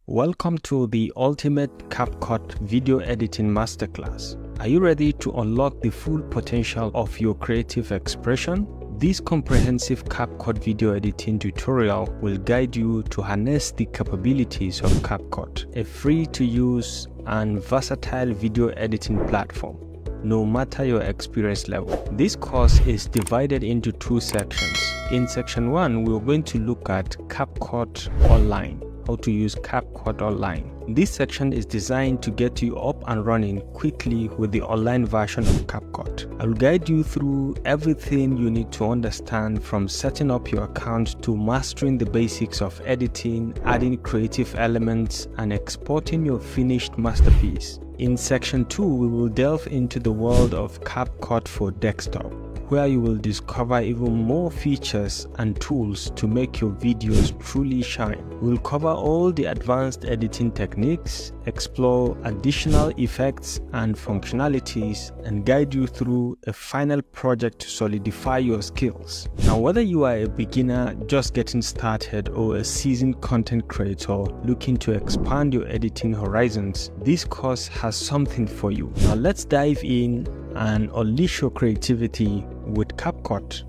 Welcome to the Ultimate CapCut Video Editing Masterclass. Are you ready to unlock the full potential of your creative expression? This comprehensive CapCut video editing tutorial will guide you to harness the capabilities of CapCut, a free-to-use and versatile video editing platform, no matter your experience level. This course is divided into two sections. In section 1, we're going to look at CapCut Online. How to use CapCut Online. This section is designed to get you up and running quickly with the online version of CapCut. I will guide you through everything you need to understand, from setting up your account to mastering the basics of editing, adding creative elements, and exporting your finished masterpiece. In section 2, we will delve into the world of CapCut for desktop, where you will discover even more features and tools to make your videos truly shine. We'll cover all the advanced editing techniques, explore additional effects and functionalities, and guide you through a final project to solidify your skills. Now, whether you are a beginner just getting started or a seasoned content creator looking to expand your editing horizons, this course has something for you. Now let's dive in and unleash your creativity with CapCut.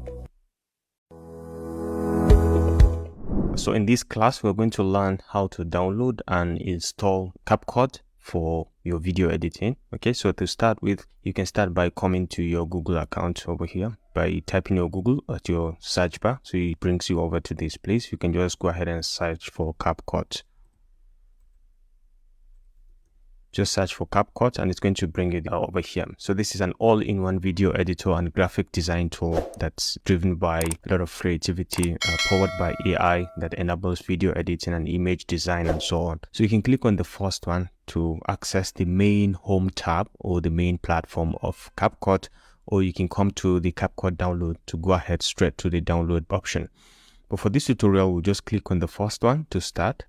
So in this class, we're going to learn how to download and install CapCut for your video editing. Okay, so to start with, you can start by coming to your Google account over here by typing your Google at your search bar. So it brings you over to this place. You can just go ahead and search for CapCut. Just search for CapCut and it's going to bring it over here. So this is an all-in-one video editor and graphic design tool that's driven by a lot of creativity, powered by AI that enables video editing and image design and so on. So you can click on the first one to access the main home tab or the main platform of CapCut, or you can come to the CapCut download to go ahead straight to the download option. But for this tutorial, we'll just click on the first one to start.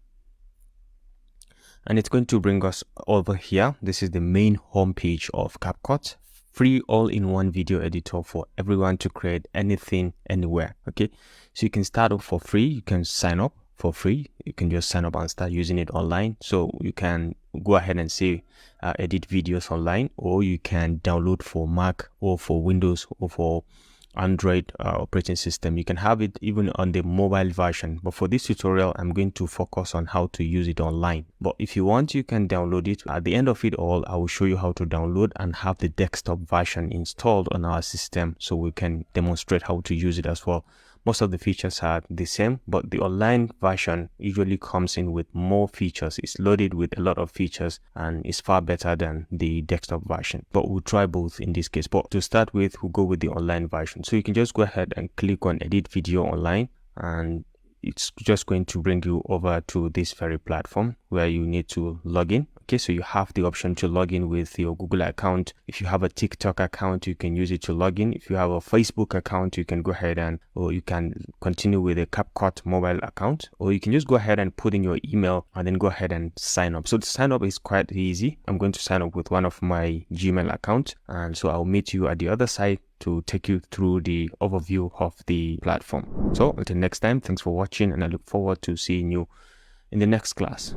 And it's going to bring us over here. This is the main home page of CapCut, free all-in-one video editor for everyone to create anything, anywhere. Okay, so you can start off for free. You can sign up for free. You can just sign up and start using it online. So you can go ahead and say edit videos online, or you can download for Mac or for Windows or for Android operating system. You can have it even on the mobile version, but for this tutorial I'm going to focus on how to use it online. But if you want, you can download it. At the end of it all, I will show you how to download and have the desktop version installed on our system, so we can demonstrate how to use it as well. Most of the features are the same, but the online version usually comes in with more features. It's loaded with a lot of features and it's far better than the desktop version. But we'll try both in this case. But to start with, we'll go with the online version. So you can just go ahead and click on Edit Video Online, and it's just going to bring you over to this very platform where you need to log in. Okay, so you have the option to log in with your Google account. If you have a TikTok account, you can use it to log in. If you have a Facebook account, you can go ahead and, or you can continue with a CapCut mobile account, or you can just go ahead and put in your email and then go ahead and sign up. So the sign up is quite easy. I'm going to sign up with one of my Gmail accounts, and so I'll meet you at the other side to take you through the overview of the platform. So until next time, thanks for watching, and I look forward to seeing you in the next class.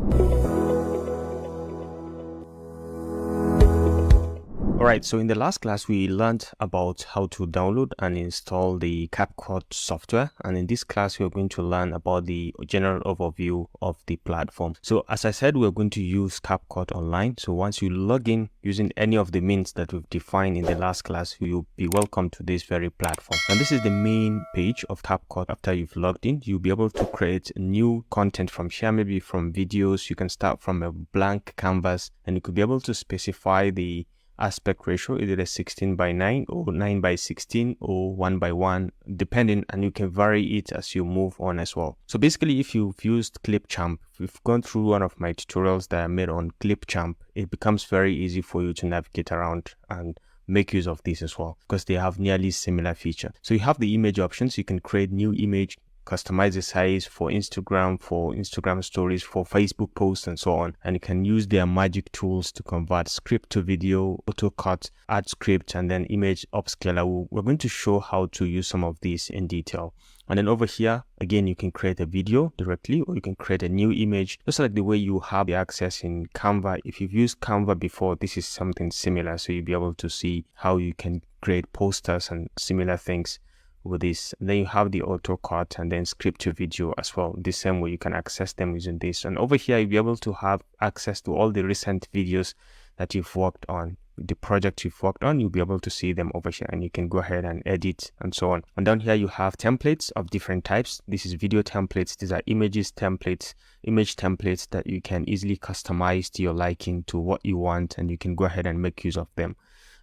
Alright, so in the last class, we learned about how to download and install the CapCut software. And in this class, we're going to learn about the general overview of the platform. So as I said, we're going to use CapCut Online. So once you log in using any of the means that we've defined in the last class, you'll be welcome to this very platform. And this is the main page of CapCut. After you've logged in, you'll be able to create new content from here, maybe from videos. You can start from a blank canvas, and you could be able to specify the aspect ratio, either a 16:9 or 9:16 or 1:1, depending, and you can vary it as you move on as well. So basically, if you've used Clipchamp, if you've gone through one of my tutorials that I made on Clipchamp, it becomes very easy for you to navigate around and make use of this as well, because they have nearly similar feature. So you have the image options. You can create new image, customize the size for Instagram stories, for Facebook posts, and so on. And you can use their magic tools to convert script to video, auto cut, add script, and then image upscaler. We're going to show how to use some of these in detail. And then over here, again, you can create a video directly, or you can create a new image, just like the way you have the access in Canva. If you've used Canva before, this is something similar. So you'll be able to see how you can create posters and similar things with this. And then you have the auto cut and then script to video as well. The same way you can access them using this. And over here, you'll be able to have access to all the recent videos that you've worked on. The project you've worked on, you'll be able to see them over here, and you can go ahead and edit and so on. And down here you have templates of different types. This is video templates, these are images templates, image templates that you can easily customize to your liking, to what you want, and you can go ahead and make use of them.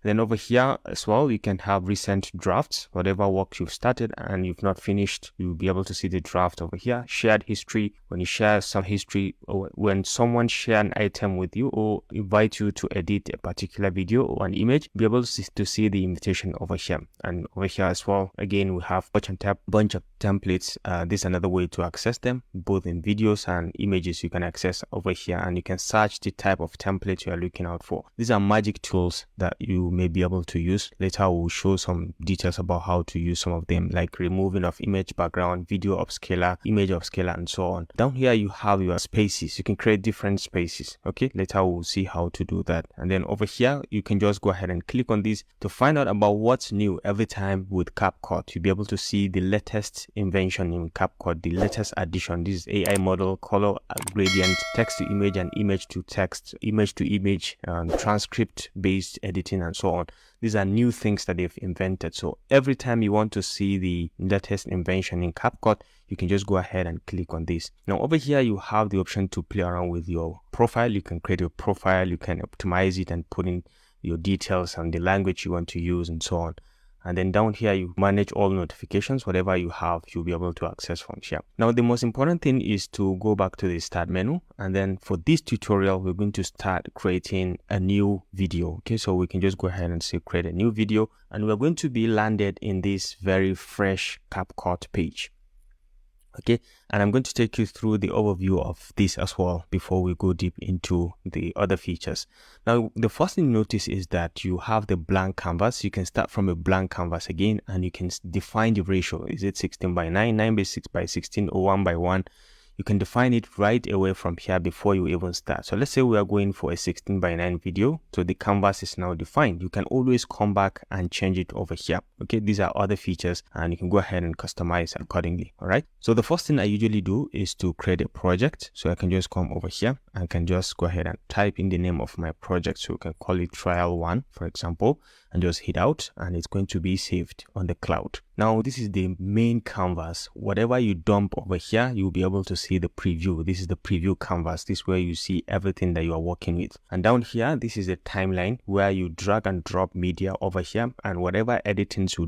Then over here as well, you can have recent drafts, whatever work you've started and you've not finished, you'll be able to see the draft over here. Shared history, when you share some history, or when someone share an item with you or invite you to edit a particular video or an image, be able to see the invitation over here. And over here as well, again, we have bunch of templates. This is another way to access them, both in videos and images. You can access over here, and you can search the type of template you are looking out for. These are magic tools that you may be able to use. Later I will show some details about how to use some of them, like removing of image background, video upscaler, image upscaler, and so on. Down here you have your spaces. You can create different spaces. Okay, later we'll see how to do that. And then over here you can just go ahead and click on this to find out about what's new every time with CapCut. You'll be able to see the latest invention in CapCut, the latest addition. This is AI model, color gradient, text to image, and image to text, image to image, transcript based editing, and so on. These are new things that they've invented. So every time you want to see the latest invention in CapCut, you can just go ahead and click on this. Now over here you have the option to play around with your profile. You can create your profile, you can optimize it and put in your details and the language you want to use and so on. And then down here you manage all notifications. Whatever you have, you'll be able to access from here. Now the most important thing is to go back to the start menu, and then for this tutorial we're going to start creating a new video. Okay, so we can just go ahead and say create a new video, and we're going to be landed in this very fresh CapCut page. Okay, and I'm going to take you through the overview of this as well before we go deep into the other features. Now, the first thing you notice is that you have the blank canvas. You can start from a blank canvas again, and you can define the ratio. Is it 16:9, 9:6:16, or 1:1? You can define it right away from here before you even start. So let's say we are going for a 16:9 video. So the canvas is now defined. You can always come back and change it over here. Okay, these are other features, and you can go ahead and customize accordingly. All right. So the first thing I usually do is to create a project. So I can just come over here and can just go ahead and type in the name of my project. So we can call it trial 1, for example, and just hit out, and it's going to be saved on the cloud. Now this is the main canvas. Whatever you dump over here, you'll be able to see the preview. This is the preview canvas. This is where you see everything that you are working with. And down here, this is the timeline where you drag and drop media over here, and whatever editings you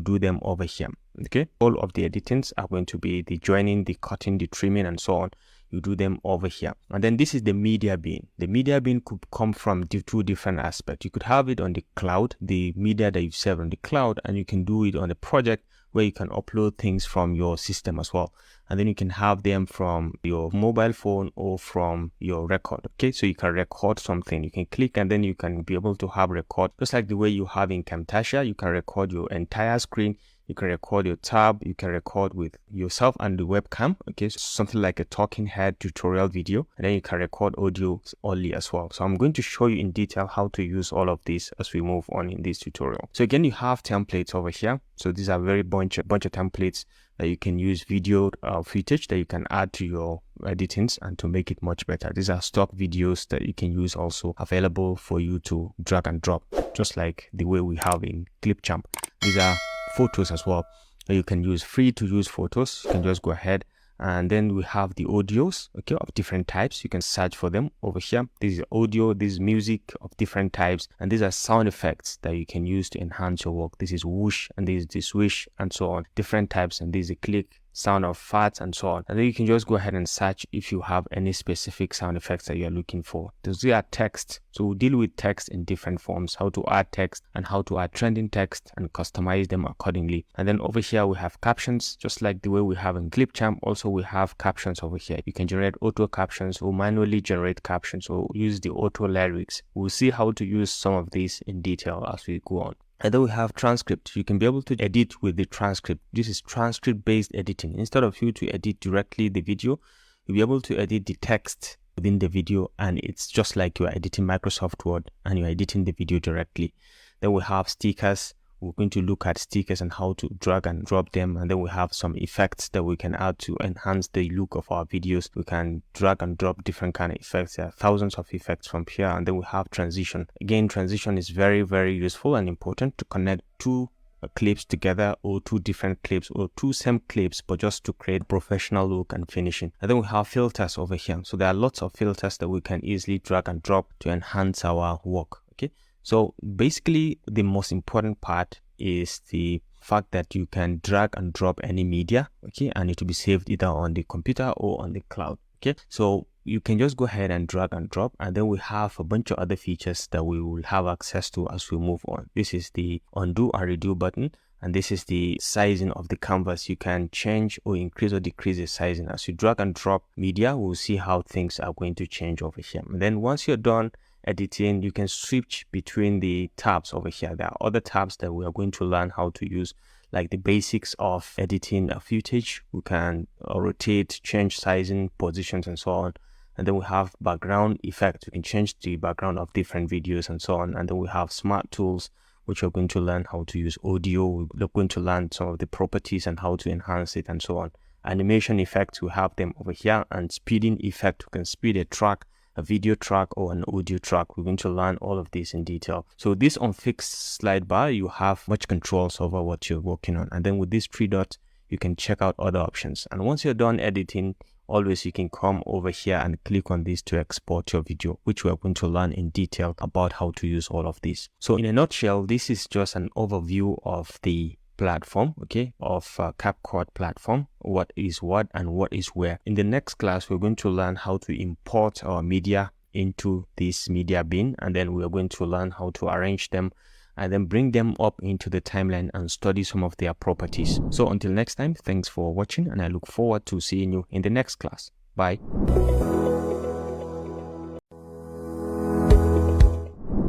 do them over here. Okay, all of the editings are going to be the joining, the cutting, the trimming, and so on. You do them over here. And then this is the media bin. The media bin could come from two different aspects. You could have it on the cloud, the media that you've saved on the cloud, and you can do it on a project where you can upload things from your system as well. And then you can have them from your mobile phone or from your record. Okay, so you can record something. You can click and then you can be able to have record, just like the way you have in Camtasia. You can record your entire screen. You can record your tab, you can record with yourself and the webcam. Okay, so something like a talking head tutorial video, and then you can record audio only as well. So I'm going to show you in detail how to use all of this as we move on in this tutorial. So again, you have templates over here. So these are very bunch of templates that you can use, video footage that you can add to your editings and to make it much better. These are stock videos that you can use, also available for you to drag and drop, just like the way we have in Clipchamp. These are photos as well. You can use free to use photos. You can just go ahead, and then we have the audios, okay, of different types. You can search for them over here. This is audio, this is music of different types, and these are sound effects that you can use to enhance your work. This is whoosh, and this is the swish, and so on, different types, and this is a click, sound of farts, and so on. And then you can just go ahead and search if you have any specific sound effects that you're looking for. These are text, so we'll deal with text in different forms, how to add text and how to add trending text and customize them accordingly. And then over here we have captions, just like the way we have in Clipchamp. Also we have captions over here. You can generate auto captions or manually generate captions or use the auto lyrics. We'll see how to use some of these in detail as we go on. And then we have transcript. You can be able to edit with the transcript. This is transcript based editing. Instead of you to edit directly the video, you'll be able to edit the text within the video, and it's just like you're editing Microsoft Word and you're editing the video directly. Then we have stickers. We're going to look at stickers and how to drag and drop them. And then we have some effects that we can add to enhance the look of our videos. We can drag and drop different kind of effects. There are thousands of effects from here. And then we have transition. Again, transition is very, very useful and important to connect two clips together, or two different clips, or two same clips, but just to create professional look and finishing. And then we have filters over here. So there are lots of filters that we can easily drag and drop to enhance our work. Okay. So basically, the most important part is the fact that you can drag and drop any media, okay, and it will be saved either on the computer or on the cloud, okay. So you can just go ahead and drag and drop, and then we have a bunch of other features that we will have access to as we move on. This is the undo and redo button, and this is the sizing of the canvas. You can change or increase or decrease the sizing. As you drag and drop media, we'll see how things are going to change over here. And then once you're done editing, you can switch between the tabs over here. There are other tabs that we are going to learn how to use, like the basics of editing a footage. We can rotate, change sizing, positions, and so on. And then we have background effects. We can change the background of different videos and so on. And then we have smart tools, which we're going to learn how to use audio. We're going to learn some of the properties and how to enhance it and so on. Animation effects, we have them over here. And speeding effect, we can speed a track, a video track, or an audio track. We're going to learn all of this in detail. So this on fixed slide bar, you have much controls over what you're working on. And then with these three dots, you can check out other options. And once you're done editing, always you can come over here and click on this to export your video, which we are going to learn in detail about how to use all of this. So in a nutshell, this is just an overview of the platform, okay, of CapCut platform, what is what and what is where. In the next class, we're going to learn how to import our media into this media bin, and then we are going to learn how to arrange them and then bring them up into the timeline and study some of their properties. So until next time, thanks for watching, and I look forward to seeing you in the next class. Bye.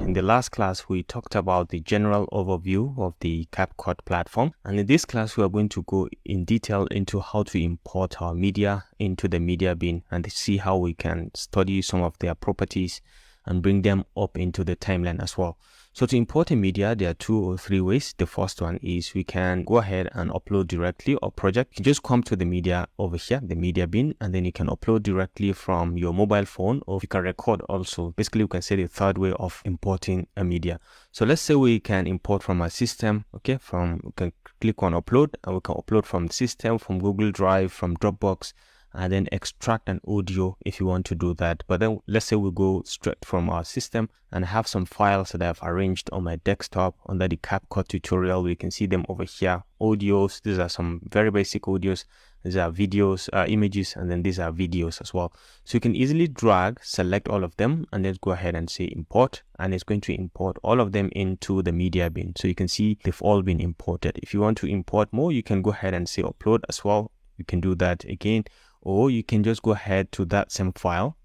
In the last class, we talked about the general overview of the CapCut platform. And in this class, we are going to go in detail into how to import our media into the media bin and see how we can study some of their properties and bring them up into the timeline as well. So to import a media, there are 2 or 3 ways. The first one is we can go ahead and upload directly or project. You just come to the media over here, the media bin, and then you can upload directly from your mobile phone, or you can record also. Basically, we can say the third way of importing a media. So let's say we can import from our system, okay, we can click on upload, and we can upload from the system, from Google Drive, from Dropbox, and then extract an audio if you want to do that. But then let's say we go straight from our system and have some files that I've arranged on my desktop under the CapCut tutorial. We can see them over here. Audios, these are some very basic audios. These are videos, images, and then these are videos as well. So you can easily drag, select all of them, and then go ahead and say import, and it's going to import all of them into the media bin. So you can see they've all been imported. If you want to import more, you can go ahead and say upload as well. You can do that again, or you can just go ahead to that same file.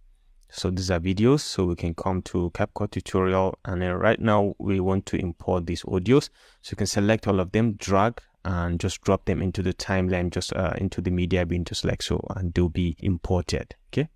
So these are videos, so we can come to CapCut tutorial, and then right now we want to import these audios. So you can select all of them, drag, and just drop them into the timeline, just into the media bin, just like so, and they'll be imported. Okay,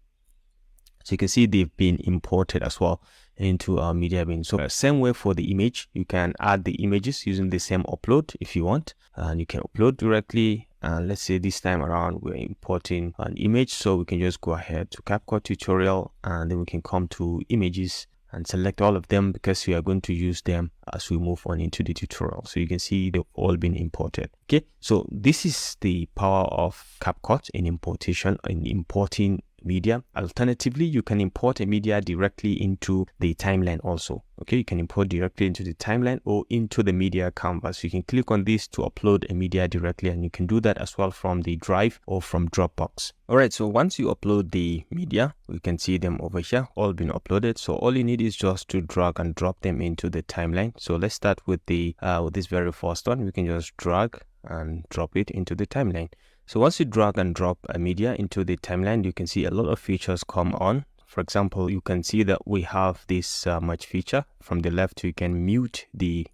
so you can see they've been imported as well into our media bin. So same way for the image, you can add the images using the same upload if you want, and you can upload directly. And let's say this time around we're importing an image, so we can just go ahead to CapCut tutorial, and then we can come to images and select all of them, because we are going to use them as we move on into the tutorial. So you can see they've all been imported. Okay, so this is the power of CapCut in importing media. Alternatively, you can import a media directly into the timeline also. Okay, you can import directly into the timeline or into the media canvas. You can click on this to upload a media directly, and you can do that as well from the drive or from Dropbox. All right, so once you upload the media, we can see them over here, all been uploaded. So all you need is just to drag and drop them into the timeline. So let's start with the with this very first one. We can just drag and drop it into the timeline. So once you drag and drop a media into the timeline, you can see a lot of features come on. For example, you can see that we have this merge feature. From the left, you can mute the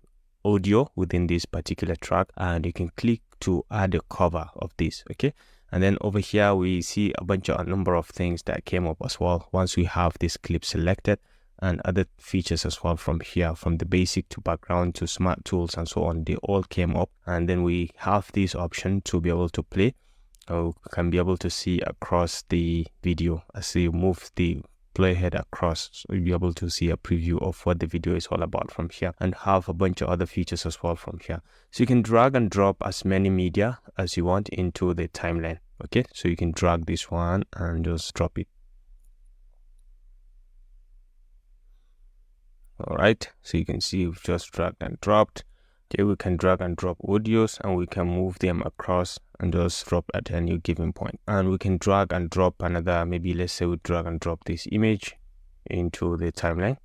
audio within this particular track, and you can click to add a cover of this. Okay, and then over here we see a number of things that came up as well once we have this clip selected, and other features as well from here, from the basic to background to smart tools and so on. They all came up, and then we have this option to be able to play, or can be able to see across the video as you move the playhead across, so you'll be able to see a preview of what the video is all about from here, and have a bunch of other features as well from here. So you can drag and drop as many media as you want into the timeline. Okay, so you can drag this one and just drop it. All right, so you can see we've just dragged and dropped. Okay, we can drag and drop audios, and we can move them across and just drop at a new given point. And we can drag and drop another, maybe let's say we drag and drop this image into the timeline.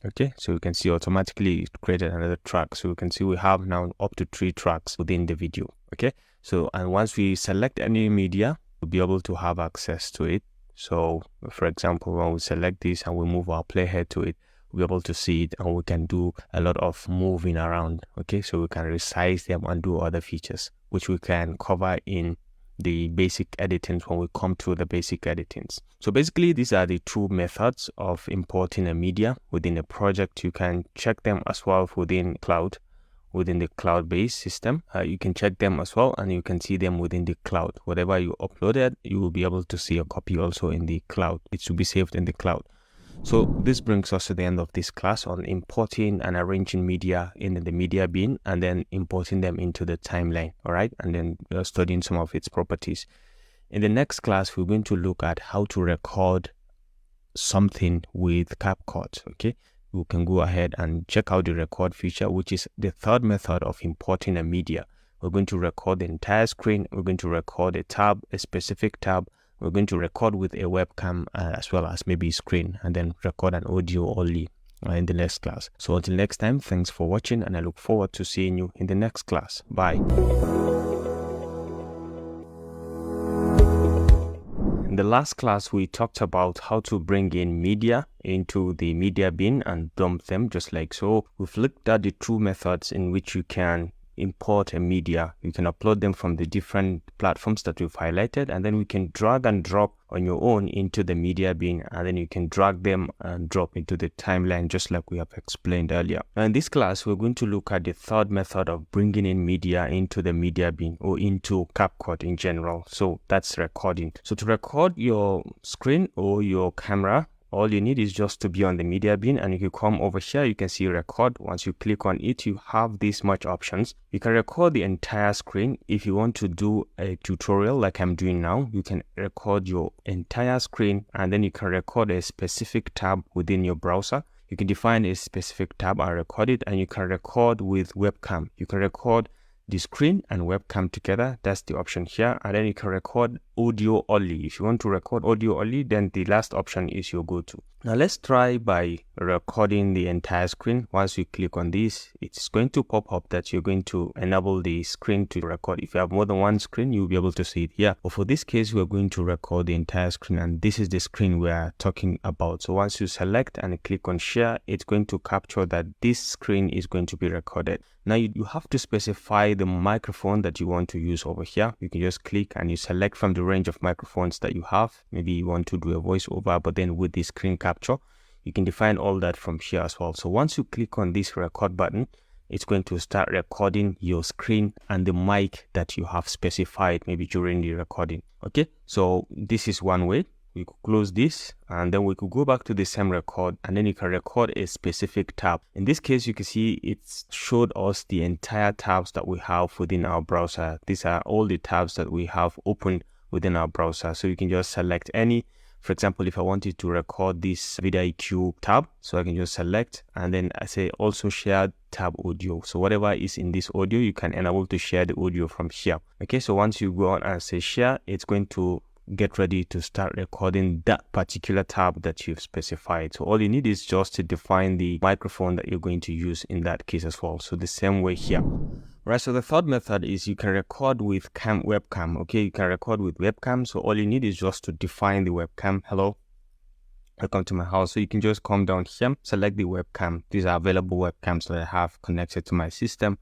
Okay, so you can see automatically it created another track. So we can see we have now up to 3 tracks within the video. Okay, so and once we select any media, we'll be able to have access to it. So for example, when we select this and we move our playhead to it, we'll be able to see it, and we can do a lot of moving around. Okay, so we can resize them and do other features, which we can cover in the basic editings when we come to the basic editings. So basically, these are the 2 methods of importing a media within a project. You can check them as well within cloud, within the cloud-based system. You can check them as well, and you can see them within the cloud. Whatever you uploaded, you will be able to see a copy also in the cloud. It should be saved in the cloud. So this brings us to the end of this class on importing and arranging media in the media bin, and then importing them into the timeline. All right, and then studying some of its properties. In the next class, we're going to look at how to record something with CapCut. Okay, we can go ahead and check out the record feature, which is the 3rd method of importing a media. We're going to record the entire screen. We're going to record a tab, a specific tab. We're going to record with a webcam as well as maybe screen, and then record an audio only in the next class. So until next time, thanks for watching, and I look forward to seeing you in the next class. Bye. In the last class, we talked about how to bring in media into the media bin and dump them just like so. We've looked at the 2 methods in which you can import a media. You can upload them from the different platforms that we've highlighted, and then we can drag and drop on your own into the media bin, and then you can drag them and drop into the timeline just like we have explained earlier. Now in this class, we're going to look at the 3rd method of bringing in media into the media bin, or into CapCut in general. So that's recording. So to record your screen or your camera, all you need is just to be on the media bin, and if you come over here, you can see record. Once you click on it, you have this much options. You can record the entire screen. If you want to do a tutorial like I'm doing now, you can record your entire screen, and then you can record a specific tab within your browser. You can define a specific tab and record it, and you can record with webcam. You can record the screen and webcam together. That's the option here. And then you can record audio only. If you want to record audio only, then the last option is your go-to. Now let's try by recording the entire screen. Once you click on this, it's going to pop up that you're going to enable the screen to record. If you have more than one screen, you'll be able to see it here. But for this case, we're going to record the entire screen, and this is the screen we are talking about. So once you select and click on share, it's going to capture that this screen is going to be recorded. Now you have to specify the microphone that you want to use over here. You can just click and you select from the range of microphones that you have. Maybe you want to do a voiceover, but then with the screen capture, you can define all that from here as well. So once you click on this record button, it's going to start recording your screen and the mic that you have specified maybe during the recording. Okay, so this is one way. We could close this, and then we could go back to the same record, and then you can record a specific tab. In this case, you can see it's showed us the entire tabs that we have within our browser. These are all the tabs that we have open within our browser. So you can just select any. For example, if I wanted to record this vidIQ tab, so I can just select, and then I say also share tab audio. So whatever is in this audio, you can enable to share the audio from here. Okay, so once you go on and say share, it's going to get ready to start recording that particular tab that you've specified. So all you need is just to define the microphone that you're going to use in that case as well. So the same way here. Right, so the 3rd method is you can record with webcam. Okay, you can record with webcam. So all you need is just to define the webcam. Hello. welcome to my house. So you can just come down here, select the webcam. These are available webcams that I have connected to my system.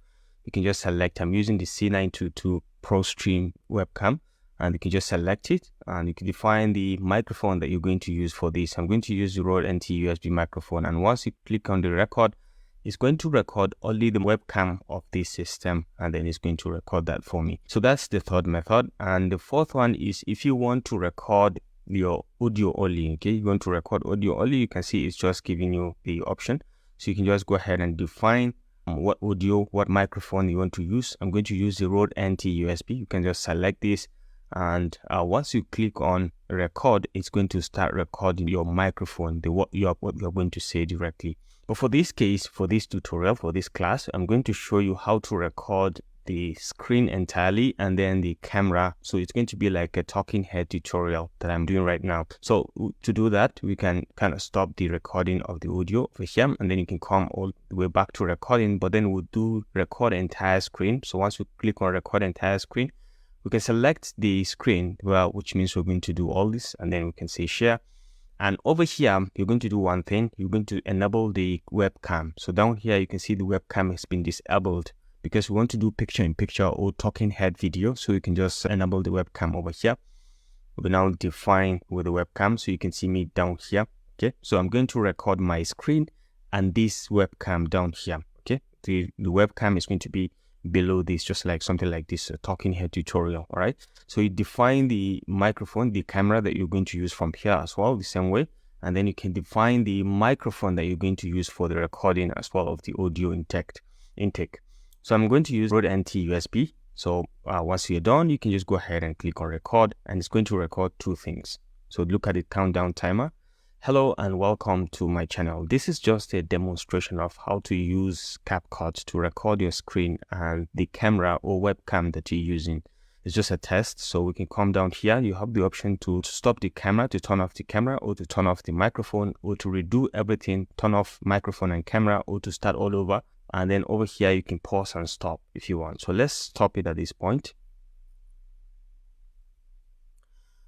You can just select, I'm using the C922 ProStream webcam, and you can just select it, and you can define the microphone that you're going to use for this. I'm going to use the Rode NT USB microphone, and once you click on the record, it's going to record only the webcam of this system, and then it's going to record that for me. So that's the third method. And the fourth one is if you want to record your audio only, okay, you want to record audio only, you can see it's just giving you the option. So you can just go ahead and define what audio, what microphone you want to use. I'm going to use the Rode NT USB. You can just select this, and once you click on record, it's going to start recording your microphone, what you're going to say directly. But for this case, for this tutorial, for this class, I'm going to show you how to record the screen entirely and then the camera. So it's going to be like a talking head tutorial that I'm doing right now. So to do that, we can kind of stop the recording of the audio over here, and then you can come all the way back to recording, but then we'll do record entire screen. So once we click on record entire screen, we can select the screen, well, which means we're going to do all this, and then we can say share. And over here, you're going to do one thing. You're going to enable the webcam. So down here, you can see the webcam has been disabled because we want to do picture-in-picture or talking head video. So you can just enable the webcam over here. We now define with the webcam, so you can see me down here. Okay, so I'm going to record my screen and this webcam down here. Okay, the webcam is going to be below this, just like something like this talking head tutorial. All right, so you define the microphone, the camera that you're going to use from here as well, the same way, and then you can define the microphone that you're going to use for the recording as well of the audio intake. So I'm going to use Rode NT USB. So once you're done, you can just go ahead and click on record, and it's going to record two things. So look at the countdown timer. Hello and welcome to my channel. This is just a demonstration of how to use CapCut to record your screen and the camera or webcam that you're using. It's just a test, so we can come down here. You have the option to stop the camera, to turn off the camera, or to turn off the microphone, or to redo everything, turn off microphone and camera, or to start all over. And then over here, you can pause and stop if you want. So let's stop it at this point.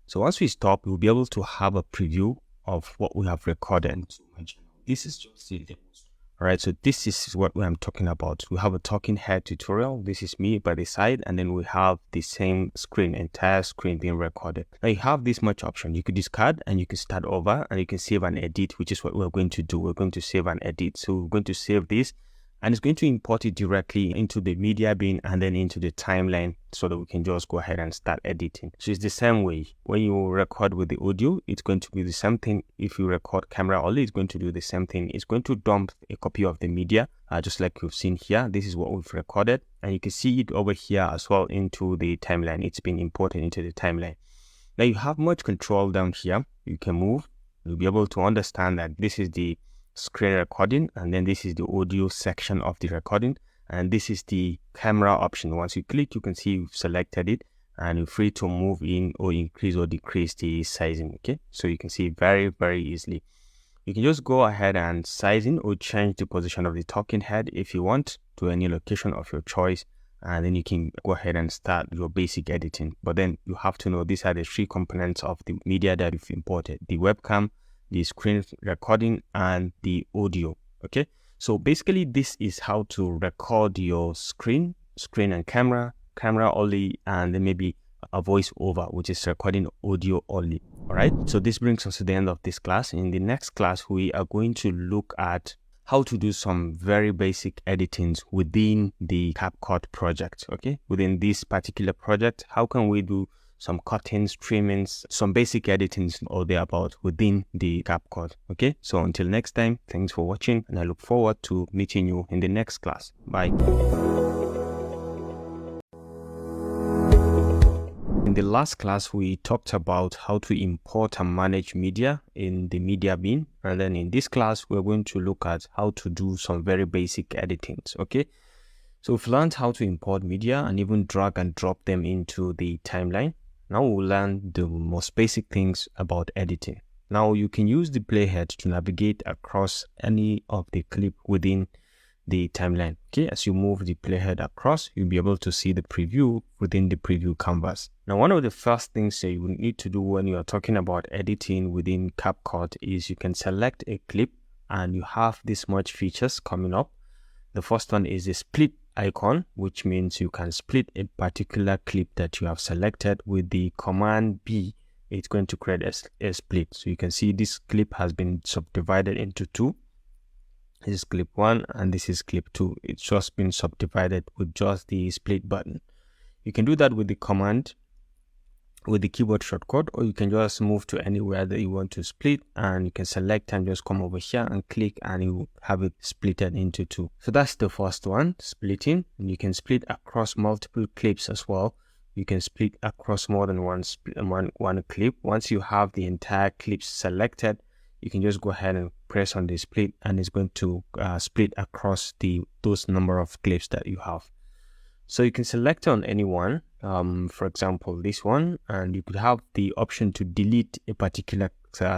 So once we stop, we'll be able to have a preview of what we have recorded. This is just the demo. All right, so this is what I'm talking about. We have a talking head tutorial. This is me by the side, and then we have the same screen, entire screen being recorded. Now you have this much option. You could discard and you can start over, and you can save and edit, which is what we're going to do. We're going to save and edit. So we're going to save this, and it's going to import it directly into the media bin and then into the timeline so that we can just go ahead and start editing. So it's the same way. When you record with the audio, it's going to be the same thing. If you record camera only, it's going to do the same thing. It's going to dump a copy of the media, just like you've seen here. This is what we've recorded, and you can see it over here as well into the timeline. It's been imported into the timeline. Now you have much control down here. You can move. You'll be able to understand that this is the screen recording, and then this is the audio section of the recording, and this is the camera option. Once you click, you can see you've selected it, and you're free to move in or increase or decrease the sizing. Okay, so you can see very easily. You can just go ahead and size in or change the position of the talking head if you want to any location of your choice, and then you can go ahead and start your basic editing. But then you have to know these are the three components of the media that you've imported: the webcam, the screen recording, and the audio. Okay, so basically this is how to record your screen and camera only, and then maybe a voiceover, which is recording audio only. All right, so this brings us to the end of this class. In the next class, we are going to look at how to do some very basic editings within the CapCut project. Okay, within this particular project, how can we do some cuttings, trimmings, some basic editings or thereabout within the CapCut. Okay, so until next time, thanks for watching, and I look forward to meeting you in the next class. Bye. In the last class, we talked about how to import and manage media in the media bin, and then in this class, we're going to look at how to do some very basic editings. Okay, so we've learned how to import media and even drag and drop them into the timeline. Now we'll learn the most basic things about editing. Now you can use the playhead to navigate across any of the clip within the timeline. Okay, as you move the playhead across, you'll be able to see the preview within the preview canvas. Now, one of the first things that you will need to do when you are talking about editing within CapCut is you can select a clip and you have this much features coming up. The first one is the split icon, which means you can split a particular clip that you have selected. With the command B, it's going to create a split. So you can see this clip has been subdivided into two. This is clip 1 and this is clip 2. It's just been subdivided with just the split button. You can do that with the command, with the keyboard shortcut, or you can just move to anywhere that you want to split and you can select and just come over here and click and you have it splitted into two. So that's the first one, splitting. And you can split across multiple clips as well. You can split across more than one clip. Once you have the entire clips selected, you can just go ahead and press on the split and it's going to split across those number of clips that you have. So you can select on any one, for example, this one, and you could have the option to delete a particular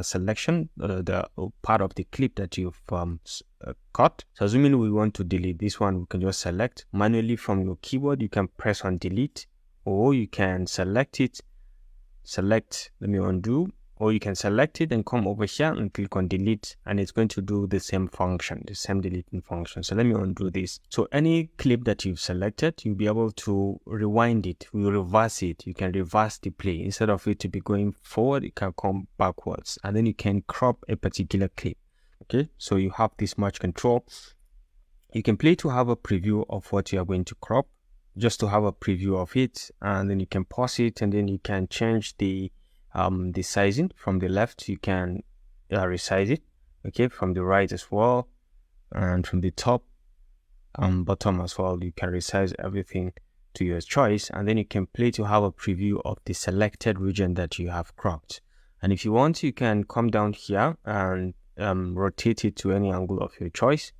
selection, the part of the clip that you've cut. So assuming we want to delete this one, we can just select manually from your keyboard. You can press on delete, or you can select it, let me undo, or you can select it and come over here and click on delete and it's going to do the same function, the same deleting function. So let me undo this. So any clip that you've selected, you'll be able to rewind it, you reverse it, you can reverse the play. Instead of it to be going forward, it can come backwards, and then you can crop a particular clip. Okay, so you have this much control. You can play to have a preview of what you are going to crop, just to have a preview of it, and then you can pause it and then you can change the sizing. From the left you can resize it, okay, from the right as well, and from the top and bottom as well, you can resize everything to your choice, and then you can play to have a preview of the selected region that you have cropped. And if you want, you can come down here and rotate it to any angle of your choice.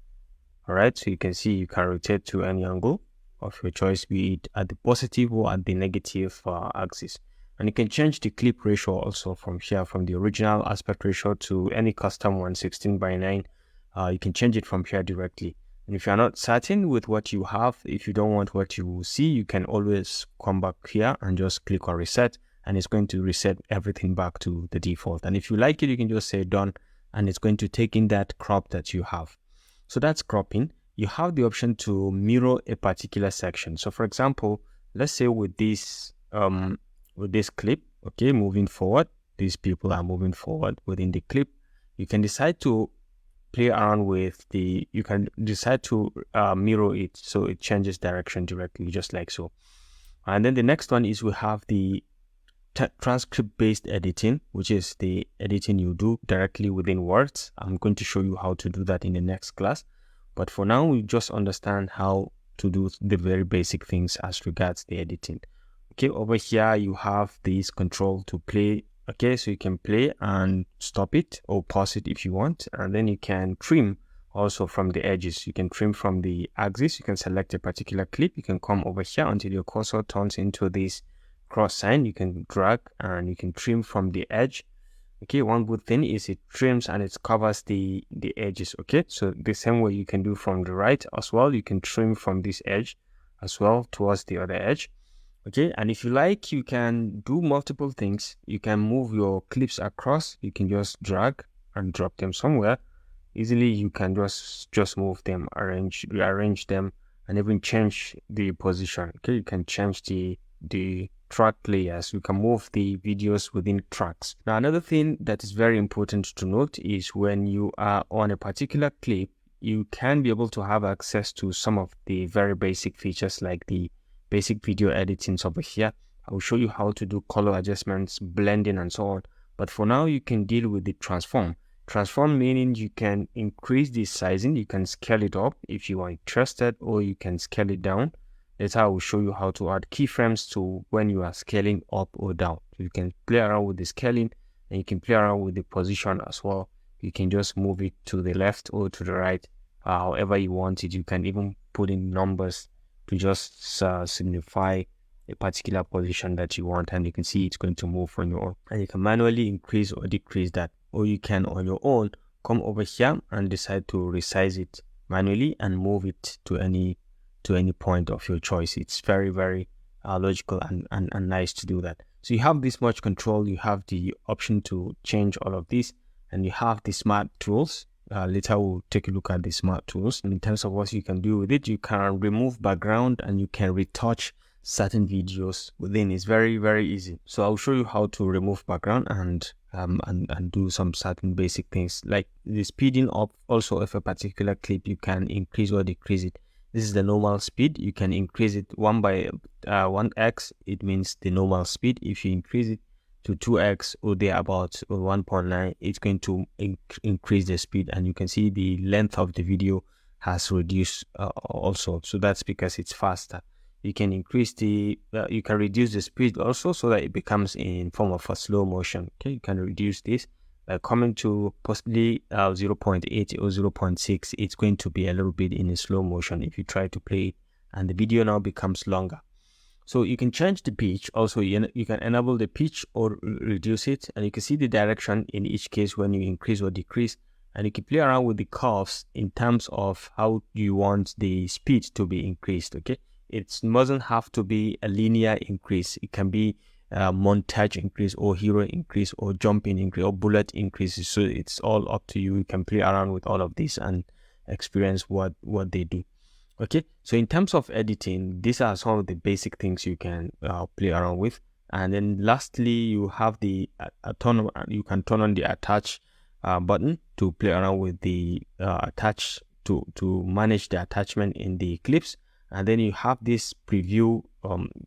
All right, so you can see you can rotate to any angle of your choice, be it at the positive or at the negative axis. And you can change the clip ratio also from here, from the original aspect ratio to any custom one, 16:9. You can change it from here directly. And if you're not certain with what you have, if you don't want what you see, you can always come back here and just click on reset, and it's going to reset everything back to the default. And if you like it, you can just say done, and it's going to take in that crop that you have. So that's cropping. You have the option to mirror a particular section. So for example, let's say with this clip, okay, moving forward, these people are moving forward within the clip. You can decide to play around with you can decide to mirror it so it changes direction directly, just like so. And then the next one is we have the transcript based editing, which is the editing you do directly within Words. I'm going to show you how to do that in the next class, but for now we just understand how to do the very basic things as regards the editing. Okay, over here you have this control to play. Okay, so you can play and stop it or pause it if you want, and then you can trim also from the edges. You can trim from the axis. You can select a particular clip. You can come over here until your cursor turns into this cross sign. You can drag and you can trim from the edge. Okay, one good thing is it trims and it covers the edges. Okay, so the same way you can do from the right as well. You can trim from this edge as well towards the other edge. Okay, and if you like, you can do multiple things. You can move your clips across. You can just drag and drop them somewhere. Easily you can just move them, rearrange them, and even change the position. Okay, you can change the track layers. You can move the videos within tracks. Now another thing that is very important to note is when you are on a particular clip, you can be able to have access to some of the very basic features like the basic video editing over here. I will show you how to do color adjustments, blending, and so on. But for now, you can deal with the transform. Transform meaning you can increase the sizing, you can scale it up if you are interested, or you can scale it down. Later, I will show you how to add keyframes to when you are scaling up or down. So you can play around with the scaling, and you can play around with the position as well. You can just move it to the left or to the right, however you want it. You can even put in numbers to just signify a particular position that you want, and you can see it's going to move on your own. And you can manually increase or decrease that, or you can on your own come over here and decide to resize it manually and move it to any point of your choice. It's very, very logical and nice to do that. So you have this much control. You have the option to change all of this, and you have the smart tools. Later we'll take a look at the smart tools. And in terms of what you can do with it, you can remove background and you can retouch certain videos within. It's very, very easy. So I'll show you how to remove background and do some certain basic things like the speeding up also of a particular clip. You can increase or decrease it. This is the normal speed. You can increase it 1x. It means the normal speed. If you increase it to 2x or thereabouts or 1.9, it's going to increase the speed, and you can see the length of the video has reduced also. So that's because it's faster. You can increase the you can reduce the speed also, so that it becomes in form of a slow motion. Okay, you can reduce this by coming to possibly 0.8 or 0.6. It's going to be a little bit in a slow motion if you try to play it, and the video now becomes longer. So you can change the pitch also. You can enable the pitch or reduce it, and you can see the direction in each case when you increase or decrease, and you can play around with the curves in terms of how you want the speed to be increased. Okay, it mustn't have to be a linear increase. It can be montage increase or hero increase or jumping increase or bullet increases. So it's all up to you. You can play around with all of this and experience what they do. Okay, so in terms of editing, these are some of the basic things you can play around with. And then lastly, you have the you can turn on the attach button to play around with the attach to manage the attachment in the clips. And then you have this preview,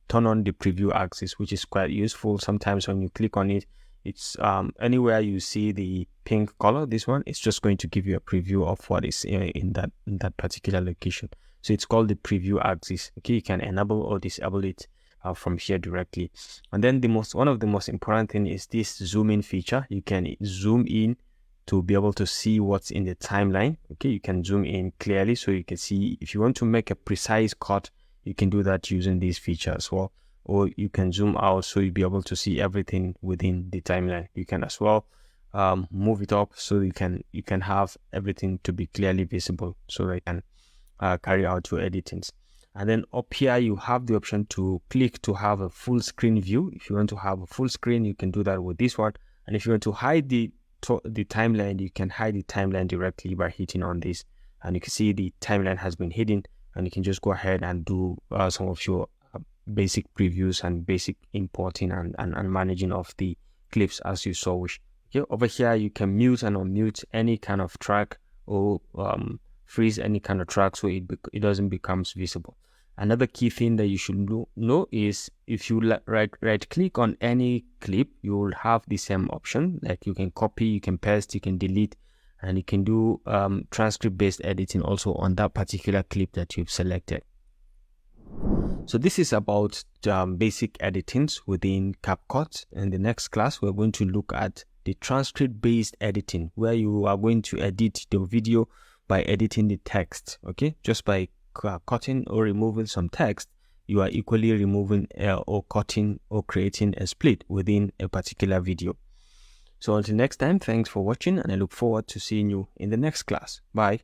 turn on the preview axis, which is quite useful. Sometimes when you click on it, it's anywhere you see the pink color, this one, it's just going to give you a preview of what is in that particular location. So it's called the preview axis. Okay, you can enable or disable it from here directly. And then one of the most important thing is this zoom in feature. You can zoom in to be able to see what's in the timeline. Okay, you can zoom in clearly so you can see. If you want to make a precise cut, you can do that using this feature as well. Or you can zoom out so you'll be able to see everything within the timeline. You can as well move it up so you can have everything to be clearly visible, so that you can carry out your editings. And then up here you have the option to click to have a full screen view. If you want to have a full screen, you can do that with this one. And if you want to hide the timeline, you can hide the timeline directly by hitting on this, and you can see the timeline has been hidden, and you can just go ahead and do some of your basic previews and basic importing and managing of the clips as you so wish. Okay, over here you can mute and unmute any kind of track or freeze any kind of track so it doesn't become visible. Another key thing that you should know is if you right click on any clip, you will have the same option. Like you can copy, you can paste, you can delete, and you can do transcript based editing also on that particular clip that you've selected. So this is about basic editings within CapCut. In the next class, we're going to look at the transcript based editing, where you are going to edit the video by editing the text. Okay, just by cutting or removing some text, you are equally removing or cutting or creating a split within a particular video. So until next time, thanks for watching, and I look forward to seeing you in the next class. Bye.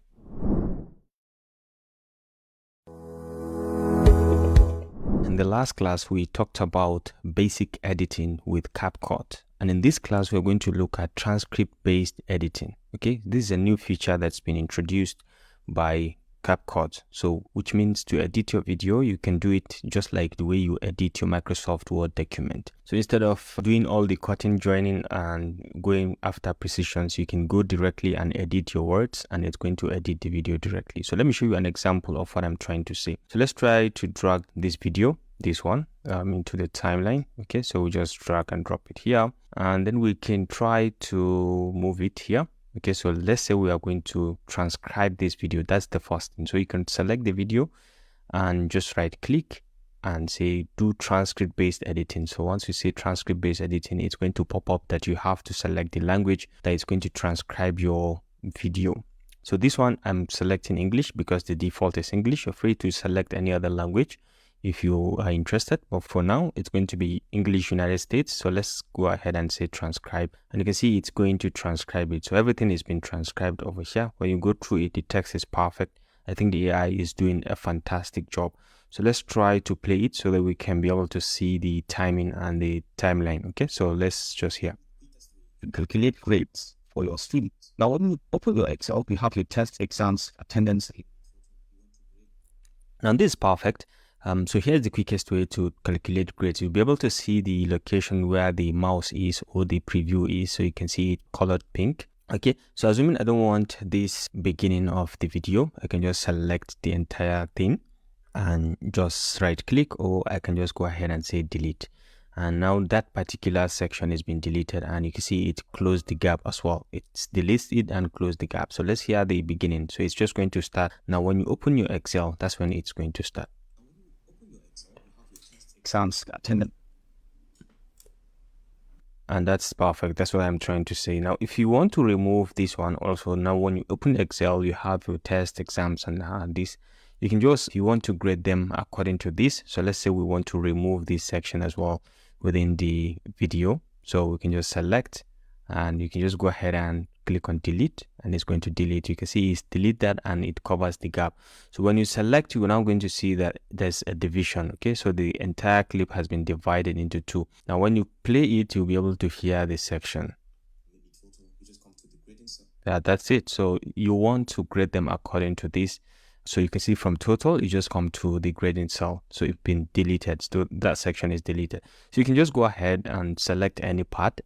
In the last class, we talked about basic editing with CapCut, and in this class, we're going to look at transcript-based editing. Okay, this is a new feature that's been introduced by CapCut, so which means to edit your video, you can do it just like the way you edit your Microsoft Word document. So instead of doing all the cutting, joining, and going after precisions, you can go directly and edit your words, and it's going to edit the video directly. So let me show you an example of what I'm trying to say. So let's try to drag this video, this one, into the timeline. Okay, so we just drag and drop it here, and then we can try to move it here. Okay, so let's say we are going to transcribe this video. That's the first thing. So you can select the video and just right click and say do transcript based editing. So once you say transcript based editing, it's going to pop up that you have to select the language that is going to transcribe your video. So this one I'm selecting English because the default is English. You're free to select any other language if you are interested, but for now it's going to be English United States. So let's go ahead and say transcribe, and you can see it's going to transcribe it. So everything is being transcribed over here. When you go through it, the text is perfect I think the AI is doing a fantastic job. So let's try to play it so that we can be able to see the timing and the timeline. Okay, so let's just hear. Calculate grades for your students. Now, when you open your Excel, you have your test, exams, attendance. Now this is perfect. So here's the quickest way to calculate grades. You'll be able to see the location where the mouse is or the preview is, so you can see it colored pink. Okay, so assuming I don't want this beginning of the video, I can just select the entire thing and just right click, or I can just go ahead and say delete. And now that particular section has been deleted, and you can see it closed the gap as well. It's deletes it and closed the gap. So let's hear the beginning. So it's just going to start. Now when you open your Excel, that's when it's going to start. Exams, attendance. And that's perfect. That's what I'm trying to say. Now, if you want to remove this one also, now when you open Excel, you have your test, exams, and this. You can just, if you want to grade them according to this. So let's say we want to remove this section as well within the video. So we can just select, and you can just go ahead and click on delete, and it's going to delete. You can see it's delete that, and it covers the gap. So when you select, you're now going to see that there's a division. Okay, so the entire clip has been divided into two. Now when you play it, you'll be able to hear this section. Yeah, that's it. So you want to grade them according to this. So you can see from total, you just come to the grading cell. So it's been deleted. So that section is deleted. So you can just go ahead and select any part.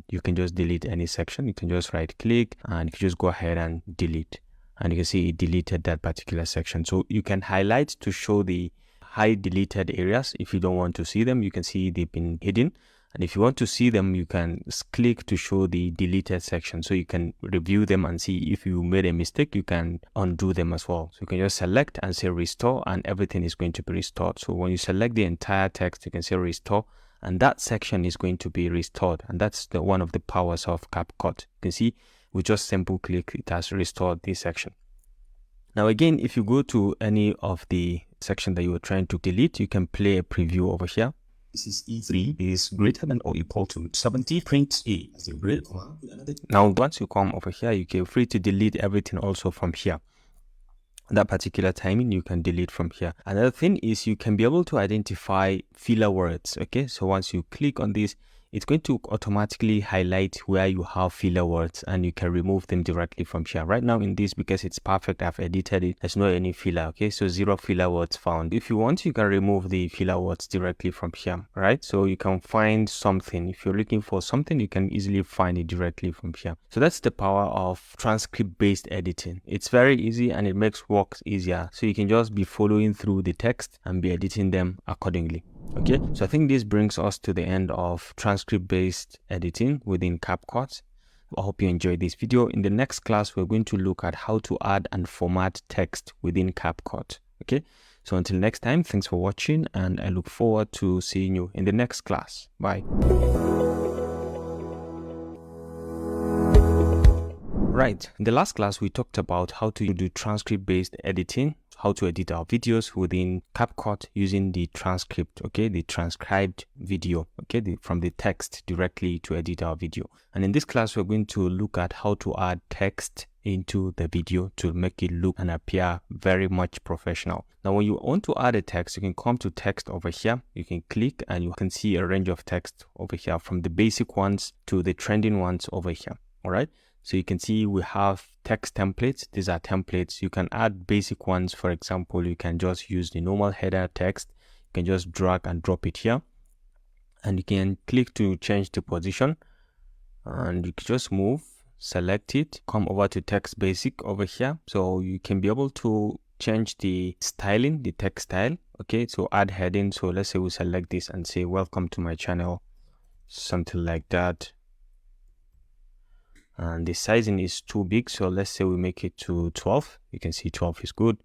You can just delete any section. You can just right click and you can just go ahead and delete. And you can see it deleted that particular section. So you can highlight to show the high deleted areas. If you don't want to see them, you can see they've been hidden. And if you want to see them, you can click to show the deleted section. So you can review them and see if you made a mistake, you can undo them as well. So you can just select and say restore, and everything is going to be restored. So when you select the entire text, you can say restore, and that section is going to be restored. And that's one of the powers of CapCut. You can see with just simple click, it has restored this section. Now again, if you go to any of the section that you were trying to delete, you can play a preview over here. This is E3 is greater than or equal to 70. Print A as a grade. Now once you come over here, you can free to delete everything also from here. That particular timing you can delete from here. Another thing is you can be able to identify filler words. Okay, so once you click on this, it's going to automatically highlight where you have filler words, and you can remove them directly from here. Right now in this, because it's perfect, I've edited it, there's no any filler. Okay, so 0 filler words found. If you want, you can remove the filler words directly from here, right? So you can find something. If you're looking for something, you can easily find it directly from here. So that's the power of transcript based editing. It's very easy and it makes work easier. So you can just be following through the text and be editing them accordingly. Okay, so I think this brings us to the end of transcript based editing within CapCut. I hope you enjoyed this video. In the next class, we're going to look at how to add and format text within CapCut. Okay, so until next time, thanks for watching, and I look forward to seeing you in the next class. Bye. Right, in the last class, we talked about how to do transcript based editing, how to edit our videos within CapCut using the transcript, okay, the transcribed video, okay, from the text directly to edit our video. And in this class, we're going to look at how to add text into the video to make it look and appear very much professional. Now, when you want to add a text, you can come to text over here. You can click and you can see a range of text over here, from the basic ones to the trending ones over here. All right. So you can see we have text templates. These are templates. You can add basic ones. For example, you can just use the normal header text. You can just drag and drop it here. And you can click to change the position. And you can just move, select it, come over to text basic over here. So you can be able to change the styling, the text style. Okay, so add heading. So let's say we select this and say, welcome to my channel, something like that. And the sizing is too big, so let's say we make it to 12. You can see 12 is good.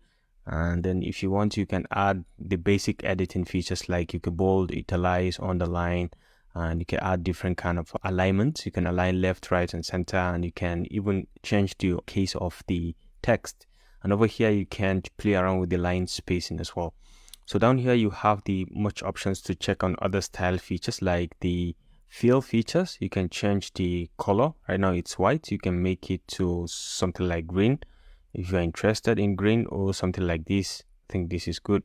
And then if you want, you can add the basic editing features, like you can bold, italize, underline, and you can add different kind of alignments. You can align left, right, and center, and you can even change the case of the text. And over here, you can play around with the line spacing as well. So down here, you have the much options to check on other style features, like the fill features. You can change the color. Right now it's white. You can make it to something like green. if you're interested in green or something like this. I think this is good,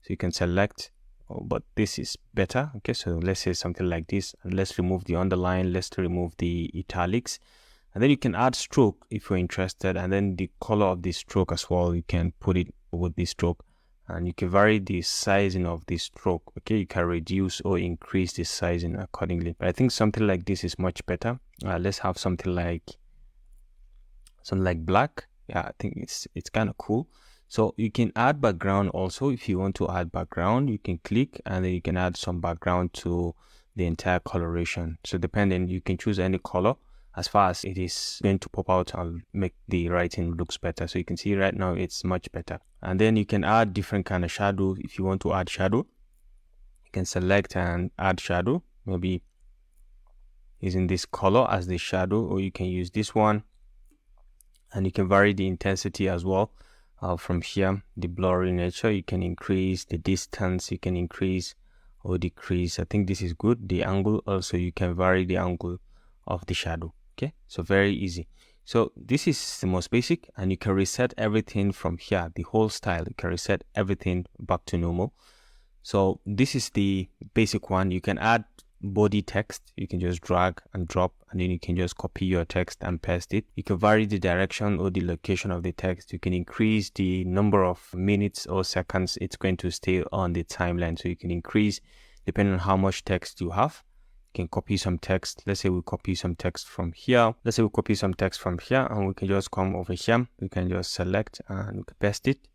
so you can select, but this is better. Okay, so let's say something like this, and let's remove the underline, let's remove the italics, and then you can add stroke if you're interested, and then the color of the stroke as well, you can put it with the stroke, and you can vary the sizing of the stroke. Okay, you can reduce or increase the sizing accordingly, but I think something like this is much better. Let's have something like black. Yeah, I think it's kind of cool. So you can add background also. If you want to add background, you can click and then you can add some background to the entire coloration. So depending, you can choose any color as far as it is going to pop out and make the writing looks better. So you can see right now it's much better. And then you can add different kind of shadow. If you want to add shadow, you can select and add shadow, maybe using this color as the shadow, or you can use this one, and you can vary the intensity as well. From here, the blurry nature, you can increase the distance, you can increase or decrease. I think this is good. The angle also, you can vary the angle of the shadow. Okay, so very easy. So this is the most basic, and you can reset everything from here, the whole style. You can reset everything back to normal. So this is the basic one. You can add body text. You can just drag and drop, and then you can just copy your text and paste it. You can vary the direction or the location of the text. You can increase the number of minutes or seconds it's going to stay on the timeline. So you can increase depending on how much text you have. You can copy some text. Let's say we copy some text from here. Let's say we copy some text from here, and we can just come over here. We can just select and paste it.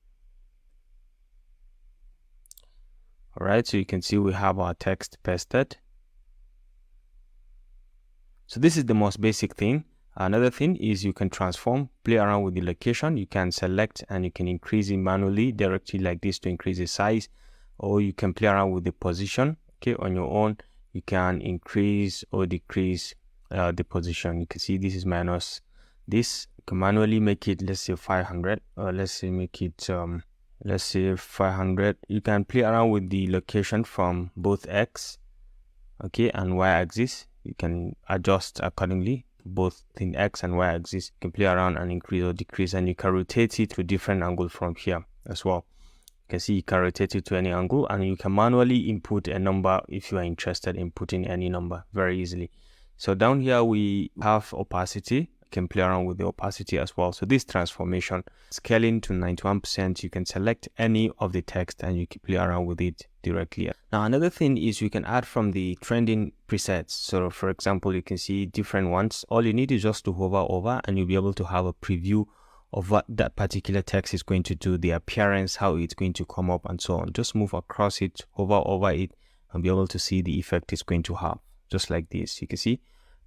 All right, so you can see we have our text pasted. So this is the most basic thing. Another thing is you can transform, play around with the location. You can select and you can increase it manually directly like this to increase the size, or you can play around with the position. Okay, on your own, you can increase or decrease the position. You can see this is minus this. You can manually make it, let's say 500, or let's say make it let's say 500. You can play around with the location from both X, okay, and Y axis. You can adjust accordingly, both in X and Y axis. You can play around and increase or decrease, and you can rotate it to different angle from here as well. You can see you can rotate it to any angle, and you can manually input a number if you are interested in putting any number very easily. So down here we have opacity. You can play around with the opacity as well. So this transformation, scaling to 91%, you can select any of the text and you can play around with it directly. Now another thing is you can add from the trending presets. So for example, you can see different ones. All you need is just to hover over and you'll be able to have a preview of what that particular text is going to do, the appearance, how it's going to come up and so on. Just move across it, hover over it, and be able to see the effect it's going to have, just like this. You can see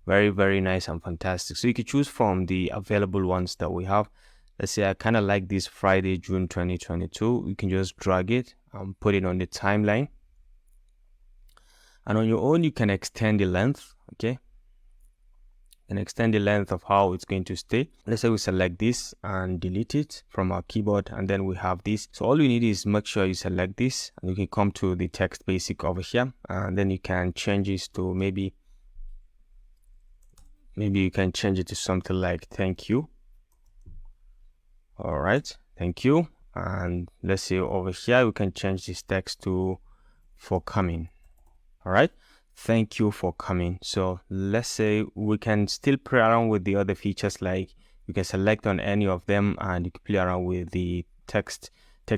very, very nice and fantastic. So you can choose from the available ones that we have. Let's say I kind of like this Friday, June 2022. You can just drag it and put it on the timeline. And on your own, you can extend the length, okay? And extend the length of how it's going to stay. Let's say we select this and delete it from our keyboard, and then we have this. So all you need is make sure you select this, and you can come to the text basic over here, and then you can change this to maybe you can change it to something like thank you. All right, thank you. And let's say over here we can change this text to for coming. All right, thank you for coming. So let's say we can still play around with the other features, like you can select on any of them and you can play around with the text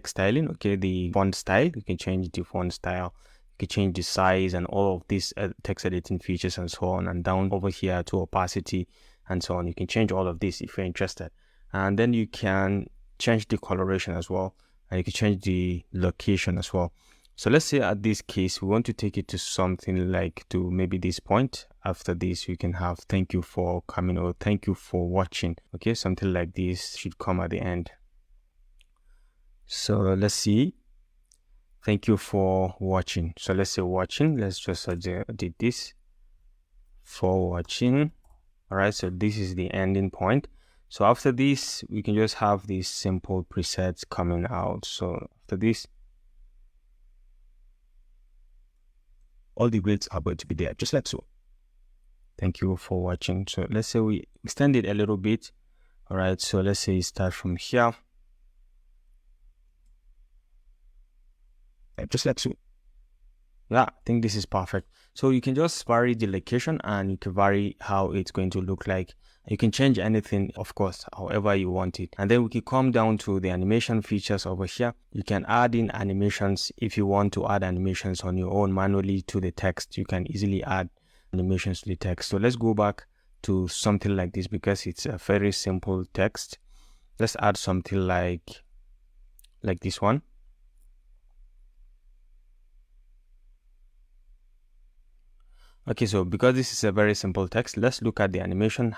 styling. Okay, the font style, you can change the font style. You can change the size and all of these text editing features and so on, and down over here to opacity and so on. You can change all of this if you're interested, and then you can change the coloration as well, and you can change the location as well. So let's say at this case we want to take it to something like to maybe this point. After this you can have thank you for coming or thank you for watching. Okay, something like this should come at the end. So let's see. Thank you for watching. So let's say watching. Let's just edit this for watching. All right, so this is the ending point. So after this, we can just have these simple presets coming out. So after this, all the grades are going to be there, just like so. Thank you for watching. So let's say we extend it a little bit. All right, so let's say you start from here. Just like so. Yeah, I think this is perfect. So you can just vary the location and you can vary how it's going to look like. You can change anything, of course, however you want it. And then we can come down to the animation features over here. You can add in animations if you want to add animations on your own manually to the text. You can easily add animations to the text. So let's go back to something like this because it's a very simple text. Let's add something like this one. Okay, so because this is a very simple text, let's look at the animation,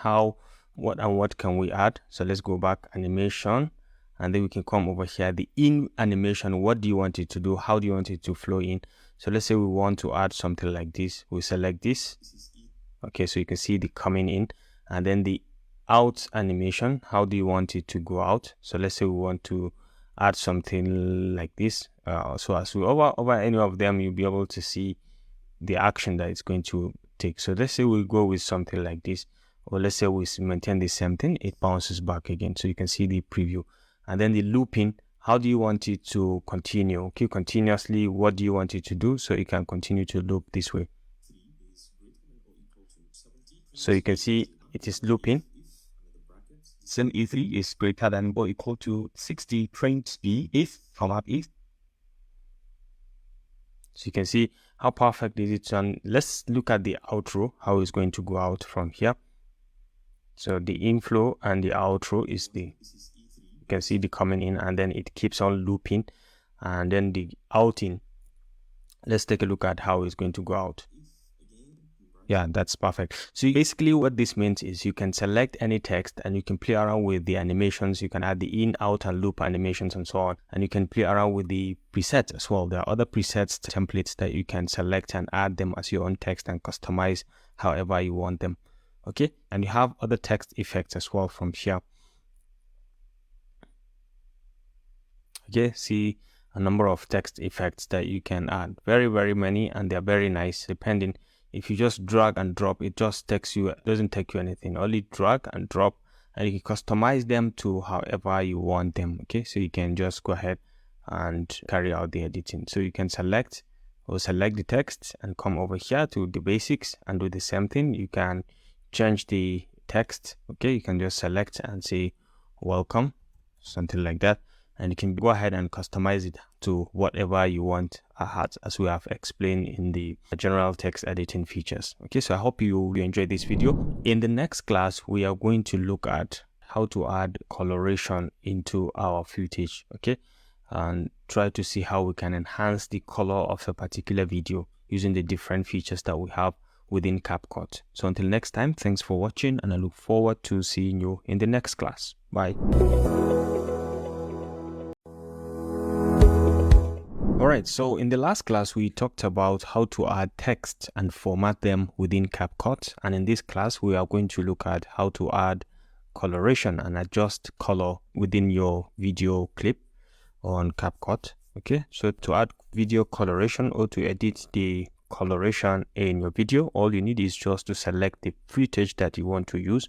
what can we add. So let's go back, animation, and then we can come over here, the in animation, what do you want it to do? How do you want it to flow in? So let's say we want to add something like this. We select this. Okay, so you can see the coming in, and then the out animation, how do you want it to go out? So let's say we want to add something like this. So as we over any of them, you'll be able to see the action that it's going to take. So let's say we go with something like this, or let's say we maintain the same thing, it bounces back again. So you can see the preview. And then the looping, how do you want it to continue? Okay, continuously, what do you want it to do? So it can continue to loop this way. So you can see it is looping. Sim E3 is greater than or equal to 60 frames B if, if. So you can see how perfect is it. And let's look at the outro, how it's going to go out from here. So the inflow and the outro is you can see the coming in, and then it keeps on looping, and then the outing. Let's take a look at how it's going to go out. Yeah, that's perfect. So basically what this means is you can select any text and you can play around with the animations. You can add the in, out, and loop animations and so on. And you can play around with the presets as well. There are other presets, templates that you can select and add them as your own text and customize however you want them. Okay, and you have other text effects as well from here. Okay, see a number of text effects that you can add. Very many, and they're very nice depending. If you just drag and drop, it just takes you, it doesn't take you anything. Only drag and drop, and you can customize them to however you want them. Okay, so you can just go ahead and carry out the editing. So you can select the text and come over here to the basics and do the same thing. You can change the text. Okay, you can just select and say welcome, something like that. And you can go ahead and customize it to whatever you want, as we have explained in the general text editing features. Okay, so I hope you enjoyed this video. In the next class, we are going to look at how to add coloration into our footage, okay, and try to see how we can enhance the color of a particular video using the different features that we have within CapCut. So until next time, thanks for watching, and I look forward to seeing you in the next class. Bye. Alright, so in the last class we talked about how to add text and format them within CapCut, and in this class we are going to look at how to add coloration and adjust color within your video clip on CapCut. Okay, so to add video coloration or to edit the coloration in your video, all you need is just to select the footage that you want to use.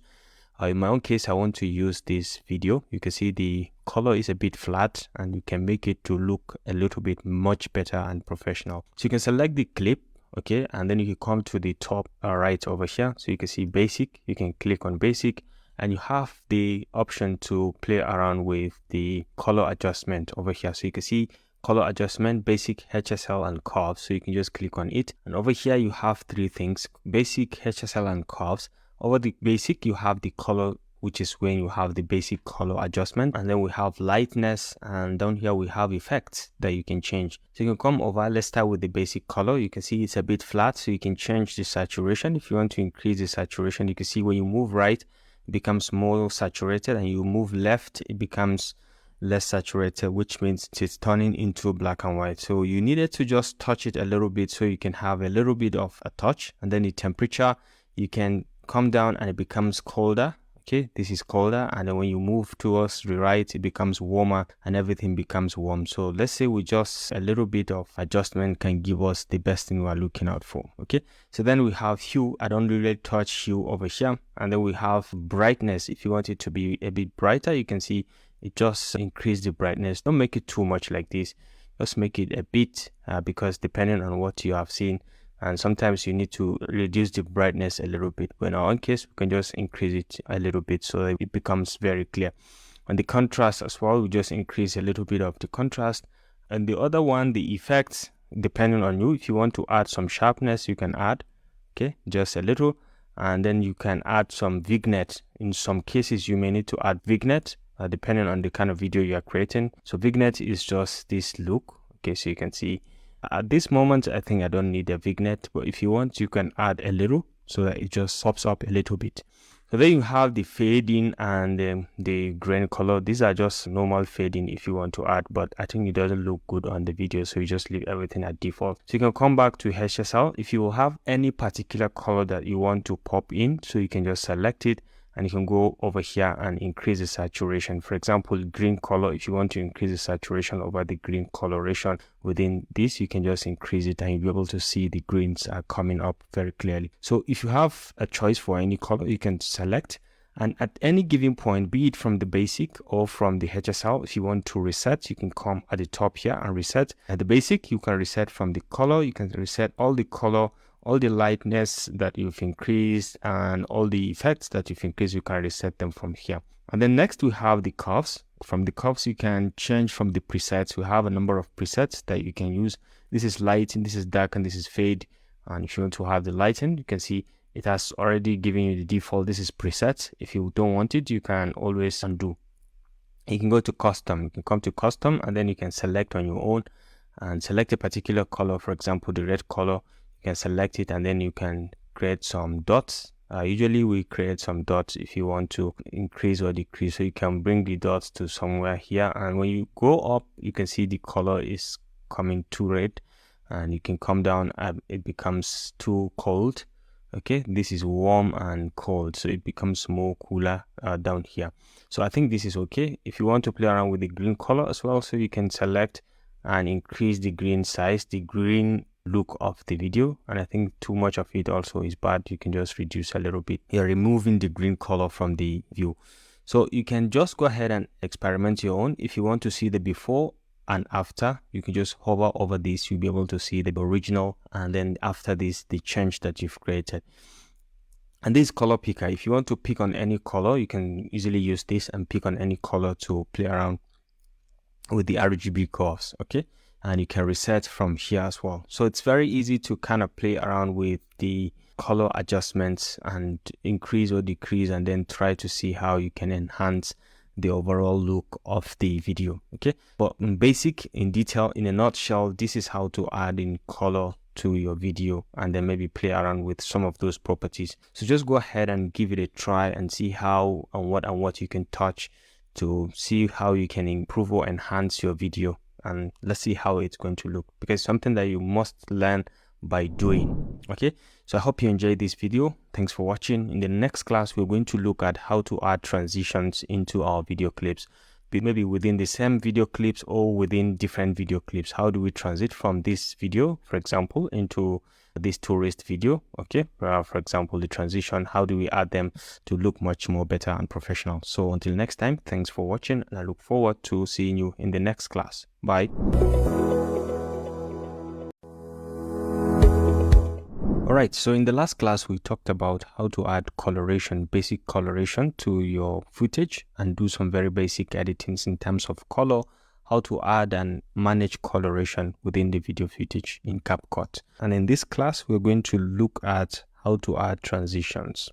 In my own case, I want to use this video. You can see the color is a bit flat, and you can make it to look a little bit much better and professional. So you can select the clip, okay, and then you can come to the top right over here. So you can see basic. You can click on basic, and you have the option to play around with the color adjustment over here. So you can see color adjustment, basic, HSL, and curves. So you can just click on it, and over here you have three things: basic, HSL, and curves. Over the basic, you have the color, which is when you have the basic color adjustment, and then we have lightness, and down here we have effects that you can change. So you can come over, let's start with the basic color. You can see it's a bit flat, so you can change the saturation. If you want to increase the saturation, you can see when you move right, it becomes more saturated, and you move left, it becomes less saturated, which means it's turning into black and white. So you needed to just touch it a little bit so you can have a little bit of a touch. And then the temperature, you can come down and it becomes colder. Okay, this is colder, and then when you move towards the right, it becomes warmer and everything becomes warm. So let's say we just a little bit of adjustment can give us the best thing we are looking out for. Okay, so then we have hue. I don't really touch hue over here. And then we have brightness. If you want it to be a bit brighter, you can see it just increase the brightness. Don't make it too much like this. Just make it a bit because depending on what you have seen, and sometimes you need to reduce the brightness a little bit. But in our own case, we can just increase it a little bit so that it becomes very clear. And the contrast as well, we just increase a little bit of the contrast. And the other one, the effects, depending on you, if you want to add some sharpness, you can add, okay, just a little. And then you can add some vignette. In some cases, you may need to add vignette, depending on the kind of video you are creating. So vignette is just this look. Okay, so you can see at this moment, I think I don't need a vignette, but if you want, you can add a little so that it just pops up a little bit. So then you have the fading and the grain color. These are just normal fading if you want to add, but I think it doesn't look good on the video, so you just leave everything at default. So you can come back to HSL. If you have any particular color that you want to pop in, so you can just select it, and you can go over here and increase the saturation. For example, green color, if you want to increase the saturation over the green coloration within this, you can just increase it and you'll be able to see the greens are coming up very clearly. So if you have a choice for any color, you can select, and at any given point, be it from the basic or from the HSL, if you want to reset, you can come at the top here and reset. At the basic, you can reset from the color, you can reset all the color, all the lightness that you've increased, and all the effects that you've increased, you can reset them from here. And then next we have the curves. From the curves, you can change from the presets. We have a number of presets that you can use. This is lighting, this is dark, and this is fade. And if you want to have the lighting, you can see it has already given you the default. This is preset. If you don't want it, you can always undo. You can go to custom. You can come to custom, and then you can select on your own and select a particular color. For example, the red color. You can select it, and then you can create some dots. Usually we create some dots if you want to increase or decrease. So you can bring the dots to somewhere here, and when you go up, you can see the color is coming too red, and you can come down and it becomes too cold. Okay, this is warm and cold, so it becomes more cooler down here. So I think this is okay. If you want to play around with the green color as well, so you can select and increase the green size, the green look of the video, and I think too much of it also is bad. You can just reduce a little bit. You're removing the green color from the view, so you can just go ahead and experiment your own. If you want to see the before and after, you can just hover over this. You'll be able to see the original, and then after this, the change that you've created. And this color picker, if you want to pick on any color, you can easily use this and pick on any color to play around with the RGB curves. Okay, and you can reset from here as well. So it's very easy to kind of play around with the color adjustments and increase or decrease, and then try to see how you can enhance the overall look of the video. Okay, but in basic, in detail, in a nutshell, this is how to add in color to your video, and then maybe play around with some of those properties. So just go ahead and give it a try and see how and what you can touch to see how you can improve or enhance your video. And let's see how it's going to look, because it's something that you must learn by doing. Okay, so I hope you enjoyed this video. Thanks for watching. In the next class, we're going to look at how to add transitions into our video clips, maybe within the same video clips or within different video clips. How do we transit from this video, for example, into this tourist video? Okay, for example, the transition, how do we add them to look much more better and professional? So until next time, thanks for watching, and I look forward to seeing you in the next class. Bye. Alright, so in the last class, we talked about how to add coloration, basic coloration to your footage, and do some very basic editings in terms of color, how to add and manage coloration within the video footage in CapCut. And in this class, we're going to look at how to add transitions.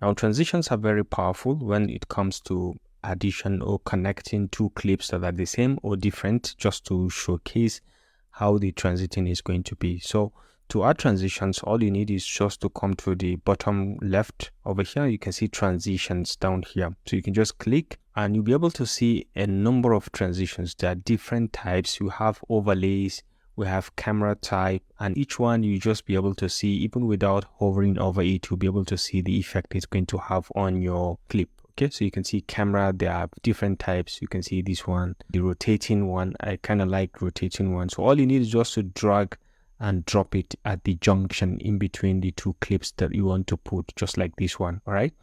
Now, transitions are very powerful when it comes to addition or connecting two clips that are the same or different, just to showcase how the transiting is going to be. So to add transitions, all you need is just to come to the bottom left over here. You can see transitions down here. So you can just click and you'll be able to see a number of transitions. There are different types. You have overlays, we have camera type, and each one you just be able to see, even without hovering over it, you'll be able to see the effect it's going to have on your clip. Okay, so you can see camera, there are different types. You can see this one, the rotating one. I kind of like rotating one. So all you need is just to drag and drop it at the junction in between the two clips that you want to put, just like this one. All right,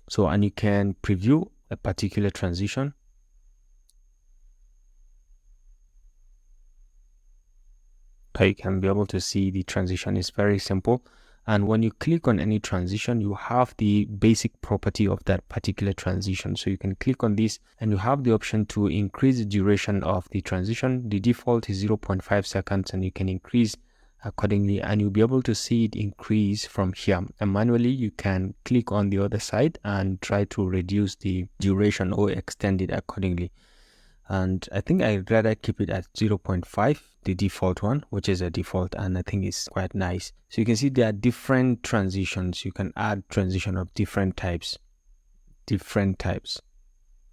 so and you can preview a particular transition. You can be able to see the transition is very simple. And when you click on any transition, you have the basic property of that particular transition. So you can click on this and you have the option to increase the duration of the transition. The default is 0.5 seconds and you can increase accordingly, and you'll be able to see it increase from here. And manually you can click on the other side and try to reduce the duration or extend it accordingly. And I think I'd rather keep it at 0.5, the default one, which is a default, and I think it's quite nice. So you can see there are different transitions. You can add transition of different types.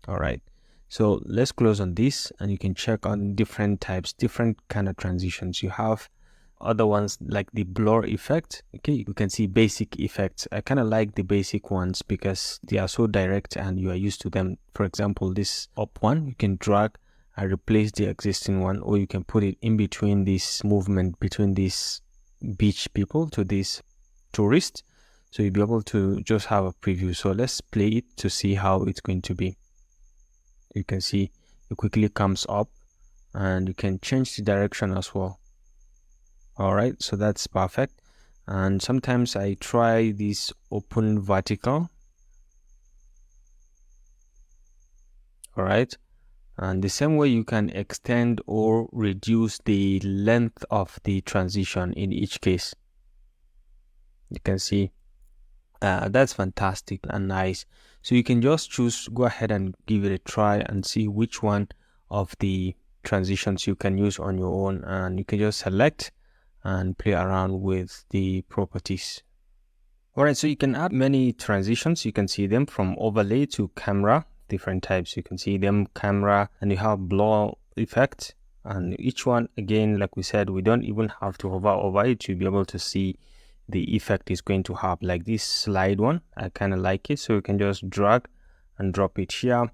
All right, so let's close on this and you can check on different types, different kind of transitions. You have other ones like the blur effect. Okay, you can see basic effects. I kind of like the basic ones because they are so direct and you are used to them. For example, this up one, you can drag and replace the existing one, or you can put it in between this movement between these beach people to this tourist. So you'll be able to just have a preview. So let's play it to see how it's going to be. You can see it quickly comes up and you can change the direction as well. All right, so that's perfect. And sometimes I try this open vertical. All right, and the same way you can extend or reduce the length of the transition in each case. You can see that's fantastic and nice. So you can just choose, go ahead and give it a try and see which one of the transitions you can use on your own, and you can just select and play around with the properties. All right, so you can add many transitions. You can see them from overlay to camera, different types. You can see them camera, and you have blur effect, and each one, again, like we said, we don't even have to hover over it to be able to see the effect is going to have. Like this slide one, I kind of like it, so you can just drag and drop it here.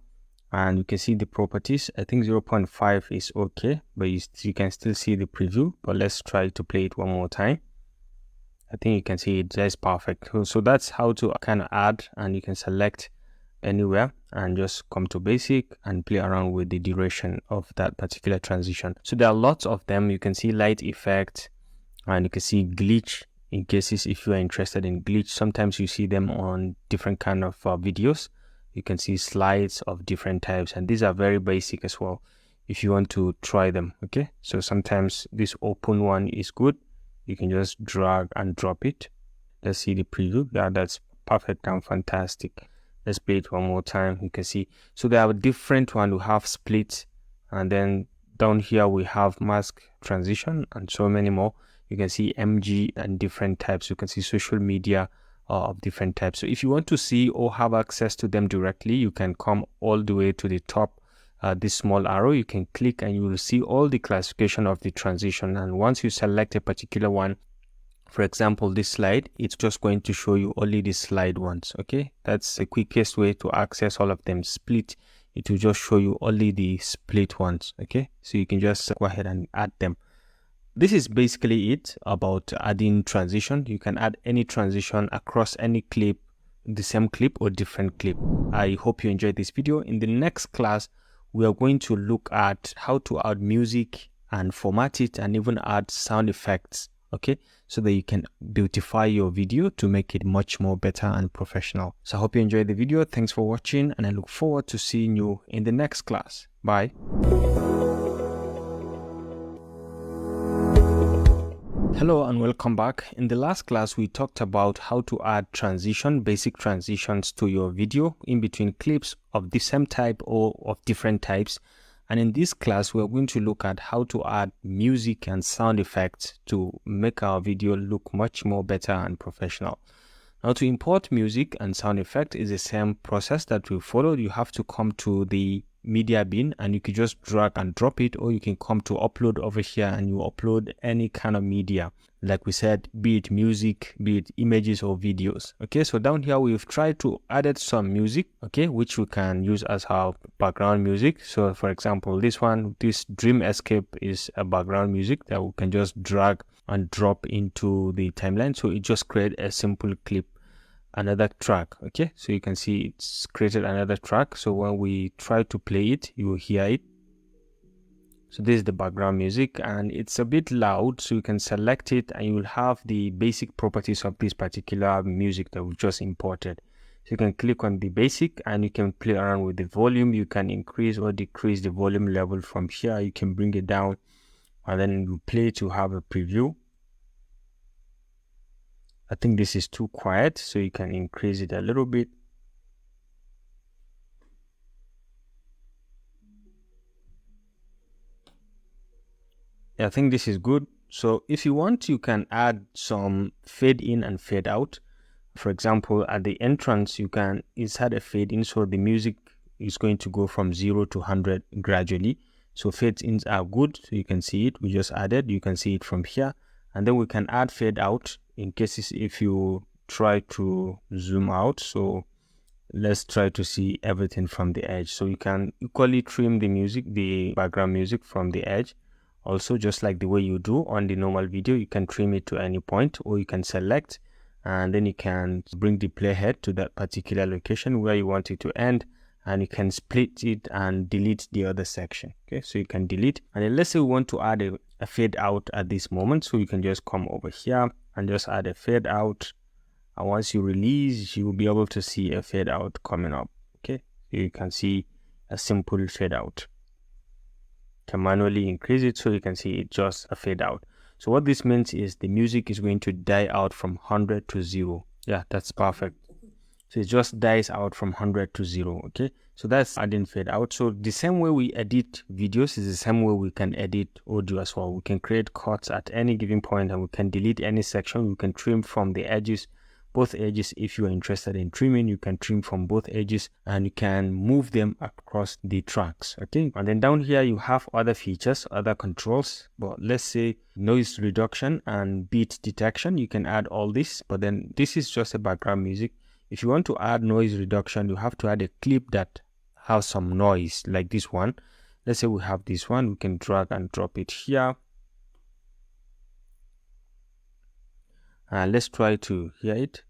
And you can see the properties. I think 0.5 is okay, but you can still see the preview. But let's try to play it one more time. I think you can see it, that's perfect. So that's how to kind of add, and you can select anywhere and just come to basic and play around with the duration of that particular transition. So there are lots of them. You can see light effect, and you can see glitch in cases if you are interested in glitch. Sometimes you see them on different kind of videos. You can see slides of different types, and these are very basic as well if you want to try them. Okay, so sometimes this open one is good. You can just drag and drop it. Let's see the preview. Yeah, that's perfect and fantastic. Let's play it one more time. You can see, so they have a different one. We have split, and then down here we have mask transition and so many more. You can see MG and different types. You can see social media of different types. So if you want to see or have access to them directly, you can come all the way to the top, this small arrow. You can click and you will see all the classification of the transition. And once you select a particular one, for example, this slide, it's just going to show you only the slide ones. Okay, that's the quickest way to access all of them. Split, it will just show you only the split ones. Okay, so you can just go ahead and add them. This is basically it about adding transition. You can add any transition across any clip, the same clip or different clip. I hope you enjoyed this video. In the next class, we are going to look at how to add music and format it, and even add sound effects. Okay, so that you can beautify your video to make it much more better and professional. So I hope you enjoyed the video. Thanks for watching, and I look forward to seeing you in the next class. Bye. Hello and welcome back. In the last class, we talked about how to add basic transitions to your video in between clips of the same type or of different types. And in this class, we're going to look at how to add music and sound effects to make our video look much more better and professional. Now, to import music and sound effect is the same process that we followed. You have to come to the media bin and you could just drag and drop it, or you can come to upload over here and you upload any kind of media, like we said, be it music, be it images or videos. Okay, so down here we've tried to add some music, okay, which we can use as our background music. So for example, this Dream Escape is a background music that we can just drag and drop into the timeline. So it just create a simple clip, another track. Okay, so you can see it's created another track. So when we try to play it, you will hear it. So this is the background music and it's a bit loud, so you can select it and you will have the basic properties of this particular music that we just imported. So you can click on the basic and you can play around with the volume. You can increase or decrease the volume level from here. You can bring it down and then you play to have a preview. I think this is too quiet, so you can increase it a little bit. I think this is good. So if you want, you can add some fade in and fade out. For example, at the entrance, you can insert a fade in, so the music is going to go from 0 to 100 gradually. So fade ins are good, so you can see it. We just added, you can see it from here. And then we can add fade out in cases if you try to zoom out. So let's try to see everything from the edge. So you can equally trim the music, the background music from the edge. Also, just like the way you do on the normal video, you can trim it to any point, or you can select and then you can bring the playhead to that particular location where you want it to end, and you can split it and delete the other section. Okay, so you can delete, and then let's say we want to add a fade out at this moment, so you can just come over here and just add a fade out, and once you release, you will be able to see a fade out coming up. Okay, so you can see a simple fade out. You can manually increase it, so you can see it just a fade out. So what this means is the music is going to die out from 100 to 0. Yeah, that's perfect. So it just dies out from 100 to 0. Okay, so that's adding fade out. So the same way we edit videos is the same way we can edit audio as well. We can create cuts at any given point and we can delete any section. We can trim from the edges, both edges. If you are interested in trimming, you can trim from both edges and you can move them across the tracks. Okay, and then down here you have other features, other controls, but let's say noise reduction and beat detection. You can add all this, but then this is just a background music. If you want to add noise reduction, you have to add a clip that has some noise, like this one. Let's say we have this one, we can drag and drop it here. Let's try to hear it.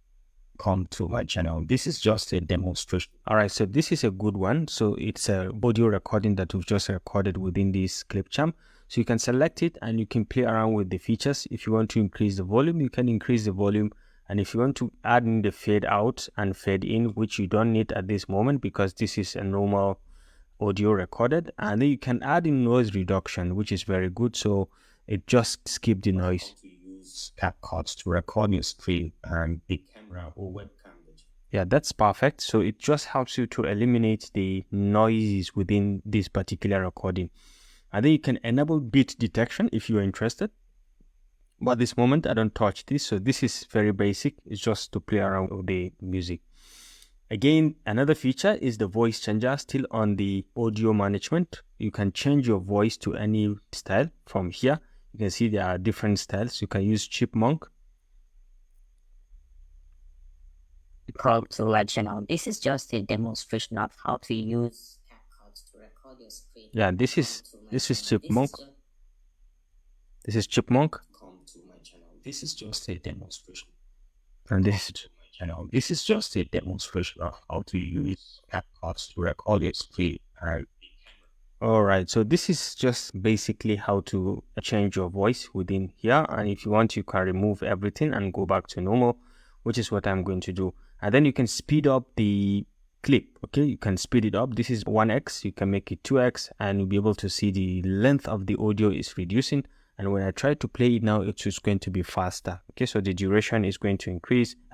Come to my channel. This is just a demonstration. All right, so this is a good one. So it's a audio recording that we've just recorded within this clip champ. So you can select it and you can play around with the features. If you want to increase the volume, you can increase the volume. And if you want to add in the fade out and fade in, which you don't need at this moment because this is a normal audio recorded, and then you can add in noise reduction, which is very good. So it just skips the noise. Use CapCut to record your screen and the camera or webcam. Yeah, that's perfect. So it just helps you to eliminate the noises within this particular recording. And then you can enable beat detection if you are interested. But at this moment, I don't touch this. So this is very basic. It's just to play around with the music. Again, another feature is the voice changer, still on the audio management. You can change your voice to any style from here. You can see there are different styles. You can use chipmunk. Come to my channel. This is just a demonstration of how to use CapCut to record your screen. Yeah, this is chipmunk. This is chipmunk. Come to my channel. This is just a demonstration. And this to my channel. This is just a demonstration of how to use CapCut to record your screen. All right, so this is just basically how to change your voice within here, and if you want, you can remove everything and go back to normal, which is what I'm going to do. And then you can speed up the clip. Okay, you can speed it up. This is 1x, you can make it 2x, and you'll be able to see the length of the audio is reducing, and when I try to play it now, it's just going to be faster. Okay, so the duration is going to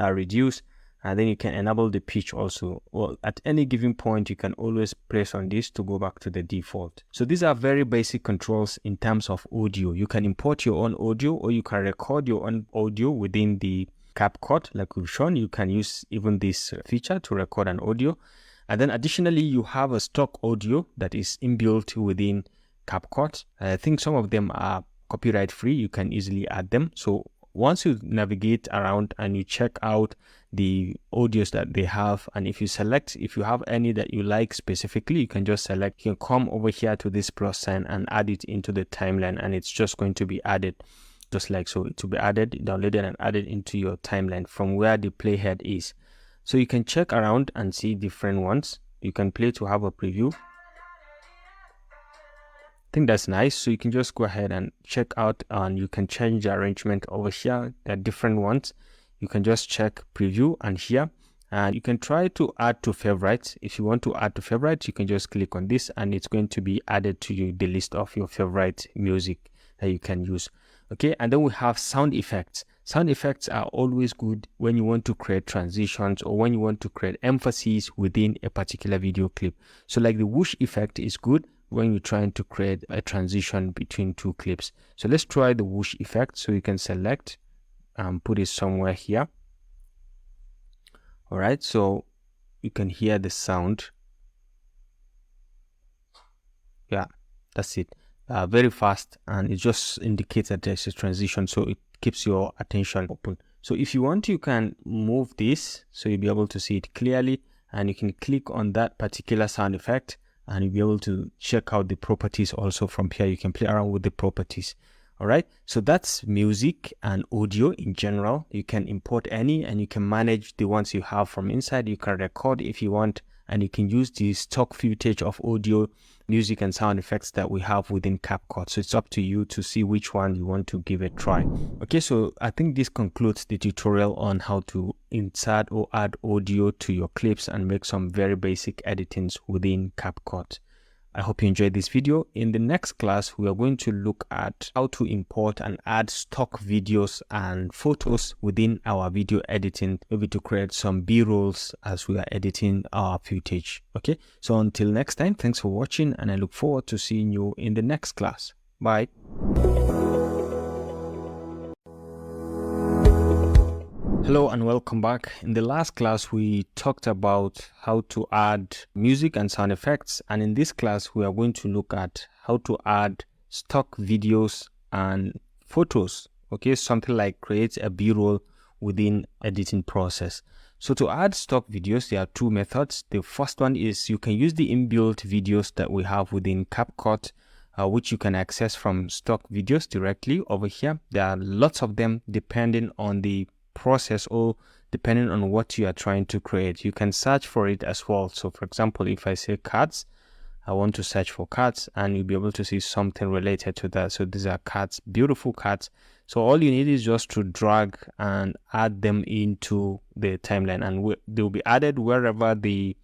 reduce, and then you can enable the pitch also. Well, at any given point, you can always press on this to go back to the default. So these are very basic controls in terms of audio. You can import your own audio, or you can record your own audio within the CapCut like we've shown. You can use even this feature to record an audio. And then additionally, you have a stock audio that is inbuilt within CapCut. I think some of them are copyright free. You can easily add them. So once you navigate around and you check out the audios that they have, and if you select, if you have any that you like specifically, you can just select. You can come over here to this plus sign and add it into the timeline, and it's just going to be added just like so. It will be added, downloaded, and added into your timeline from where the playhead is. So you can check around and see different ones. You can play to have a preview. I think that's nice. So you can just go ahead and check out, and you can change the arrangement over here. There are different ones. You can just check preview and here, and you can try to add to favorites. If you want to add to favorites, you can just click on this and it's going to be added to you, the list of your favorite music that you can use. Okay, and then we have sound effects. Sound effects are always good when you want to create transitions or when you want to create emphasis within a particular video clip. So like the whoosh effect is good when you're trying to create a transition between two clips. So let's try the whoosh effect. So you can select and put it somewhere here. All right, so you can hear the sound. Yeah, that's it. Very fast, and it just indicates that there's a transition, so it keeps your attention open. So if you want, you can move this so you'll be able to see it clearly, and you can click on that particular sound effect and you'll be able to check out the properties also from here. You can play around with the properties. All right, so that's music and audio in general. You can import any, and you can manage the ones you have from inside. You can record if you want, and you can use the stock footage of audio, music, and sound effects that we have within CapCut. So it's up to you to see which one you want to give a try. Okay, so I think this concludes the tutorial on how to insert or add audio to your clips and make some very basic editings within CapCut. I hope you enjoyed this video. In the next class, we are going to look at how to import and add stock videos and photos within our video editing, maybe to create some B-rolls as we are editing our footage. Okay, so until next time, thanks for watching, and I look forward to seeing you in the next class. Bye. Hello and welcome back. In the last class, we talked about how to add music and sound effects. And in this class, we are going to look at how to add stock videos and photos. Okay, something like create a B-roll within editing process. So to add stock videos, there are two methods. The first one is you can use the inbuilt videos that we have within CapCut, which you can access from stock videos directly over here. There are lots of them depending on the process or depending on what you are trying to create. You can search for it as well. So for example, if I say cards, I want to search for cards, and you'll be able to see something related to that. So these are cards, beautiful cards. So all you need is just to drag and add them into the timeline, and they'll be added wherever the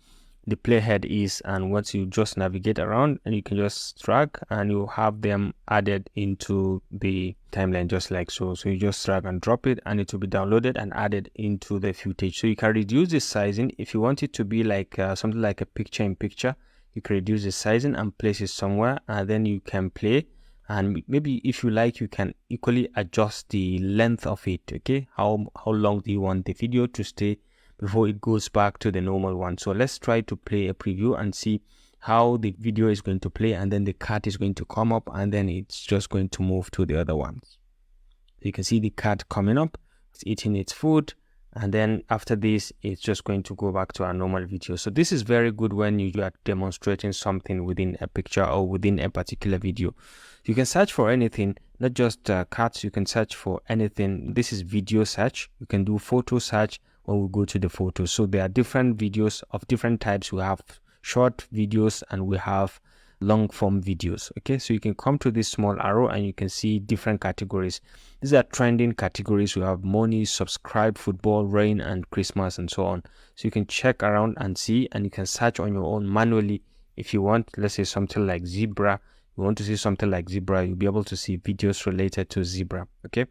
playhead is. And once you just navigate around, and you can just drag and you have them added into the timeline just like so. So you just drag and drop it, and it will be downloaded and added into the footage. So you can reduce the sizing if you want it to be like something like a picture in picture. You can reduce the sizing and place it somewhere, and then you can play. And maybe if you like, you can equally adjust the length of it. Okay, how long do you want the video to stay before it goes back to the normal one? So let's try to play a preview and see how the video is going to play, and then the cat is going to come up, and then it's just going to move to the other ones. You can see the cat coming up, it's eating its food, and then after this it's just going to go back to our normal video. So this is very good when you are demonstrating something within a picture or within a particular video. You can search for anything, not just cats. You can search for anything. This is video search. You can do photo search when we go to the photos. So there are different videos of different types. We have short videos and we have long form videos. Okay, so you can come to this small arrow and you can see different categories. These are trending categories. We have money, subscribe, football, rain, and Christmas, and so on. So you can check around and see, and you can search on your own manually if you want. Let's say something like zebra. You want to see something like zebra, you'll be able to see videos related to zebra. Okay,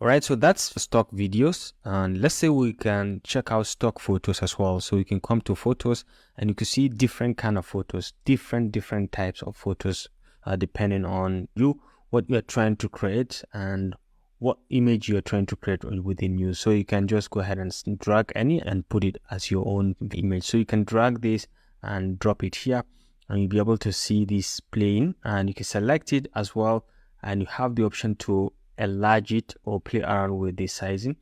all right, so that's stock videos. And let's say we can check out stock photos as well. So you can come to photos and you can see different kind of photos, different types of photos, depending on you, what you're trying to create and what image you're trying to create within you. So you can just go ahead and drag any and put it as your own image. So you can drag this and drop it here, and you'll be able to see this playing, and you can select it as well, and you have the option to enlarge it or play around with the sizing.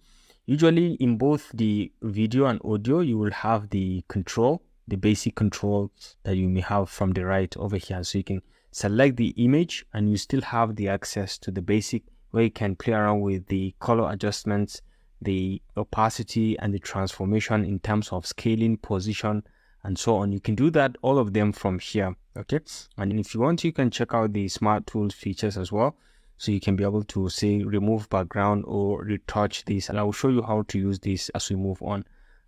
Usually in both the video and audio, you will have the control, the basic control that you may have from the right over here. So you can select the image and you still have the access to the basic, where you can play around with the color adjustments, the opacity and the transformation in terms of scaling, position, and so on. You can do that, all of them from here. Okay, and if you want, you can check out the smart tools features as well. So you can be able to say remove background or retouch this, and I will show you how to use this as we move on.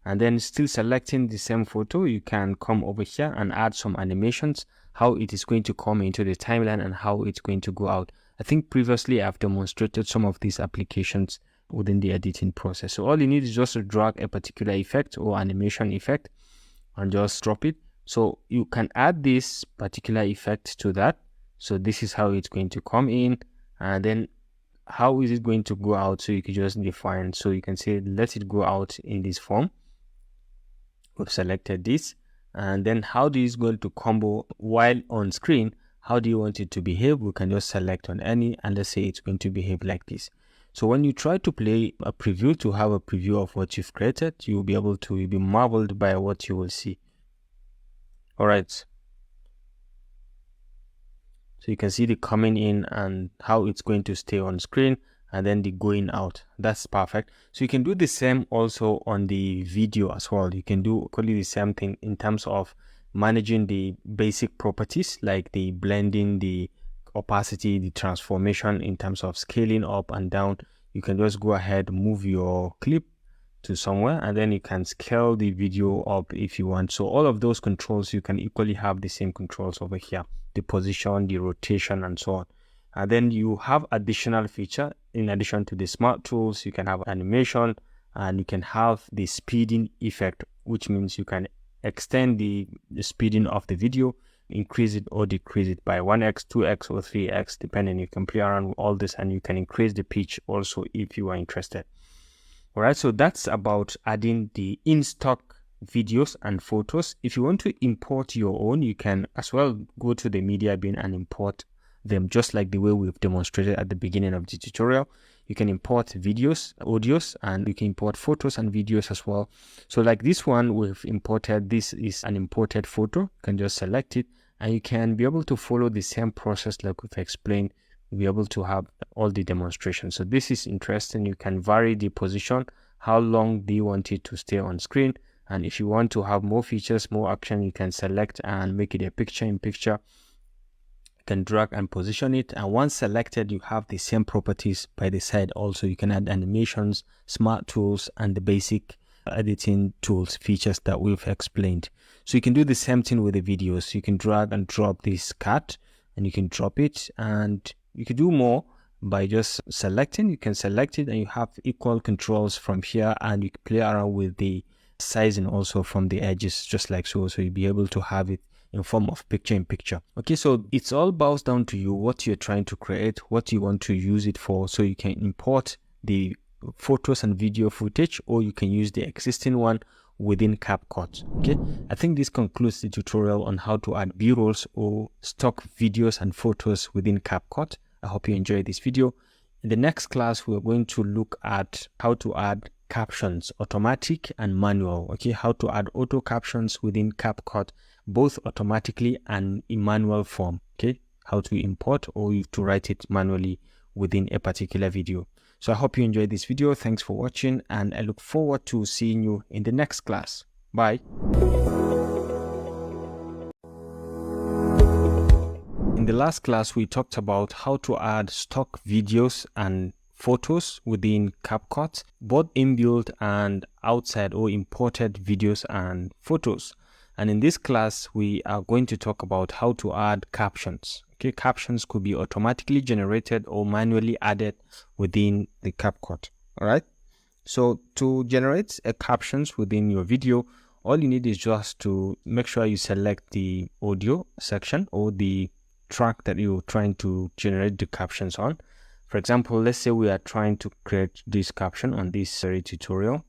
And then still selecting the same photo, you can come over here and add some animations, how it is going to come into the timeline and how it's going to go out. I think previously I've demonstrated some of these applications within the editing process. So all you need is just to drag a particular effect or animation effect and just drop it. So you can add this particular effect to that. So this is how it's going to come in, and then how is it going to go out? So you can just define. So you can say let it go out in this form. We've selected this, and then how do you going to combo while on screen? How do you want it to behave? We can just select on any, and let's say it's going to behave like this. So when you try to play a preview, to have a preview of what you've created, you'll be marveled by what you will see. All right. So you can see the coming in and how it's going to stay on screen, and then the going out. That's perfect. So you can do the same also on the video as well. You can do equally the same thing in terms of managing the basic properties like the blending, the opacity, the transformation in terms of scaling up and down. You can just go ahead, move your clip to somewhere, and then you can scale the video up if you want. So all of those controls, you can equally have the same controls over here, the position, the rotation, and so on. And then you have additional feature. In addition to the smart tools, you can have animation, and you can have the speeding effect, which means you can extend the speeding of the video, increase it or decrease it by 1x, 2x, or 3x, depending. You can play around with all this, and you can increase the pitch also if you are interested. All right, so that's about adding the in-stock videos and photos. If you want to import your own, you can as well go to the media bin and import them, just like the way we've demonstrated at the beginning of the tutorial. You can import videos, audios, and you can import photos and videos as well. So like this one we've imported, this is an imported photo. You can just select it, and you can be able to follow the same process like we've explained. You'll be able to have all the demonstrations. So this is interesting. You can vary the position. How long do you want it to stay on screen? And if you want to have more features, more action, you can select and make it a picture in picture. You can drag and position it, and once selected, you have the same properties by the side. Also, you can add animations, smart tools, and the basic editing tools features that we've explained. So you can do the same thing with the videos. You can drag and drop this cut, and you can drop it, and you can do more by just selecting. You can select it, and you have equal controls from here, and you can play around with the sizing also from the edges, just like so. So you'll be able to have it in form of picture in picture. Okay, so it's all boils down to you, what you're trying to create, what you want to use it for. So you can import the photos and video footage, or you can use the existing one within CapCut. Okay, I think this concludes the tutorial on how to add b-rolls or stock videos and photos within CapCut. I hope you enjoyed this video. In the next class, we're going to look at how to add captions, automatic and manual. Okay, how to add auto captions within CapCut, both automatically and in manual form. Okay, how to import or to write it manually within a particular video. So I hope you enjoyed this video. Thanks for watching, and I look forward to seeing you in the next class. Bye. In the last class, we talked about how to add stock videos and photos within CapCut, both inbuilt and outside or imported videos and photos. And in this class, we are going to talk about how to add captions. Okay, captions could be automatically generated or manually added within the CapCut. All right. So to generate a captions within your video, all you need is just to make sure you select the audio section or the track that you're trying to generate the captions on. For example, let's say we are trying to create this caption on this tutorial.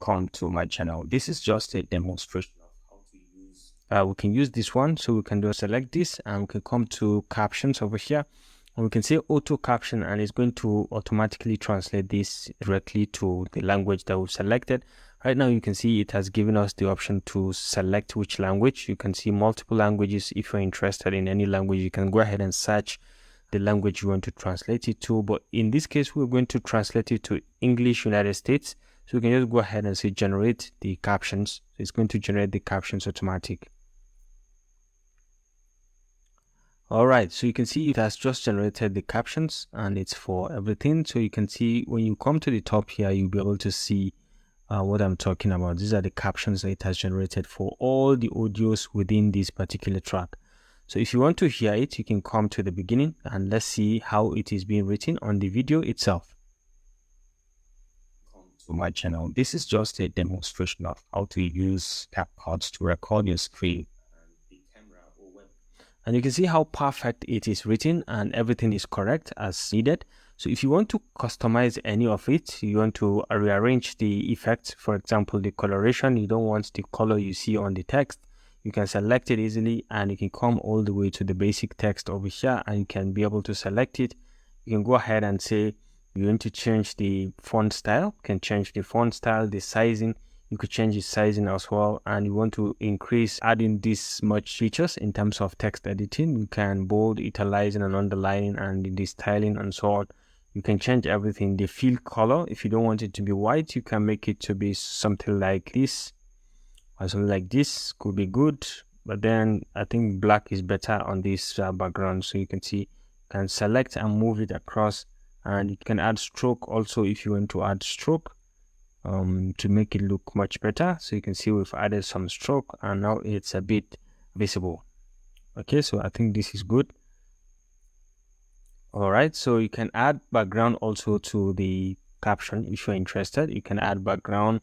Come to my channel. This is just a demonstration of how to use we can use this one. So we can just select this and we can come to captions over here. And we can say auto caption, and it's going to automatically translate this directly to the language that we've selected. Right now, you can see it has given us the option to select which language. You can see multiple languages. If you're interested in any language, you can go ahead and search the language you want to translate it to. But in this case, we're going to translate it to English United States. So we can just go ahead and say generate the captions. So it's going to generate the captions automatic. All right, so you can see it has just generated the captions and it's for everything. So you can see when you come to the top here, you'll be able to see what I'm talking about. These are the captions that it has generated for all the audios within this particular track. So if you want to hear it, you can come to the beginning and let's see how it is being written on the video itself. To my channel, this is just a demonstration of how to use CapCut to record your screen and the camera or web. And you can see how perfect it is written and everything is correct as needed. So if you want to customize any of it, you want to rearrange the effects, for example, the coloration, you don't want the color you see on the text, you can select it easily and you can come all the way to the basic text over here and you can be able to select it. You can go ahead and say you want to change the font style, you can change the font style, the sizing, you could change the sizing as well, and you want to increase adding this much features in terms of text editing. You can bold, italicizing and underlining and the styling and so on. You can change everything. The fill color, if you don't want it to be white, you can make it to be something like this or something like this, could be good, but then I think black is better on this background. So you can see, you can select and move it across, and you can add stroke also if you want to add stroke to make it look much better. So you can see we've added some stroke and now it's a bit visible. Okay, so I think this is good. All right, so you can add background also to the caption if you're interested. You can add background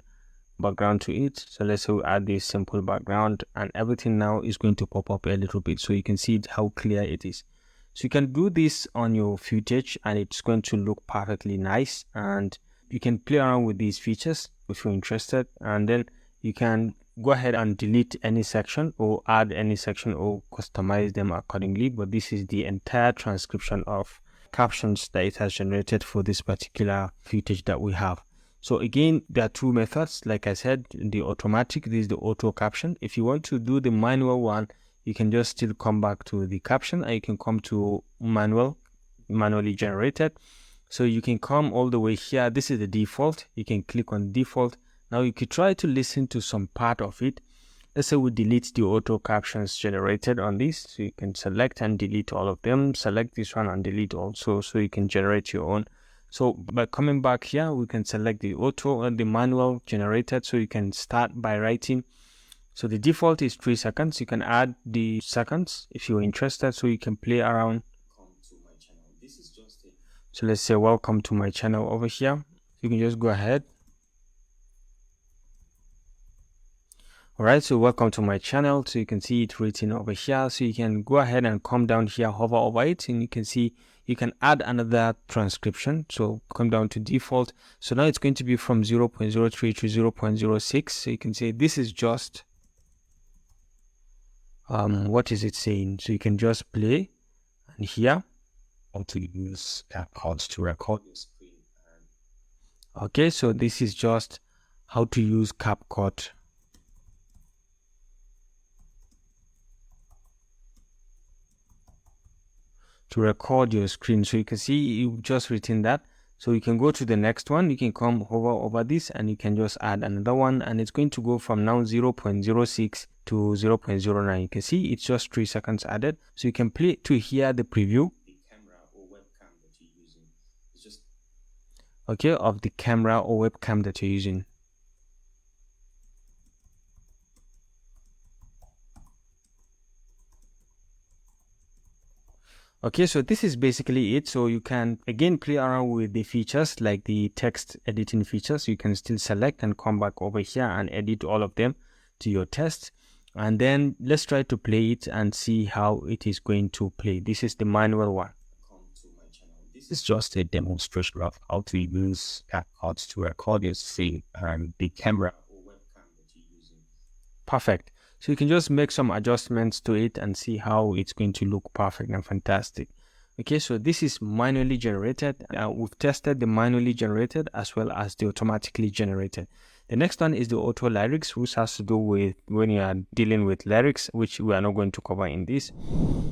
to it. So let's say we add this simple background and everything now is going to pop up a little bit so you can see how clear it is. So you can do this on your footage and it's going to look perfectly nice, and you can play around with these features if you're interested, and then you can go ahead and delete any section or add any section or customize them accordingly. But this is the entire transcription of captions that it has generated for this particular footage that we have. So again, there are two methods. Like I said, the automatic, this is the auto caption. If you want to do the manual one, you can just still come back to the caption and you can come to manually generated. So you can come all the way here. This is the default. You can click on default. Now you could try to listen to some part of it. Let's say we delete the auto captions generated on this. So you can select and delete all of them. Select this one and delete also, so you can generate your own. So by coming back here, we can select the auto and the manual generated. So you can start by writing. So the default is 3 seconds. You can add the seconds if you're interested. So you can play around. So let's say welcome to my channel over here. You can just go ahead. All right, so welcome to my channel. So you can see it written over here. So you can go ahead and come down here, hover over it, and you can see you can add another transcription. So come down to default. So now it's going to be from 0.03 to 0.06. So you can say this is just what is it saying? So you can just play and hear. How to use CapCut to record your screen. Okay, so this is just how to use CapCut to record your screen. So you can see you've just written that. So you can go to the next one. You can come hover over this and you can just add another one, and it's going to go from now 0.06 to 0.09. You can see it's just 3 seconds added. So you can play to hear the preview. Okay, of the camera or webcam that you're using. Okay, so this is basically it. So you can again play around with the features like the text editing features. You can still select and come back over here and edit all of them to your test. And then let's try to play it and see how it is going to play. This is the manual one. This is just a demonstration of how to use CapCut to record your scene and the camera or webcam that you're using. Perfect. So you can just make some adjustments to it and see how it's going to look perfect and fantastic. Okay, so this is manually generated. We've tested the manually generated as well as the automatically generated. The next one is the auto lyrics, which has to do with when you are dealing with lyrics, which we are not going to cover in this.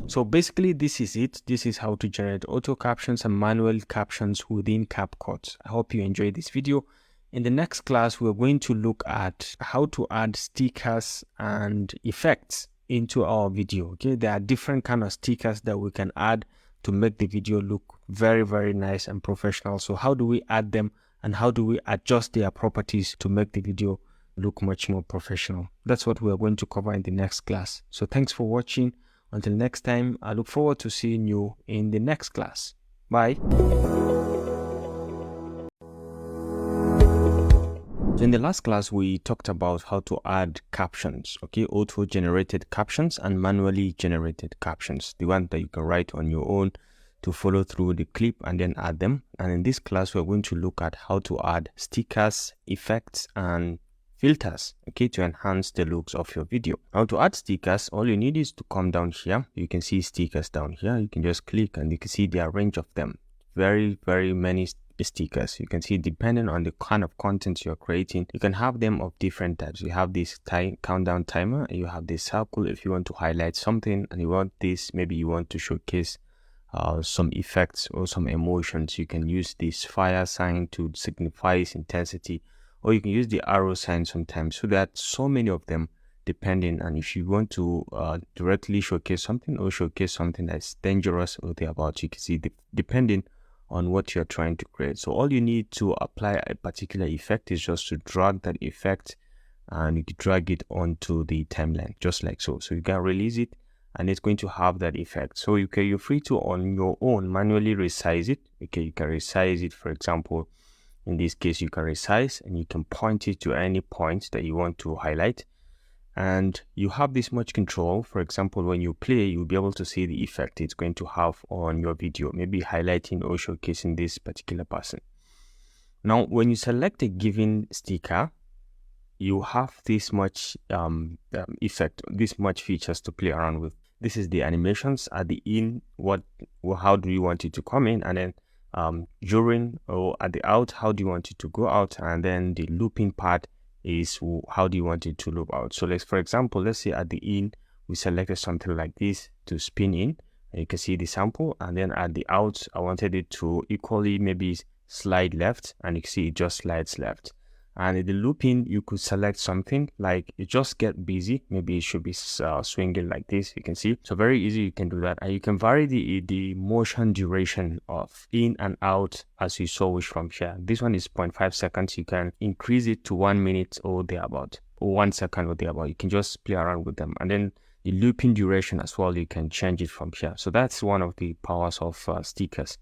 So basically, this is it. This is how to generate auto captions and manual captions within CapCut. I hope you enjoyed this video. In the next class, we're going to look at how to add stickers and effects into our video. Okay, there are different kind of stickers that we can add to make the video look very, very nice and professional. So how do we add them and how do we adjust their properties to make the video look much more professional? That's what we're going to cover in the next class. So thanks for watching. Until next time, I look forward to seeing you in the next class. Bye. So in the last class, we talked about how to add captions, okay, auto-generated captions and manually generated captions, the one that you can write on your own to follow through the clip and then add them. And in this class, we're going to look at how to add stickers, effects, and filters, okay, to enhance the looks of your video. Now to add stickers, all you need is to come down here. You can see stickers down here. You can just click and you can see the range of them. Very, very many stickers. You can see depending on the kind of content you're creating, you can have them of different types. You have this countdown timer, you have this circle if you want to highlight something, and you want this, maybe you want to showcase some effects or some emotions. You can use this fire sign to signify its intensity, or you can use the arrow sign sometimes. So there are so many of them depending, and if you want to directly showcase something or showcase something that's dangerous or thereabout, you can see depending on what you're trying to create. So all you need to apply a particular effect is just to drag that effect and you can drag it onto the timeline just like so. So you can release it and it's going to have that effect. So you're free to on your own manually resize it. Okay, you can resize it. For example, in this case, you can resize and you can point it to any point that you want to highlight. And you have this much control. For example, when you play, you'll be able to see the effect it's going to have on your video, maybe highlighting or showcasing this particular person. Now, when you select a given sticker, you have this much effect, this much features to play around with. This is the animations at the in, how do you want it to come in, and then during or at the out, how do you want it to go out, and then the looping part is how do you want it to loop out. So for example, let's say at the in, we selected something like this to spin in, and you can see the sample, and then at the out, I wanted it to equally maybe slide left, and you can see it just slides left. And in the looping, you could select something like it just get busy. Maybe it should be swinging like this. You can see. So very easy. You can do that. And you can vary the motion duration of in and out as you so wish from here. This one is 0.5 seconds. You can increase it to 1 minute or thereabout, or 1 second or thereabout. You can just play around with them. And then the looping duration as well, you can change it from here. So that's one of the powers of stickers.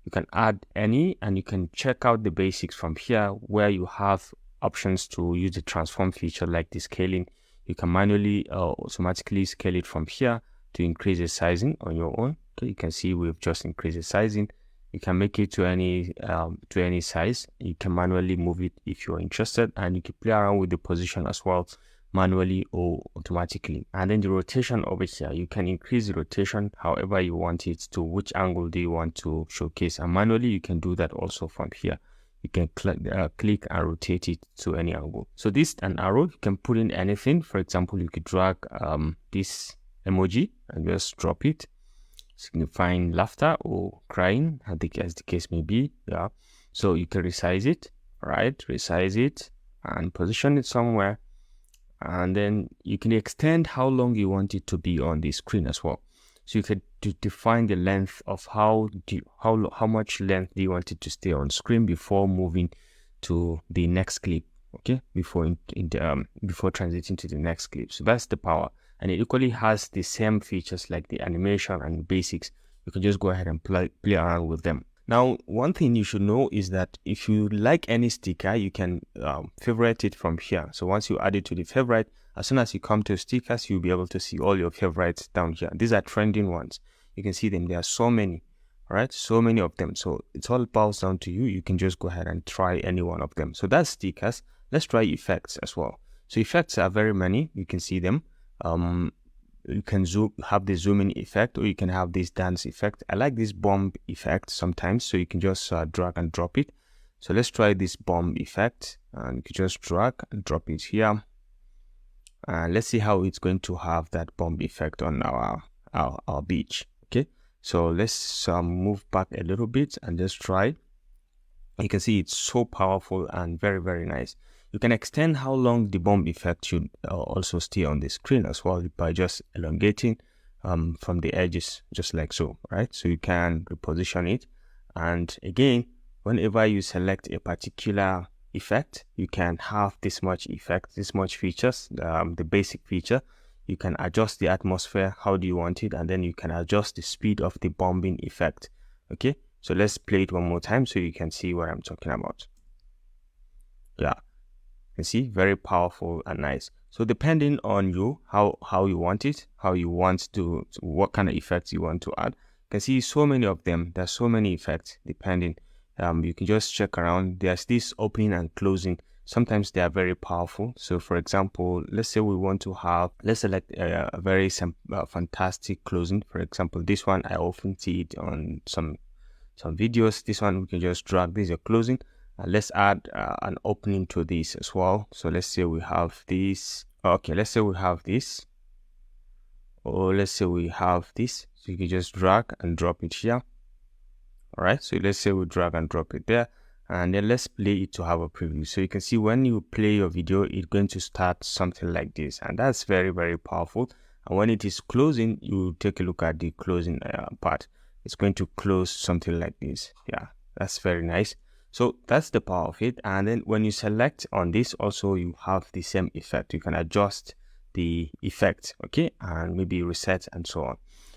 You can add any, and you can check out the basics from here where you have options to use the transform feature like the scaling. You can manually automatically scale it from here to increase the sizing on your own. Okay, you can see we've just increased the sizing. You can make it to any size. You can manually move it if you're interested, and you can play around with the position as well, manually or automatically. And then the rotation over here, you can increase the rotation however you want it to, which angle do you want to showcase, and manually you can do that also from here. You can click and rotate it to any angle. So this an arrow, you can put in anything. For example, you could drag this emoji and just drop it, signifying laughter or crying, as the case may be. Yeah. So you can resize it, right? Resize it and position it somewhere. And then you can extend how long you want it to be on the screen as well. So you can define the length of how much length do you want it to stay on screen before moving to the next clip. Okay, before transiting to the next clip. So that's the power, and it equally has the same features like the animation and basics. You can just go ahead and play around with them. Now, one thing you should know is that if you like any sticker, you can favorite it from here. So once you add it to the favorite, as soon as you come to stickers, you'll be able to see all your favorites down here. These are trending ones. You can see them. There are so many, all right? So many of them. So it's all boils down to you. You can just go ahead and try any one of them. So that's stickers. Let's try effects as well. So effects are very many. You can see them. you can have the zoom in effect, or you can have this dance effect. I like this bomb effect sometimes, so you can just drag and drop it. So let's try this bomb effect, and you can just drag and drop it here. And let's see how it's going to have that bomb effect on our beach. Okay, so let's move back a little bit and just try. You can see it's so powerful and very, very nice. You can extend how long the bomb effect should also stay on the screen as well by just elongating from the edges, just like so, right? So you can reposition it. And again, whenever you select a particular effect, you can have this much effect, this much features, the basic feature. You can adjust the atmosphere, how do you want it, and then you can adjust the speed of the bombing effect. Okay, so let's play it one more time so you can see what I'm talking about. Yeah, you can see, very powerful and nice. So depending on you, how you want it, how you want to what kind of effects you want to add, you can see so many of them. There's so many effects depending. You can just check around. There's this opening and closing. Sometimes they are very powerful. So for example, let's say we want to have, let's select a very fantastic closing. For example, this one, I often see it on some videos. This one, we can just drag this, a closing. Let's add an opening to this as well. So let's say we have this. Okay, let's say we have this. Or let's say we have this. So you can just drag and drop it here. All right, so let's say we drag and drop it there, and then let's play it to have a preview. So you can see when you play your video, it's going to start something like this, and that's very, very powerful. And when it is closing, you take a look at the closing part. It's going to close something like this. Yeah, that's very nice. So that's the power of it. And then when you select on this, also you have the same effect. You can adjust the effect, okay, and maybe reset and so on.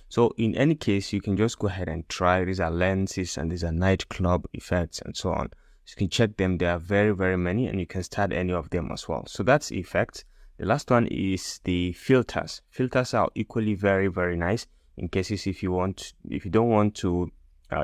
So in any case, you can just go ahead and try. These are lenses and these are nightclub effects and so on. So you can check them. There are very, very many, and you can start any of them as well. So that's effects. The last one is the filters. Filters are equally very, very nice in cases if you don't want to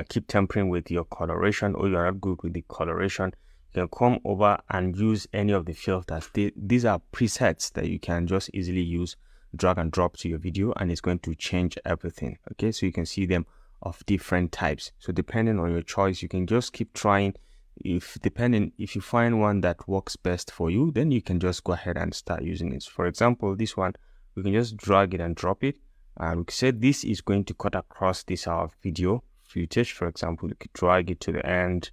keep tampering with your coloration, or you're not good with the coloration, you can come over and use any of the filters. These are presets that you can just easily use, drag and drop to your video, and it's going to change everything. Okay, so you can see them of different types. So depending on your choice, you can just keep trying. If you find one that works best for you, then you can just go ahead and start using it. For example, this one, we can just drag it and drop it, and we can say this is going to cut across this our video footage. For example, you could drag it to the end.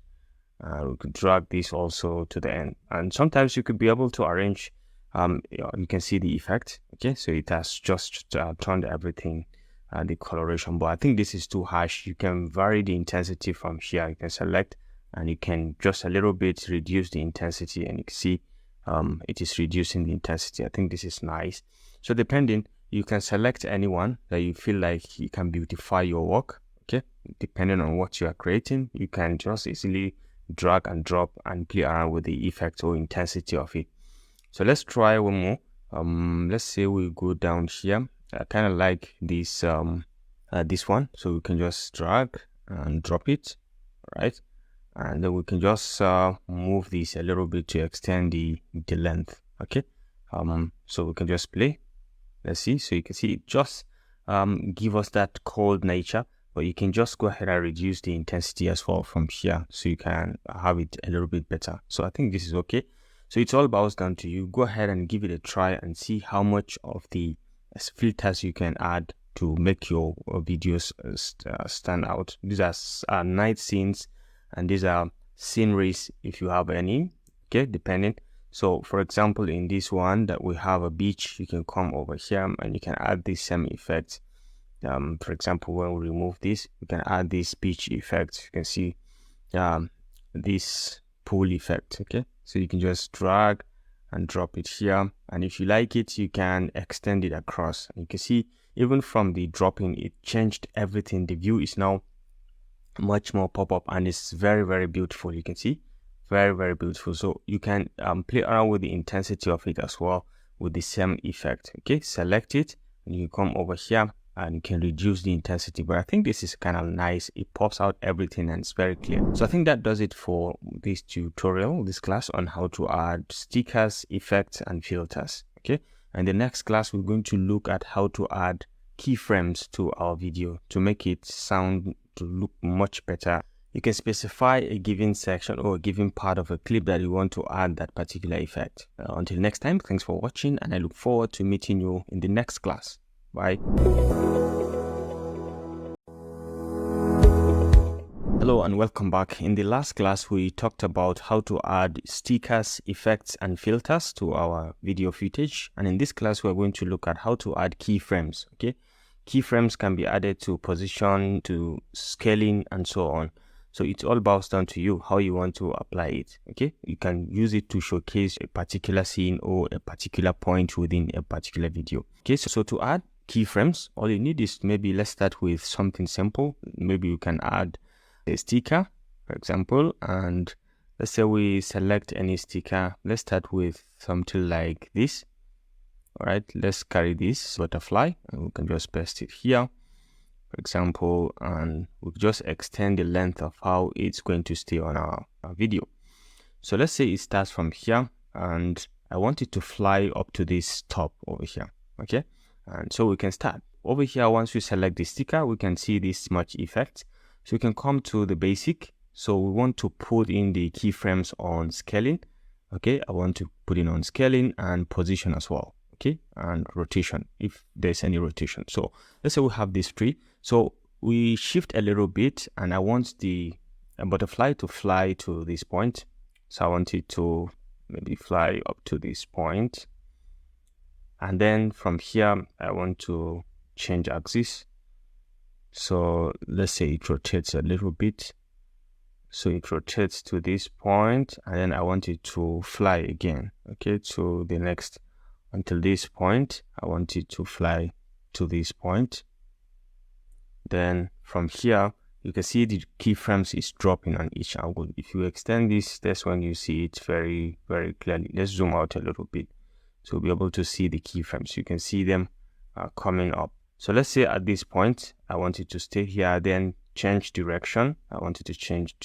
We could drag this also to the end, and sometimes you could be able to arrange. You can see the effect. Okay, so it has just turned everything, the coloration, but I think this is too harsh. You can vary the intensity from here. You can select, and you can just a little bit reduce the intensity, and you can see it is reducing the intensity. I think this is nice. So depending, you can select anyone that you feel like you can beautify your work. Okay, depending on what you are creating, you can just easily drag and drop and play around with the effect or intensity of it. So let's try one more. Let's say we go down here. I kind of like this this one, so we can just drag and drop it, right? And then we can just move this a little bit to extend the length. Okay, so we can just play. Let's see. So you can see it just give us that cold nature, but you can just go ahead and reduce the intensity as well from here, so you can have it a little bit better. So I think this is okay. So it's all boils down to you. Go ahead and give it a try and see how much of the filters you can add to make your videos stand out. These are night scenes, and these are sceneries if you have any. Okay, depending. So for example, in this one that we have a beach, you can come over here and you can add this same effect. For example, when we remove this, we can add this beach effect. You can see this pool effect. Okay, so you can just drag and drop it here, and if you like it, you can extend it across. And you can see even from the dropping, it changed everything. The view is now much more pop-up, and it's very, very beautiful. You can see very, very beautiful. So you can play around with the intensity of it as well with the same effect. Okay, select it, and you come over here and you can reduce the intensity. But I think this is kind of nice. It pops out everything and it's very clear. So I think that does it for this tutorial, this class on how to add stickers, effects, and filters. Okay, And the next class, we're going to look at how to add keyframes to our video to make it sound to look much better. You can specify a given section or a given part of a clip that you want to add that particular effect. Until next time, thanks for watching, and I look forward to meeting you in the next class. Bye. Hello and welcome back. In the last class, we talked about how to add stickers, effects, and filters to our video footage. And in this class, we're going to look at how to add keyframes. Okay, keyframes can be added to position, to scaling, and so on. So it all boils down to you, how you want to apply it. Okay, you can use it to showcase a particular scene or a particular point within a particular video. Okay, so to add keyframes, all you need is, maybe let's start with something simple. Maybe you can add a sticker, for example, and let's say we select any sticker. Let's start with something like this. All right, let's carry this butterfly, and we can just paste it here, for example, and we'll just extend the length of how it's going to stay on our video. So let's say it starts from here, and I want it to fly up to this top over here. Okay, and so we can start over here. Once we select the sticker, we can see this much effect. So we can come to the basic. So we want to put in the keyframes on scaling. Okay, I want to put in on scaling and position as well. Okay, and rotation, if there's any rotation. So let's say we have these three. So we shift a little bit, and I want the butterfly to fly to this point. So I want it to maybe fly up to this point. And then from here, I want to change axis. So let's say it rotates a little bit. So it rotates to this point, and then I want it to fly again, okay, to the next, until this point. I want it to fly to this point. Then from here, you can see the keyframes is dropping on each angle. If you extend this, that's when you see it very, very clearly. Let's zoom out a little bit, so you'll be able to see the keyframes. You can see them coming up. So let's say at this point, I want it to stay here, then change direction. I want it to change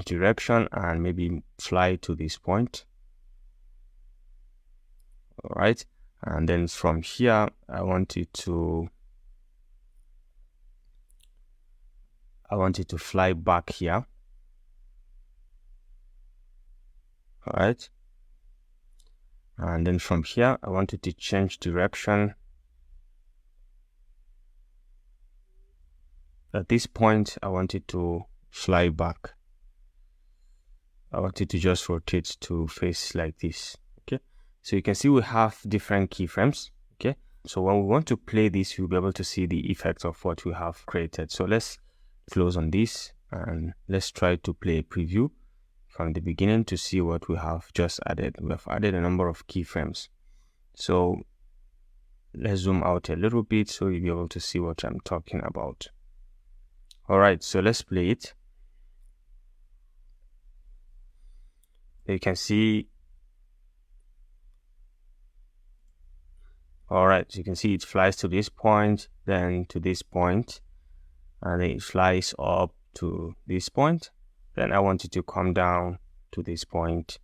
direction and maybe fly to this point. All right. And then from here, I want it to fly back here. All right. And then from here, I want it to change direction. At this point, I want it to fly back. I want it to just rotate to face like this. Okay, so you can see we have different keyframes. Okay, so when we want to play this, you'll be able to see the effect of what we have created. So let's close on this, and let's try to play a preview from the beginning to see what we have just added. We have added a number of keyframes. So let's zoom out a little bit so you'll be able to see what I'm talking about. All right, so let's play it. You can see, all right, you can see it flies to this point, then to this point, and then it flies up to this point. Then I want it to come down to this point,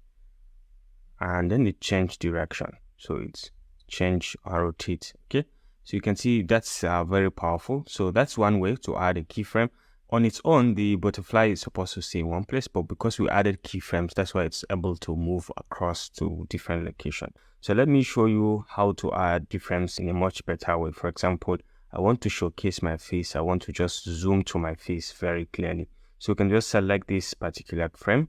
and then it change direction. So it's change or rotate. Okay, so you can see that's very powerful. So that's one way to add a keyframe. On its own, the butterfly is supposed to stay in one place, but because we added keyframes, that's why it's able to move across to different locations. So let me show you how to add keyframes in a much better way. For example, I want to showcase my face. I want to just zoom to my face very clearly. So you can just select this particular frame,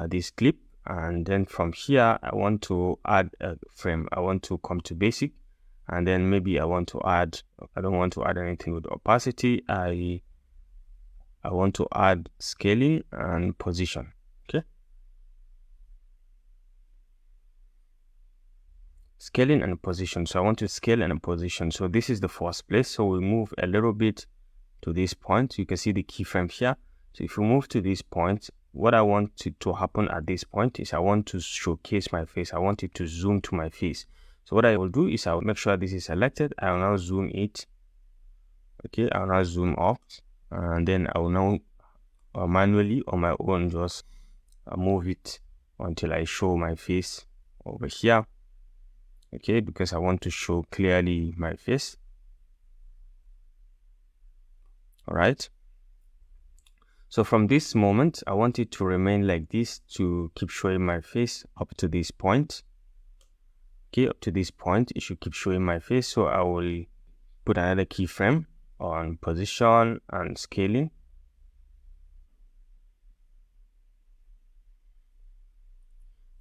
this clip, and then from here, I want to add a frame. I want to come to basic, and then maybe I want to add, I don't want to add anything with opacity. I want to add scaling and position. Okay, scaling and position. So I want to scale and position. So this is the first place. So we move a little bit to this point. You can see the keyframe here. So if you move to this point, what I want to happen at this point is I want to showcase my face. I want it to zoom to my face. So what I will do is I will make sure this is selected. I will now zoom it. Okay, I will now zoom up, and then I will now manually on my own just move it until I show my face over here. okay, because I want to show clearly my face. All right. So from this moment, I want it to remain like this to keep showing my face up to this point. Okay, up to this point, it should keep showing my face. So I will put another keyframe on position and scaling.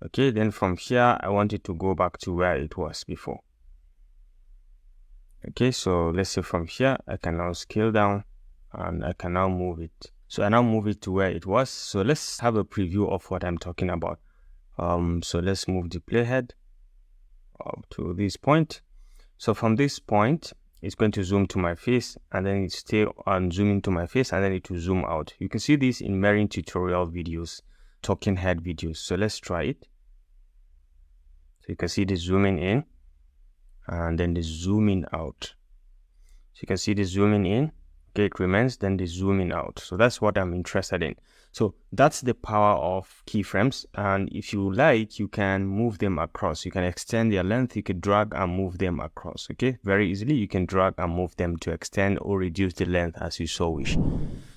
Okay, then from here, I want it to go back to where it was before. Okay, so let's say from here, I can now scale down and I can now move it. So I now move it to where it was. So let's have a preview of what I'm talking about. So let's move the playhead up to this point. So from this point, it's going to zoom to my face, and then it stay on zooming to my face, and then it will zoom out. You can see this in many tutorial videos, talking head videos. So let's try it. So you can see the zooming in and then the zooming out. So you can see the zooming in, okay, it remains, then the zooming out. So that's what I'm interested in. So that's the power of keyframes. And if you like, you can move them across. You can extend their length. You can drag and move them across. Okay, very easily. You can drag and move them to extend or reduce the length as you so wish.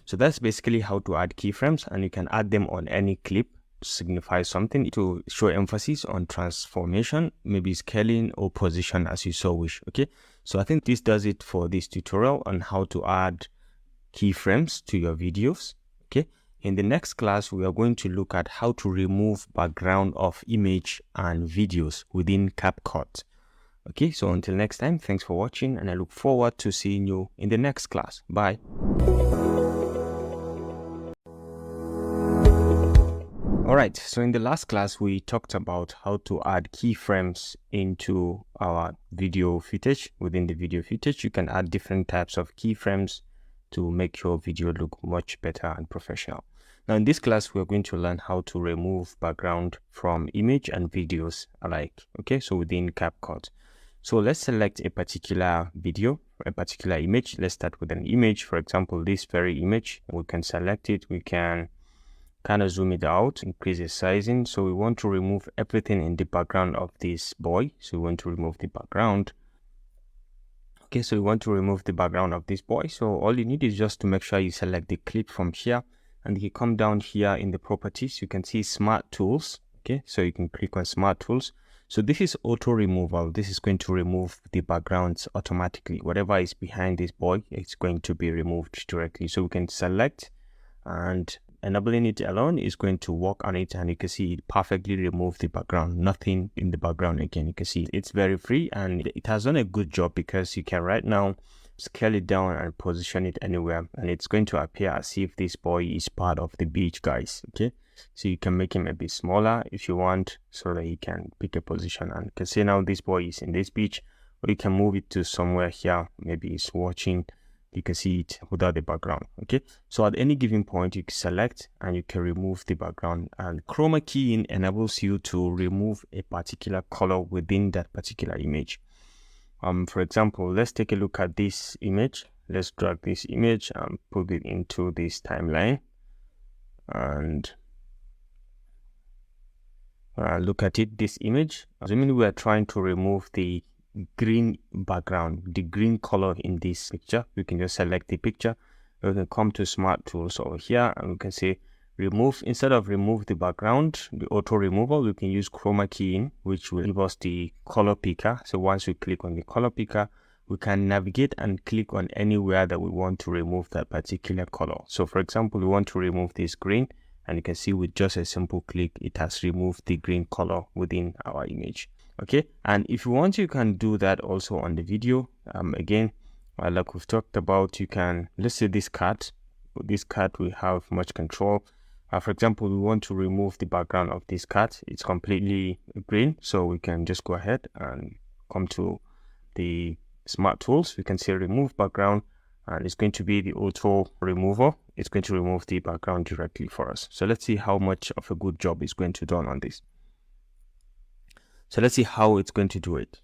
So that's basically how to add keyframes, and you can add them on any clip to signify something, to show emphasis on transformation, maybe scaling or position as you so wish. Okay, so I think this does it for this tutorial on how to add keyframes to your videos. Okay, in the next class, we are going to look at how to remove background of image and videos within CapCut. Okay, so until next time, thanks for watching, and I look forward to seeing you in the next class. Bye. Alright, so in the last class, we talked about how to add keyframes into our video footage. Within the video footage, you can add different types of keyframes to make your video look much better and professional. Now in this class, we're going to learn how to remove background from image and videos alike. Okay, so within CapCut. So let's select a particular video, a particular image. Let's start with an image. For example, this very image, we can select it. We can kind of zoom it out, increase the sizing. So we want to remove everything in the background of this boy. So we want to remove the background. Okay, so we want to remove the background of this boy. So all you need is just to make sure you select the clip from here, and you come down here in the properties, you can see smart tools. Okay, so you can click on smart tools. So this is auto removal. This is going to remove the backgrounds automatically. Whatever is behind this boy, it's going to be removed directly. So we can select, and enabling it alone is going to work on it, and you can see it perfectly remove the background. Nothing in the background again. You can see it's very free, and it has done a good job because you can right now scale it down and position it anywhere, and it's going to appear as if this boy is part of the beach, guys. Okay, so you can make him a bit smaller if you want, so that he can pick a position, and you can see now this boy is in this beach, or you can move it to somewhere here, maybe he's watching. You can see it without the background. Okay, so at any given point, you can select and you can remove the background, and Chroma keying enables you to remove a particular color within that particular image. For example, let's take a look at this image. Let's drag this image and put it into this timeline, and look at it, this image. Assuming we are trying to remove the green background, the green color in this picture, we can just select the picture. We can come to smart tools over here, and we can say remove. Instead of remove the background, the auto removal, we can use chroma keying, which will give us the color picker. So once we click on the color picker, we can navigate and click on anywhere that we want to remove that particular color. So for example, we want to remove this green, and you can see with just a simple click, it has removed the green color within our image. Okay, and if you want, you can do that also on the video. Again, like we've talked about, you can, let's say this cat, we have much control. For example, we want to remove the background of this cat. It's completely green, so we can just go ahead and come to the smart tools. We can say remove background, and it's going to be the auto remover. It's going to remove the background directly for us. So let's see how much of a good job it's going to do on this. So let's see how it's going to do it.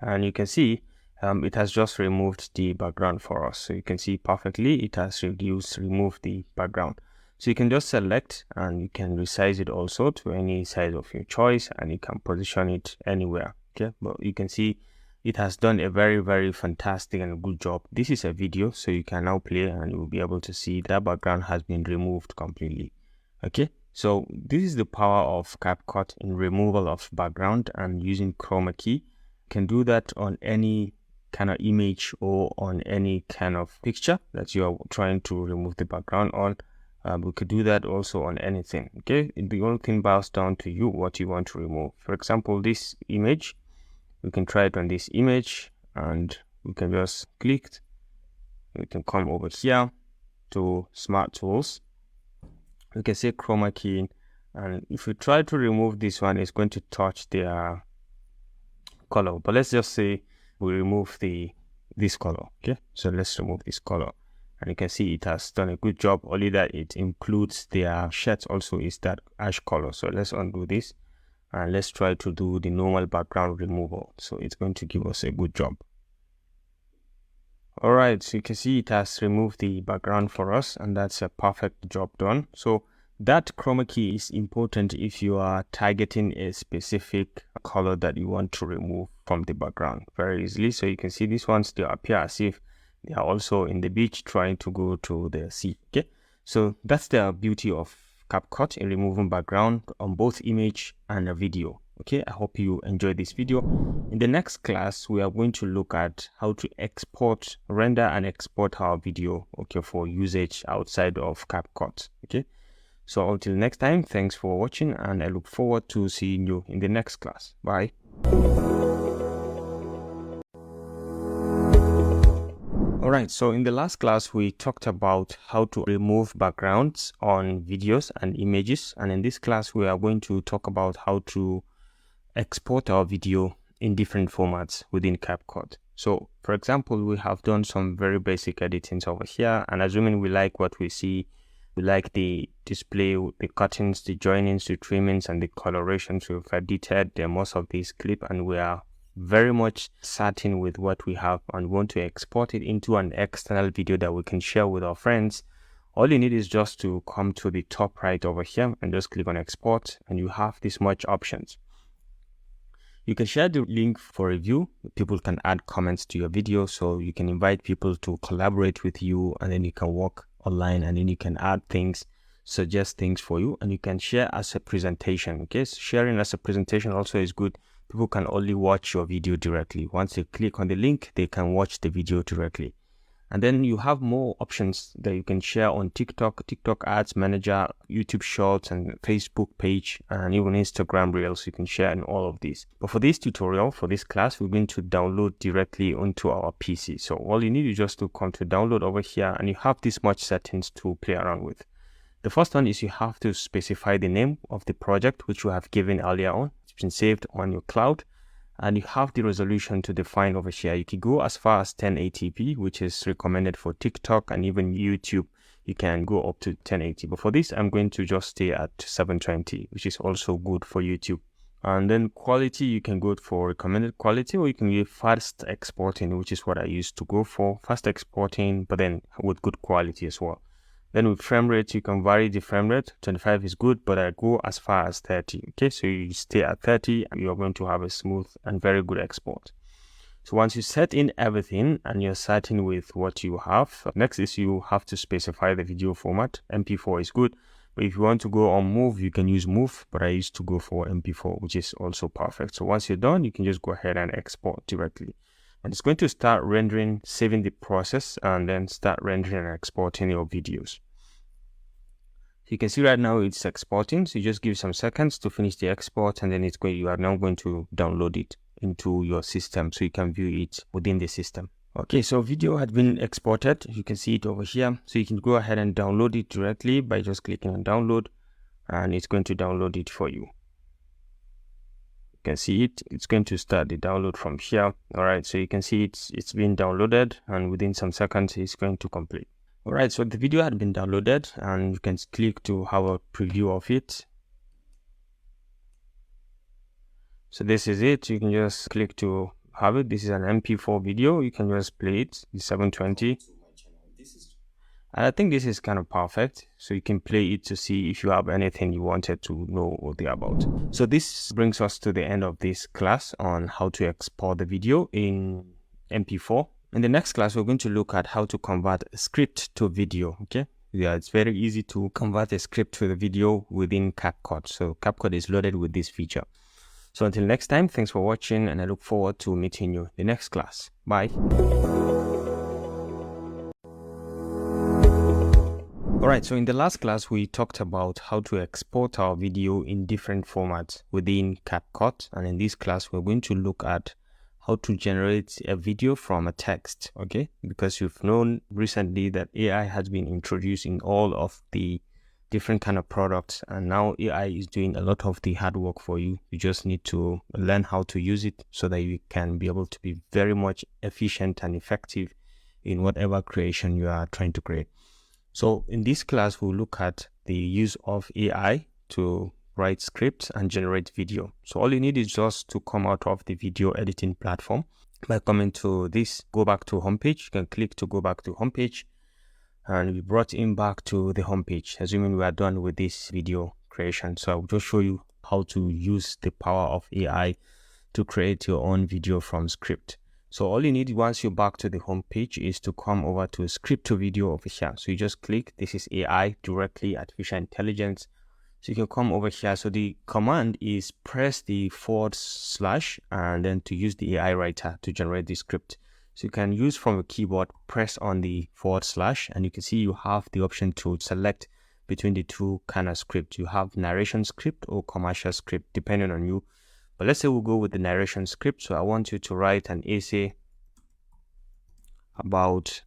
And you can see it has just removed the background for us. So you can see perfectly it has removed the background. So you can just select and you can resize it also to any size of your choice, and you can position it anywhere. Okay, but you can see it has done a very fantastic and good job. This is a video, so you can now play and you'll be able to see that background has been removed completely. Okay, so this is the power of CapCut in removal of background and using Chroma key. You can do that on any kind of image or on any kind of picture that you are trying to remove the background on. We could do that also on anything. Okay, the only thing boils down to you what you want to remove. For example, this image, we can try it on this image and we can just click. We can come over here to Smart Tools. We can say Chroma key, and if we try to remove this one, it's going to touch the color. But let's just say we remove this color. Okay, so let's remove this color, and you can see it has done a good job, only that it includes the shades also is that ash color. So let's undo this and let's try to do the normal background removal. So it's going to give us a good job. All right, so you can see it has removed the background for us, and that's a perfect job done. So that chroma key is important if you are targeting a specific color that you want to remove from the background very easily. So you can see these ones, they appear as if they are also in the beach trying to go to the sea. Okay, so that's the beauty of CapCut in removing background on both image and a video. Okay, I hope you enjoyed this video. In the next class, we are going to look at how to render and export our video, okay, for usage outside of CapCut. Okay, so until next time, thanks for watching, and I look forward to seeing you in the next class. Bye. Alright, so in the last class, we talked about how to remove backgrounds on videos and images. And in this class, we are going to talk about how to export our video in different formats within CapCut. So, for example, we have done some very basic editings over here. And assuming we like what we see, we like the display, the cuttings, the joinings, the trimmings, and the colorations. We've edited most of this clip, and we are very much certain with what we have and want to export it into an external video that we can share with our friends. All you need is just to come to the top right over here and just click on export, and you have this much options. You can share the link for review. People can add comments to your video, so you can invite people to collaborate with you, and then you can work online, and then you can add things, suggest things for you, and you can share as a presentation. Okay, so sharing as a presentation also is good. People can only watch your video directly. Once they click on the link, they can watch the video directly. And then you have more options that you can share on TikTok Ads Manager, YouTube Shorts, and Facebook page, and even Instagram Reels. You can share in all of these. But for this tutorial, for this class, we're going to download directly onto our PC. So all you need is just to come to download over here, and you have this much settings to play around with. The first one is you have to specify the name of the project, which you have given earlier on. It's been saved on your cloud, and you have the resolution to define over here. You can go as far as 1080p, which is recommended for TikTok, and even YouTube. You can go up to 1080. But for this, I'm going to just stay at 720, which is also good for YouTube. And then quality, you can go for recommended quality, or you can give fast exporting, which is what I used to go for. Fast exporting, but then with good quality as well. Then with frame rate, you can vary the frame rate. 25 is good, but I go as far as 30. Okay, so you stay at 30, and you're going to have a smooth and very good export. So once you set in everything and you're certain with what you have, next is you have to specify the video format. MP4 is good, but if you want to go on MOV, you can use MOV, but I used to go for MP4, which is also perfect. So once you're done, you can just go ahead and export directly. And it's going to start rendering, saving the process, and then start rendering and exporting your videos. So you can see right now it's exporting. So you just give some seconds to finish the export, and then you are now going to download it into your system so you can view it within the system. Okay, so video had been exported. You can see it over here. So you can go ahead and download it directly by just clicking on download, and it's going to download it for you. You can see it's going to start the download from here. All right, so you can see it's been downloaded, and within some seconds it's going to complete. All right, so the video had been downloaded, and you can click to have a preview of it. So this is it. You can just click to have it. This is an MP4 video. You can just play it. It's 720. And I think this is kind of perfect. So you can play it to see if you have anything you wanted to know what they're about. So this brings us to the end of this class on how to export the video in MP4. In the next class, we're going to look at how to convert a script to video. Okay. Yeah, it's very easy to convert a script to the video within CapCut. So CapCut is loaded with this feature. So until next time, thanks for watching, and I look forward to meeting you in the next class. Bye. Alright, so in the last class, we talked about how to export our video in different formats within CapCut. And in this class, we're going to look at how to generate a video from a text, okay? Because you've known recently that AI has been introduced in all of the different kind of products, and now AI is doing a lot of the hard work for you. You just need to learn how to use it so that you can be able to be very much efficient and effective in whatever creation you are trying to create. So in this class, we'll look at the use of AI to write scripts and generate video. So all you need is just to come out of the video editing platform by coming to this, go back to homepage. You can click to go back to homepage, and we brought in back to the homepage, assuming we are done with this video creation. So I'll just show you how to use the power of AI to create your own video from script. So all you need once you're back to the home page is to come over to script to video over here. So you just click, this is AI, directly artificial intelligence. So you can come over here. So the command is press the / and then to use the AI writer to generate the script. So you can use from a keyboard, press on the / and you can see you have the option to select between the two kind of script. You have narration script or commercial script, depending on you. But let's say we'll go with the narration script. So I want you to write an essay about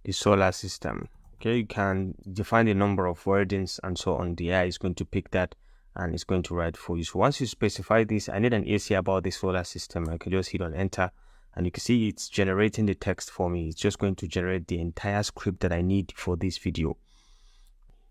the solar system. Okay, you can define the number of wordings and so on. The AI is going to pick that and it's going to write for you. So once you specify this, I need an essay about the solar system. I can just hit on enter, and you can see it's generating the text for me. It's just going to generate the entire script that I need for this video.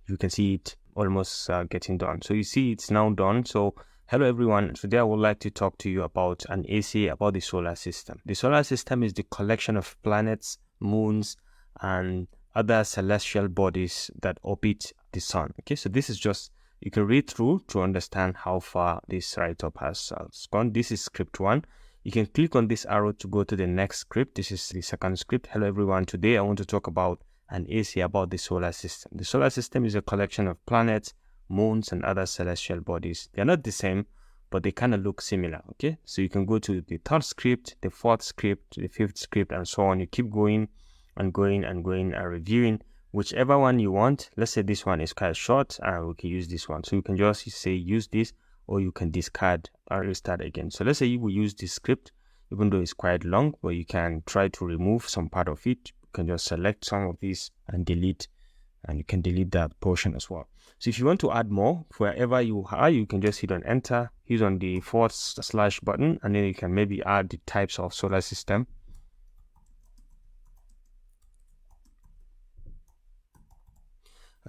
You can see it almost getting done. So you see it's now done. So hello everyone, today I would like to talk to you about an essay about the solar system. The solar system is the collection of planets, moons, and other celestial bodies that orbit the sun. Okay, so this is just, you can read through to understand how far this write-up has gone. This is script 1. You can click on this arrow to go to the next script. This is the second script. Hello everyone, today I want to talk about an essay about the solar system. The solar system is a collection of planets, moons, and other celestial bodies. They're not the same, but they kind of look similar. Okay, so you can go to the third script, the fourth script, the fifth script, and so on. You keep going and going and going and reviewing whichever one you want. Let's say this one is quite short, and we can use this one. So you can just say use this, or you can discard and restart again. So let's say you will use this script, even though it's quite long, but you can try to remove some part of it. You can just select some of these and delete, and you can delete that portion as well. So if you want to add more, wherever you are, you can just hit on enter, hit on the / button, and then you can maybe add the types of solar system.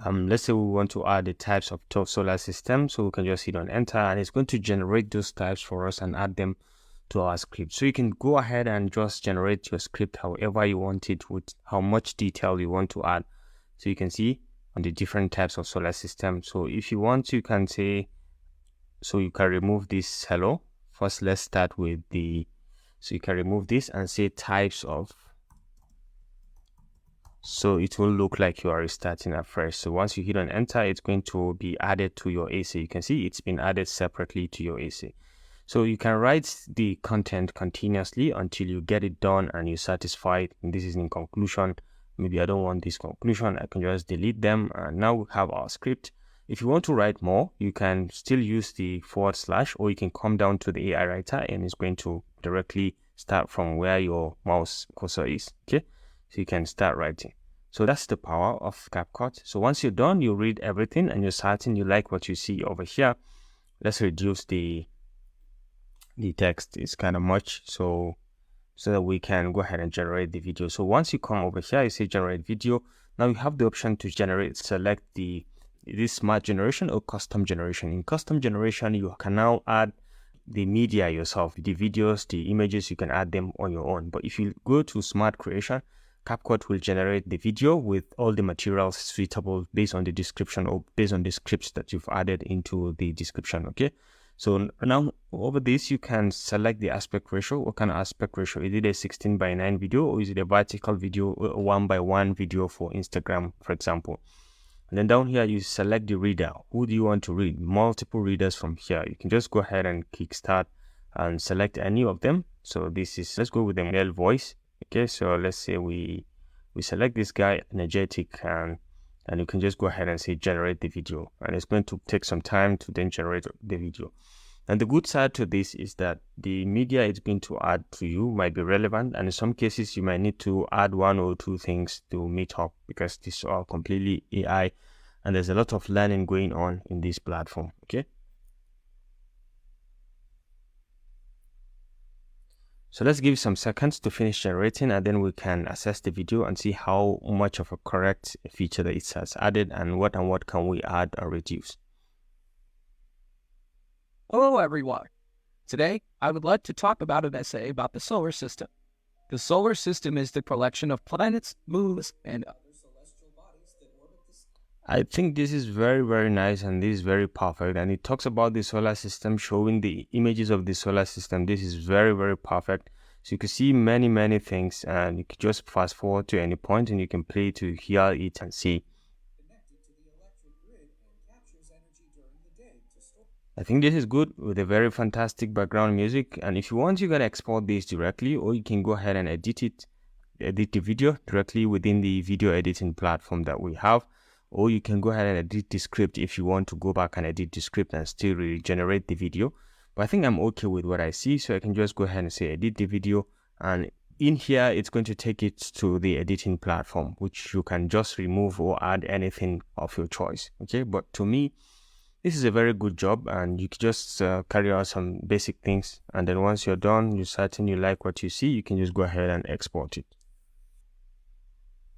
Let's say we want to add the types of solar system, so we can just hit on enter, and it's going to generate those types for us and add them to our script. So you can go ahead and just generate your script however you want it, with how much detail you want to add. So you can see on the different types of solar system. So if you want, you can say, so you can remove this hello. First, let's start with the, so you can remove this and say types of, so it will look like you are restarting at first. So once you hit on enter, it's going to be added to your essay. You can see it's been added separately to your essay. So you can write the content continuously until you get it done and you're satisfied. And this is in conclusion. Maybe I don't want this conclusion. I can just delete them. And now we have our script. If you want to write more, you can still use the / or you can come down to the AI writer and it's going to directly start from where your mouse cursor is. Okay, so you can start writing. So that's the power of CapCut. So once you're done, you read everything and you're certain you like what you see over here. Let's reduce the text. It's kind of much, so that we can go ahead and generate the video. So once you come over here, you say generate video. Now you have the option to select this smart generation or custom generation. In custom generation, you can now add the media yourself, the videos, the images, you can add them on your own. But if you go to Smart Creation, CapCut will generate the video with all the materials suitable based on the description or based on the scripts that you've added into the description. Okay, so now over this, you can select the aspect ratio. What kind of aspect ratio? Is it a 16:9 video, or is it a vertical video, 1:1 video for Instagram, for example? And then down here, you select the reader. Who do you want to read? Multiple readers from here. You can just go ahead and kickstart and select any of them. So this is, let's go with the male voice. Okay, so let's say we select this guy, energetic, and you can just go ahead and say generate the video, and it's going to take some time to then generate the video. And the good side to this is that the media it's going to add to you might be relevant, and in some cases you might need to add 1 or 2 things to meet up, because these are completely AI and there's a lot of learning going on in this platform. Okay, so let's give some seconds to finish generating, and then we can assess the video and see how much of a correct feature that it has added, and what can we add or reduce. Hello everyone. Today, I would like to talk about an essay about the solar system. The solar system is the collection of planets, moons, and other celestial bodies that orbit the sun. I think this is very, very nice, and this is very perfect, and it talks about the solar system, showing the images of the solar system. This is very, very perfect. So you can see many things, and you can just fast forward to any point and you can play to hear it and see. Connected to the electric grid and captures energy during the day to store. I think this is good with a very fantastic background music, and if you want, you can export this directly, or you can go ahead and edit the video directly within the video editing platform that we have, or you can go ahead and edit the script if you want to go back and edit the script and still regenerate the video. But I think I'm okay with what I see, so I can just go ahead and say edit the video, and in here it's going to take it to the editing platform, which you can just remove or add anything of your choice. Okay, but to me, this is a very good job, and you can just carry out some basic things, and then once you're done, you're certain you like what you see, you can just go ahead and export it.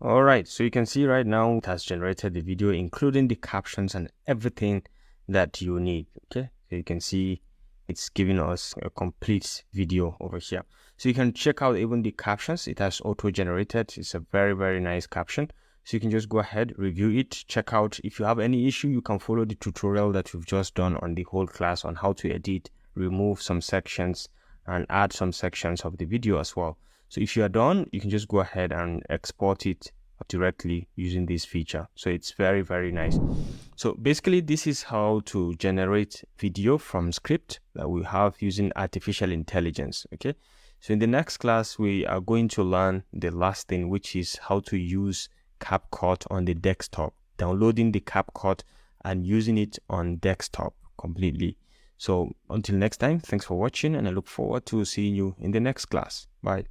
Alright, so you can see right now it has generated the video, including the captions and everything that you need. Okay, so you can see it's giving us a complete video over here. So you can check out even the captions. It has auto-generated. It's a very nice caption. So you can just go ahead, review it, check out. If you have any issue, you can follow the tutorial that we've just done on the whole class on how to edit, remove some sections, and add some sections of the video as well. So if you are done, you can just go ahead and export it directly using this feature. So it's very nice. So basically, this is how to generate video from script that we have using artificial intelligence. Okay, so in the next class, we are going to learn the last thing, which is how to use CapCut on the desktop, downloading the CapCut and using it on desktop completely. So until next time, thanks for watching, and I look forward to seeing you in the next class. Bye.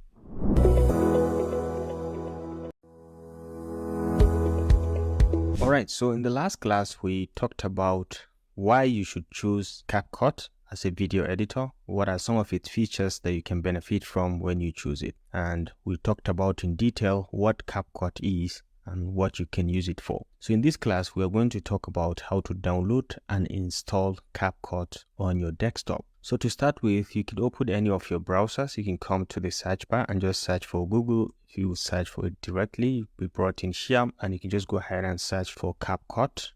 Alright, so in the last class, we talked about why you should choose CapCut as a video editor. What are some of its features that you can benefit from when you choose it? And we talked about in detail what CapCut is and what you can use it for. So in this class, we are going to talk about how to download and install CapCut on your desktop. So to start with, you can open any of your browsers. You can come to the search bar and just search for Google. If you search for it directly, you'll be brought in here, and you can just go ahead and search for CapCut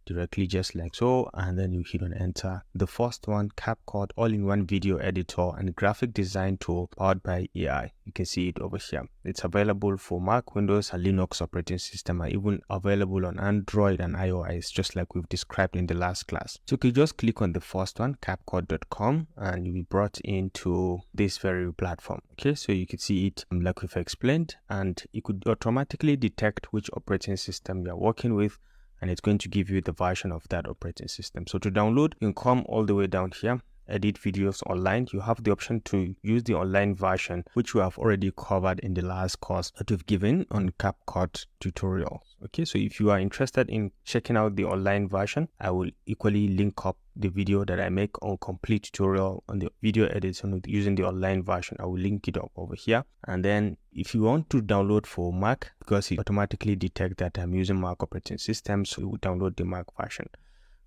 directly, just like so, and then you hit on enter. The first one, CapCut all-in-one video editor and graphic design tool powered by AI. You can see it over here. It's available for Mac, Windows, and Linux operating system, and even available on Android and iOS, just like we've described in the last class. So you can just click on the first one, CapCut.com, and you'll be brought into this very platform. Okay, so you can see it like we've explained, and it could automatically detect which operating system you're working with, and it's going to give you the version of that operating system. So to download, you can come all the way down here, edit videos online. You have the option to use the online version, which we have already covered in the last course that we've given on CapCut tutorial. Okay, so if you are interested in checking out the online version, I will equally link up the video that I make on complete tutorial on the video editing using the online version. I will link it up over here. And then if you want to download for Mac, because it automatically detects that I'm using Mac operating system, so you will download the Mac version.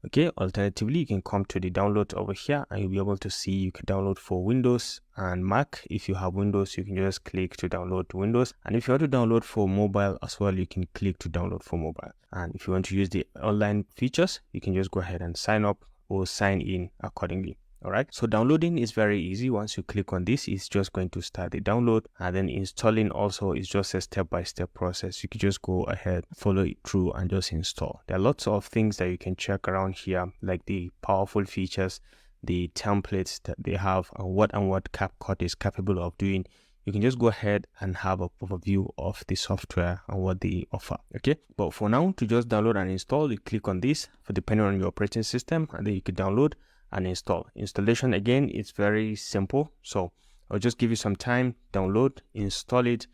Okay, alternatively, you can come to the download over here and you'll be able to see you can download for Windows and Mac. If you have Windows, you can just click to download Windows. And if you want to download for mobile as well, you can click to download for mobile. And if you want to use the online features, you can just go ahead and sign up or sign in accordingly. All right, so downloading is very easy. Once you click on this, it's just going to start the download, and then installing also is just a step-by-step process. You can just go ahead, follow it through, and just install. There are lots of things that you can check around here, like the powerful features, the templates that they have, and what CapCut is capable of doing. You can just go ahead and have an overview of the software and what they offer. Okay, but for now, to just download and install, you click on this for depending on your operating system, and then you can download and install. Installation, again, it's very simple. So I'll just give you some time, download, install it,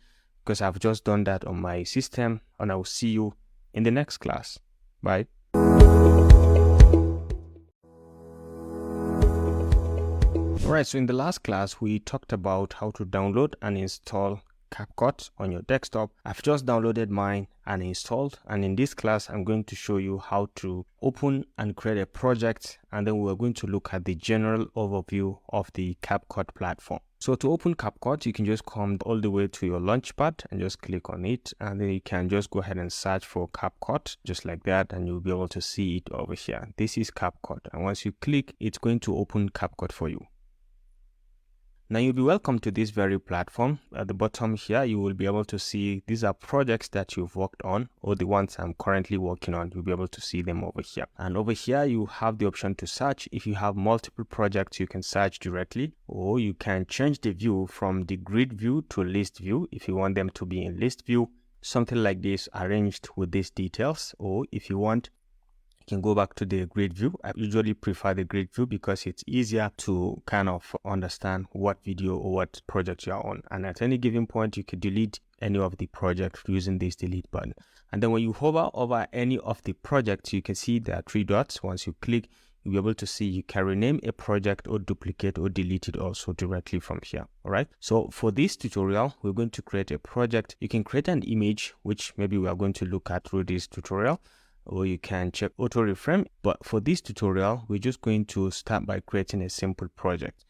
because I've just done that on my system, and I will see you in the next class. Bye. Alright, so in the last class, we talked about how to download and install CapCut on your desktop. I've just downloaded mine and installed, and in this class I'm going to show you how to open and create a project, and then we're going to look at the general overview of the CapCut platform. So to open CapCut, you can just come all the way to your launchpad and just click on it, and then you can just go ahead and search for CapCut just like that, and you'll be able to see it over here. This is CapCut, and once you click, it's going to open CapCut for you. Now you'll be welcome to this very platform. At the bottom here, you will be able to see these are projects that you've worked on, or the ones I'm currently working on. You'll be able to see them over here. And over here, you have the option to search. If you have multiple projects, you can search directly, or you can change the view from the grid view to list view if you want them to be in list view. Something like this arranged with these details, or if you want, you can go back to the grid view. I usually prefer the grid view because it's easier to kind of understand what video or what project you are on. And at any given point, you can delete any of the projects using this delete button. And then when you hover over any of the projects, you can see there are 3 dots. Once you click, you'll be able to see you can rename a project or duplicate or delete it also directly from here. All right. So for this tutorial, we're going to create a project. You can create an image, which maybe we are going to look at through this tutorial, or you can check auto reframe. But for this tutorial, we're just going to start by creating a simple project.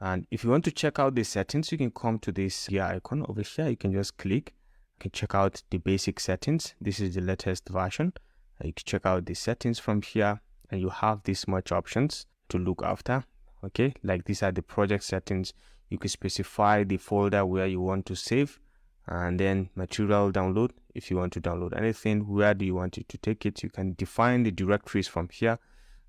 And if you want to check out the settings, you can come to this gear icon over here. You can just click. You can check out the basic settings. This is the latest version. You can check out the settings from here, and you have this much options to look after. Okay, like these are the project settings. You can specify the folder where you want to save, and then material download. If you want to download anything, where do you want it to take it? You can define the directories from here,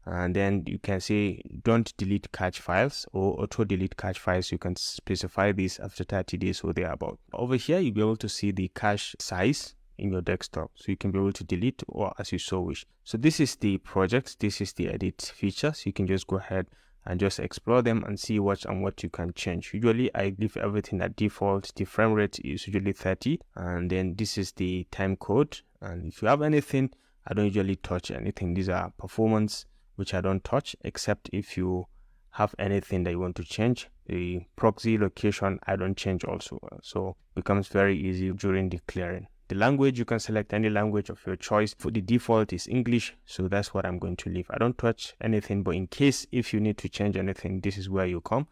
and then you can say don't delete cache files or auto delete cache files. You can specify this after 30 days or thereabout. Over here, you'll be able to see the cache size in your desktop, so you can be able to delete or as you so wish. So this is the project, this is the edit features. You can just go ahead and just explore them and see what you can change. Usually I leave everything at default. The frame rate is usually 30, and then this is the time code. And if you have anything, I don't usually touch anything. These are performance, which I don't touch, except if you have anything that you want to change. The proxy location I don't change also, so it becomes very easy during the clearing. The language, you can select any language of your choice. For the default is English, so that's what I'm going to leave. I don't touch anything, but in case if you need to change anything, this is where you come.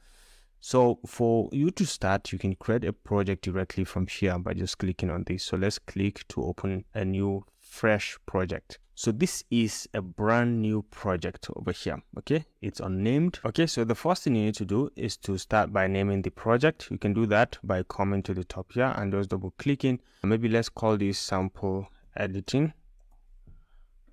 So for you to start, you can create a project directly from here by just clicking on this. So let's click to open a new fresh project. So this is a brand new project over here. Okay, it's unnamed. Okay, so the first thing you need to do is to start by naming the project. You can do that by coming to the top here and just double clicking. Maybe let's call this sample editing.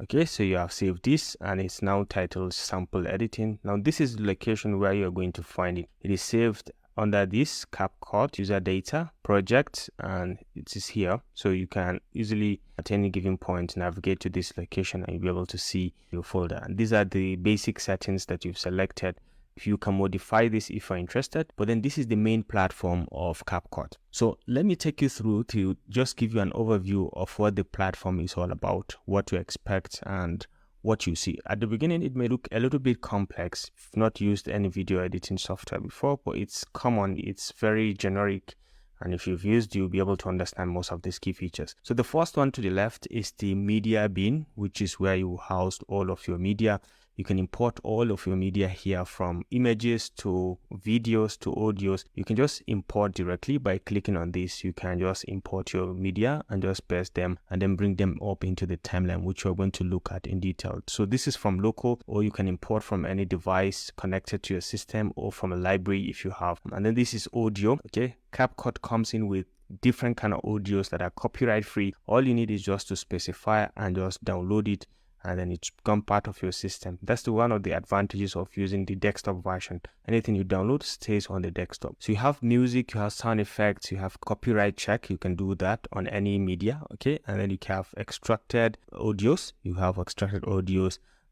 Okay, so you have saved this and it's now titled sample editing. Now this is the location where you're going to find it. It is saved under this CapCut user data project, and it is here. So you can easily at any given point navigate to this location and you'll be able to see your folder. And these are the basic settings that you've selected. You can modify this if you're interested, but then this is the main platform of CapCut. So let me take you through to just give you an overview of what the platform is all about, what to expect, and what you see. At the beginning, it may look a little bit complex. I've not used any video editing software before, but it's common, it's very generic, and if you've used, you'll be able to understand most of these key features. So the first one to the left is the media bin, which is where you house all of your media. You can import all of your media here, from images to videos to audios. You can just import directly by clicking on this. You can just import your media and just paste them and then bring them up into the timeline, which we're going to look at in detail. So this is from local, or you can import from any device connected to your system, or from a library if you have. And then this is audio. Okay, CapCut comes in with different kind of audios that are copyright free. All you need is just to specify and just download it, and then it's become part of your system. That's one of the advantages of using the desktop version. Anything you download stays on the desktop. So you have music, you have sound effects, you have copyright check. You can do that on any media. Okay, and then you have extracted audios.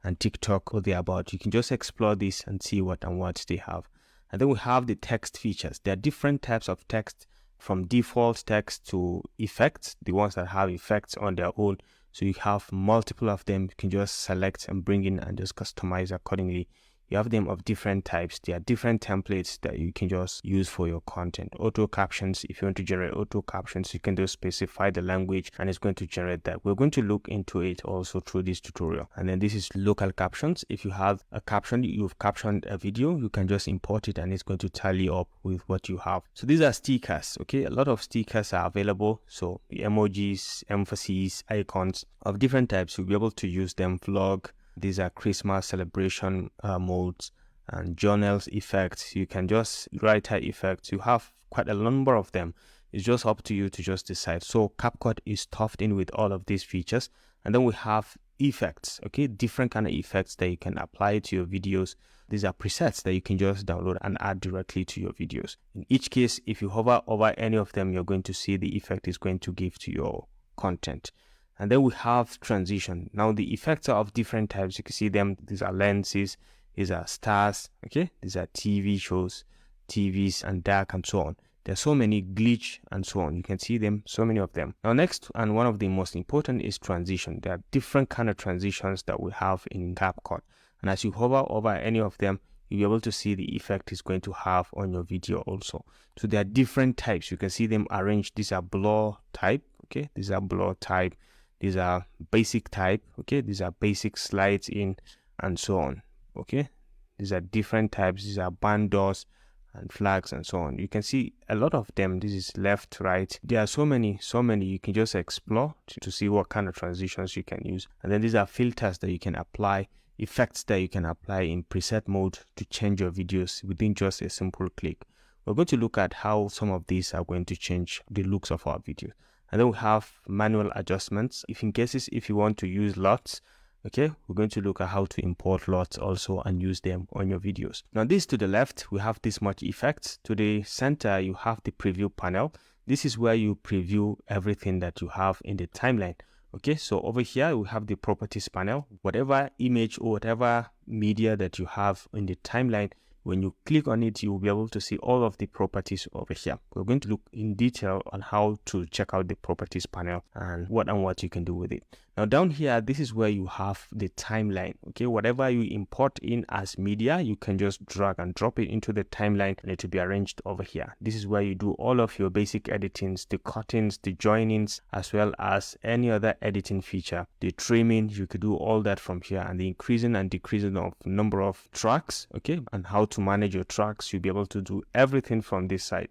And TikTok or thereabout. You can just explore this and see what they have. And then we have the text features. There are different types of text, from default text to effects, the ones that have effects on their own. So you have multiple of them. You can just select and bring in and just customize accordingly. You have them of different types. There are different templates that you can just use for your content. Auto captions, if you want to generate auto captions, you can just specify the language and it's going to generate that. We're going to look into it also through this tutorial. And then this is local captions. If you have a caption, you've captioned a video, you can just import it and it's going to tally up with what you have. So these are stickers. Okay, a lot of stickers are available. So the emojis, emphases, icons of different types, you'll be able to use them. Vlog, these are Christmas celebration modes, and journals effects. You can just writer effects. You have quite a number of them. It's just up to you to just decide. So CapCut is stuffed in with all of these features. And then we have effects. Okay, different kind of effects that you can apply to your videos. These are presets that you can just download and add directly to your videos. In each case, if you hover over any of them, you're going to see the effect is going to give to your content. And then we have transition. Now the effects are of different types. You can see them. These are lenses, these are stars, okay, these are TV shows, TVs, and dark, and so on. There's so many, glitch, and so on. You can see them, so many of them. Now next, and one of the most important, is transition. There are different kind of transitions that we have in CapCut, and as you hover over any of them, you'll be able to see the effect it's going to have on your video also. So there are different types. You can see them arranged. These are blur type, okay, these are blur type. These are basic type, okay, these are basic slides in, and so on. Okay, these are different types. These are band doors and flags and so on. You can see a lot of them. This is left, right. There are so many. You can just explore to see what kind of transitions you can use. And then these are filters that you can apply, effects that you can apply in preset mode to change your videos within just a simple click. We're going to look at how some of these are going to change the looks of our video. And then we have manual adjustments. If you want to use LUTs, okay, we're going to look at how to import LUTs also and use them on your videos. Now this, to the left, we have this much effects. To the center, you have the preview panel. This is where you preview everything that you have in the timeline. Okay, so over here we have the properties panel. Whatever image or whatever media that you have in the timeline, when you click on it, you will be able to see all of the properties over here. We're going to look in detail on how to check out the properties panel and what you can do with it. Now down here, this is where you have the timeline. Okay, whatever you import in as media, you can just drag and drop it into the timeline and it will be arranged over here. This is where you do all of your basic editings, the cuttings, the joinings, as well as any other editing feature. The trimming, you could do all that from here, and the increasing and decreasing of number of tracks, okay, and how to manage your tracks. You'll be able to do everything from this side,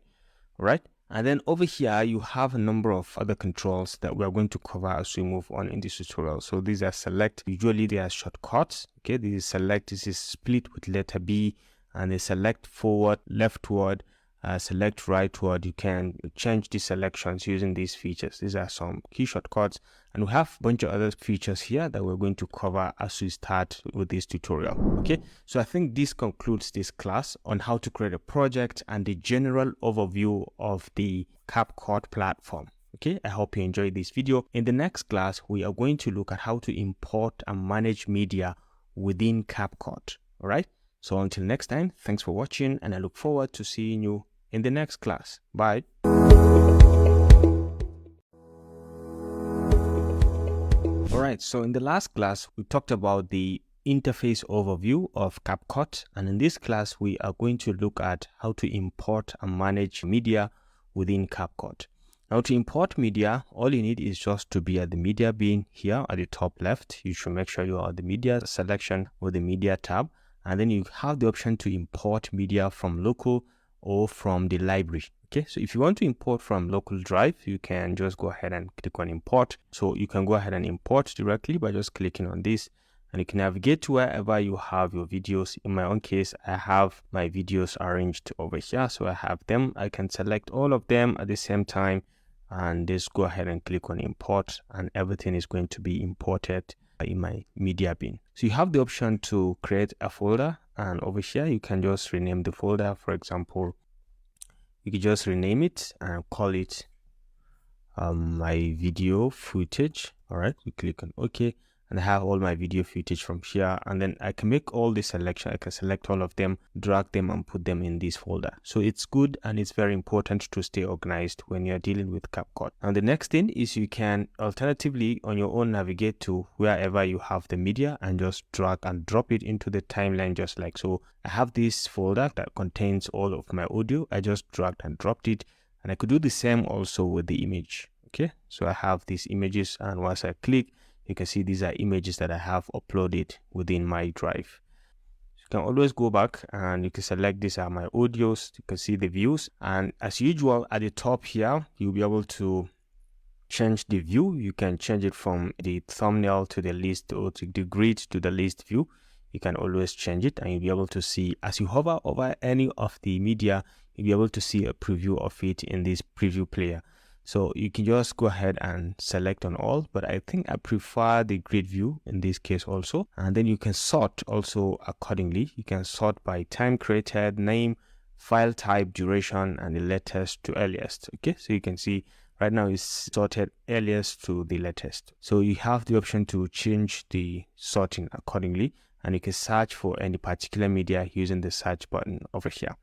right? And then over here, you have a number of other controls that we are going to cover as we move on in this tutorial. So these are select. Usually they are shortcuts. Okay, this is select. This is split with letter B, and they select forward, leftward, select rightward. You can change the selections using these features. These are some key shortcuts, and we have a bunch of other features here that we're going to cover as we start with this tutorial. Okay, so I think this concludes this class on how to create a project and the general overview of the CapCut platform. Okay, I hope you enjoyed this video. In the next class, we are going to look at how to import and manage media within CapCut. All right, so until next time, thanks for watching, and I look forward to seeing you in the next class. Bye. Alright, so in the last class, we talked about the interface overview of CapCut, and in this class, we are going to look at how to import and manage media within CapCut. Now to import media, all you need is just to be at the media bin here at the top left. You should make sure you are at the media selection with the media tab, and then you have the option to import media from local or from the library. Okay, so if you want to import from local drive, you can just go ahead and click on import. So you can go ahead and import directly by just clicking on this, and you can navigate to wherever you have your videos. In my own case, I have my videos arranged over here, so I have them. I can select all of them at the same time and just go ahead and click on import, and everything is going to be imported in my media bin. So you have the option to create a folder, and over here you can just rename the folder. For example, you can just rename it and call it my video footage. All right, we click on OK, and I have all my video footage from here, and then I can make all the selection. I can select all of them, drag them, and put them in this folder. So it's good, and it's very important to stay organized when you're dealing with CapCut. And the next thing is you can alternatively on your own navigate to wherever you have the media and just drag and drop it into the timeline, just like so. I have this folder that contains all of my audio. I just dragged and dropped it, and I could do the same also with the image. Okay, so I have these images, and once I click, you can see these are images that I have uploaded within my drive. You can always go back and you can select these are my audios. You can see the views, and as usual at the top here, you'll be able to change the view. You can change it from the thumbnail to the list, or to the grid to the list view. You can always change it, and you'll be able to see as you hover over any of the media, you'll be able to see a preview of it in this preview player. So you can just go ahead and select on all, but I think I prefer the grid view in this case also. And then you can sort also accordingly. You can sort by time created, name, file type, duration, and the latest to earliest. Okay, so you can see right now it's sorted earliest to the latest. So you have the option to change the sorting accordingly, and you can search for any particular media using the search button over here.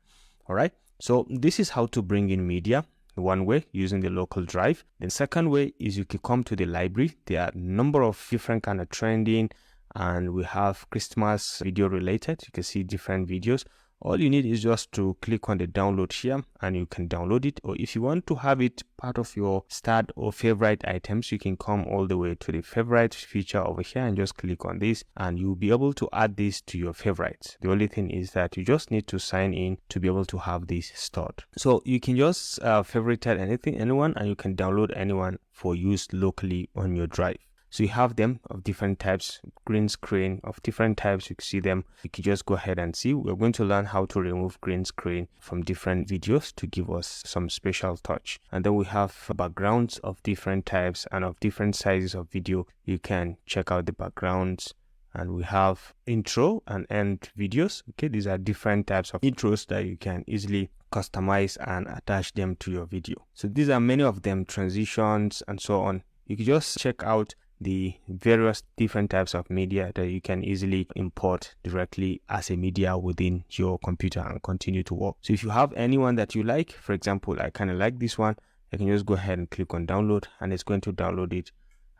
All right, so this is how to bring in media. One way, using the local drive. The second way is you can come to the library. There are a number of different kind of trending, and we have Christmas video related. You can see different videos. All you need is just to click on the download here, and you can download it. Or if you want to have it part of your start or favorite items, you can come all the way to the favorite feature over here and just click on this, and you'll be able to add this to your favorites. The only thing is that you just need to sign in to be able to have this stored. So you can just favorite anyone, and you can download anyone for use locally on your drive. So you have them of different types, green screen of different types. You can see them. You can just go ahead and see. We're going to learn how to remove green screen from different videos to give us some special touch. And then we have backgrounds of different types and of different sizes of video. You can check out the backgrounds. And we have intro and end videos. Okay, these are different types of intros that you can easily customize and attach them to your video. So these are many of them, transitions and so on. You can just check out the various different types of media that you can easily import directly as a media within your computer and continue to work. So if you have anyone that you like, for example, I kind of like this one, I can just go ahead and click on download, and it's going to download it,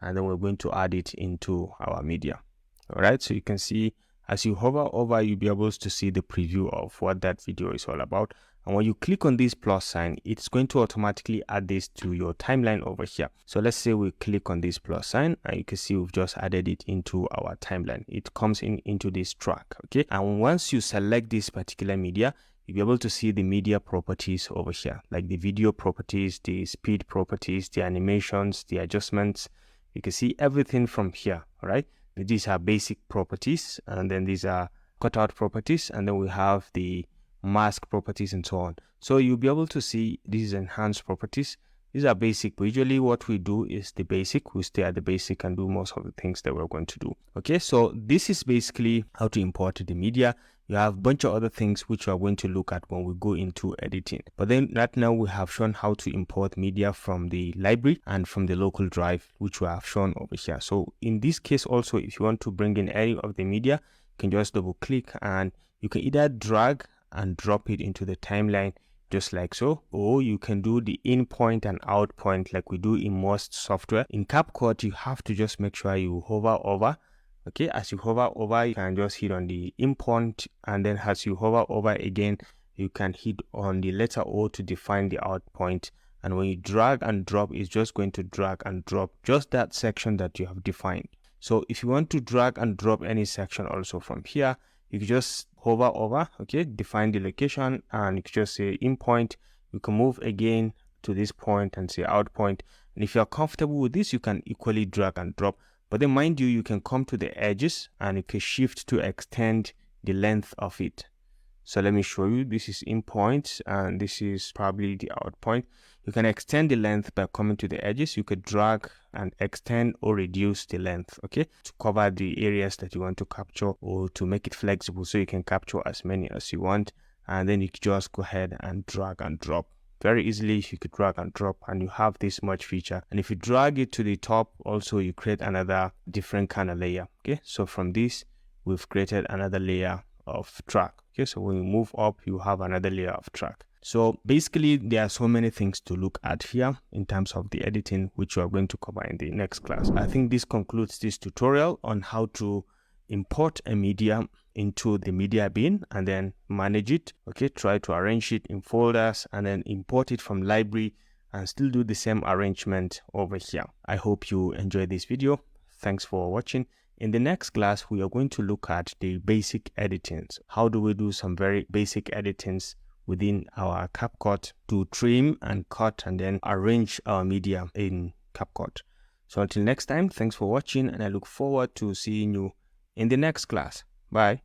and then we're going to add it into our media. All right, so you can see as you hover over, you'll be able to see the preview of what that video is all about. And when you click on this plus sign, it's going to automatically add this to your timeline over here. So let's say we click on this plus sign, and you can see we've just added it into our timeline. It comes into this track. Okay, and once you select this particular media, you'll be able to see the media properties over here, like the video properties, the speed properties, the animations, the adjustments. You can see everything from here. All right, these are basic properties, and then these are cutout properties, and then we have the mask properties and so on. So you'll be able to see these enhanced properties. These are basic, but usually what we do is the basic. We stay at the basic and do most of the things that we're going to do. Okay, so this is basically how to import the media. You have a bunch of other things which we are going to look at when we go into editing. But then right now we have shown how to import media from the library and from the local drive, which we have shown over here. So in this case also, if you want to bring in any of the media, you can just double click, and you can either drag and drop it into the timeline just like so, or you can do the in point and out point like we do in most software. In CapCut, you have to just make sure you hover over. Okay, as you hover over, you can just hit on the in point, and then as you hover over again, you can hit on the letter O to define the out point, And when you drag and drop, it's just going to drag and drop just that section that you have defined. So if you want to drag and drop any section also from here, you can just hover over, okay, define the location, and you can just say in point. You can move again to this point and say out point. And if you're comfortable with this, you can equally drag and drop. But then mind you, you can come to the edges and you can shift to extend the length of it. So let me show you. This is in point and this is probably the out point. You can extend the length by coming to the edges. You could drag and extend or reduce the length, okay, to cover the areas that you want to capture, or to make it flexible so you can capture as many as you want. And then you can just go ahead and drag and drop. Very easily, you could drag and drop and you have this much feature. And if you drag it to the top, also you create another different kind of layer. Okay, so from this, we've created another layer of track. Okay, so when you move up, you have another layer of track. So basically, there are so many things to look at here in terms of the editing, which we are going to cover in the next class. I think this concludes this tutorial on how to import a media into the media bin and then manage it. Okay, try to arrange it in folders and then import it from library and still do the same arrangement over here. I hope you enjoyed this video. Thanks for watching. In the next class, we are going to look at the basic editings. How do we do some very basic editings within our CapCut to trim and cut and then arrange our media in CapCut. So until next time, thanks for watching and I look forward to seeing you in the next class. Bye.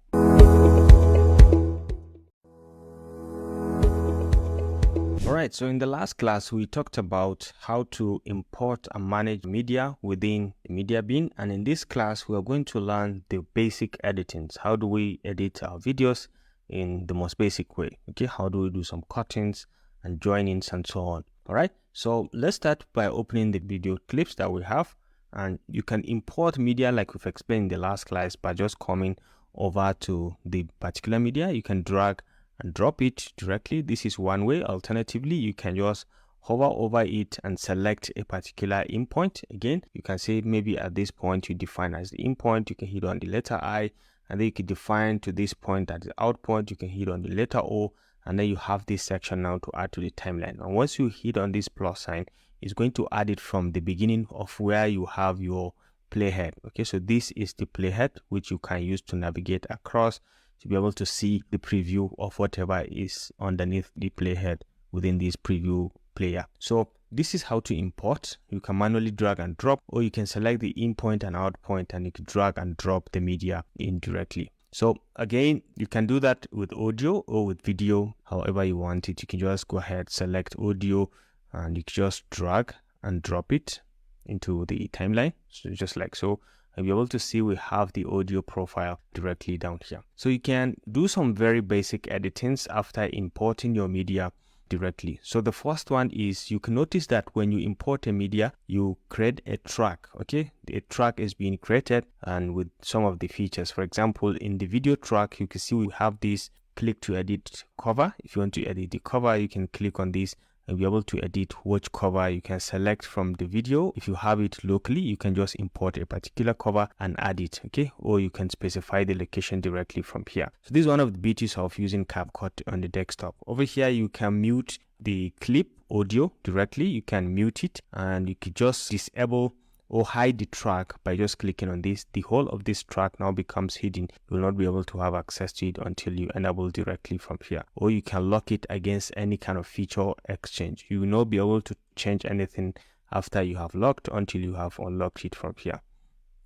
Alright, so in the last class, we talked about how to import and manage media within the media bin. And in this class, we are going to learn the basic editings. How do we edit our videos in the most basic way? Okay, how do we do some cuttings and joinings and so on? Alright, so let's start by opening the video clips that we have. And you can import media like we've explained in the last class by just coming over to the particular media. You can drag and drop it directly. This is one way. Alternatively, you can just hover over it and select a particular endpoint. Again, you can say maybe at this point you define as the endpoint. You can hit on the letter I, and then you can define to this point at the out point. You can hit on the letter O, and then you have this section now to add to the timeline. And once you hit on this plus sign, it's going to add it from the beginning of where you have your playhead. Okay, so this is the playhead which you can use to navigate across to be able to see the preview of whatever is underneath the playhead within this preview player. So this is how to import. You can manually drag and drop, or you can select the in point and out point and you can drag and drop the media in directly. So again, you can do that with audio or with video, however you want it. You can just go ahead, select audio, and you can just drag and drop it into the timeline. So just like so. And be able to see we have the audio profile directly down here. So you can do some very basic editings after importing your media directly. So the first one is, you can notice that when you import a media, you create a track. Okay, a track is being created and with some of the features. For example, in the video track, you can see we have this click to edit cover. If you want to edit the cover, you can click on this and be able to edit which cover you can select from the video. If you have it locally, you can just import a particular cover and add it, okay? Or you can specify the location directly from here. So this is one of the beauties of using CapCut on the desktop. Over here, you can mute the clip audio directly. You can mute it and you can just disable or hide the track by just clicking on this. The whole of this track now becomes hidden. You will not be able to have access to it until you enable directly from here. Or you can lock it against any kind of feature exchange. You will not be able to change anything after you have locked until you have unlocked it from here.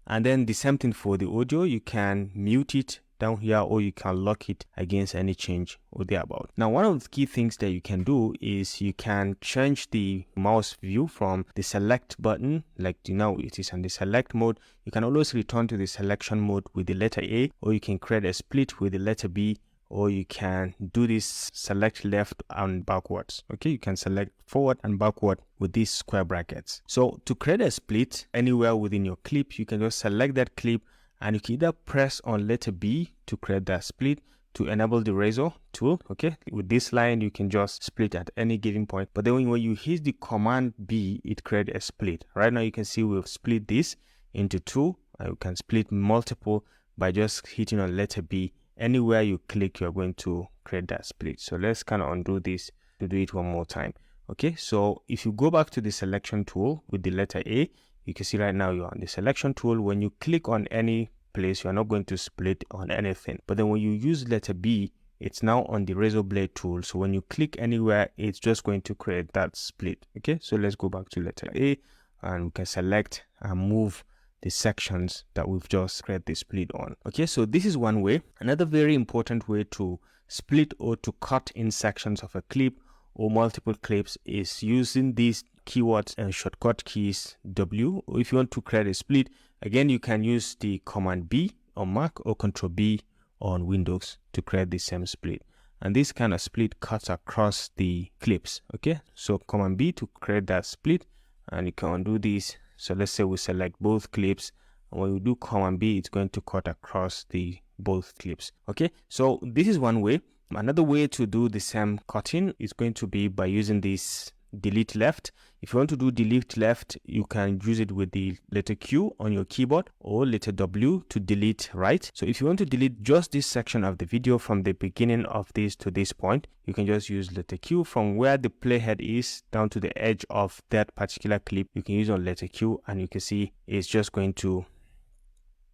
And then the same thing for the audio. You can mute it down here, or you can lock it against any change or thereabout. Now, one of the key things that you can do is you can change the mouse view from the select button, like now it is on the select mode. You can always return to the selection mode with the letter A, or you can create a split with the letter B, or you can do this select left and backwards. Okay, you can select forward and backward with these square brackets. So to create a split anywhere within your clip, you can just select that clip and you can either press on letter B to create that split, to enable the razor tool. Okay, with this line you can just split at any given point, but then when you hit the command B, it creates a split. Right now you can see we've split this into two. You can split multiple by just hitting on letter B. Anywhere you click, you're going to create that split. So let's kind of undo this to do it one more time. Okay, so if you go back to the selection tool with the letter A, you can see right now you're on the selection tool. When you click on any place, you're not going to split on anything. But then when you use letter B, it's now on the razor blade tool. So when you click anywhere, it's just going to create that split. Okay, so let's go back to letter A and we can select and move the sections that we've just created the split on. Okay, so this is one way. Another very important way to split or to cut in sections of a clip or multiple clips is using these keywords and shortcut keys W. Or if you want to create a split, again you can use the Command B on Mac or Control B on Windows to create the same split. And this kind of split cuts across the clips. Okay, so Command B to create that split, and you can undo this. So let's say we select both clips, and when we do Command B, it's going to cut across the both clips. Okay, so this is one way. Another way to do the same cutting is going to be by using this delete left. If you want to do delete left, you can use it with the letter Q on your keyboard or letter W to delete right. So if you want to delete just this section of the video from the beginning of this to this point, you can just use letter Q from where the playhead is down to the edge of that particular clip. You can use on letter Q and you can see it's just going to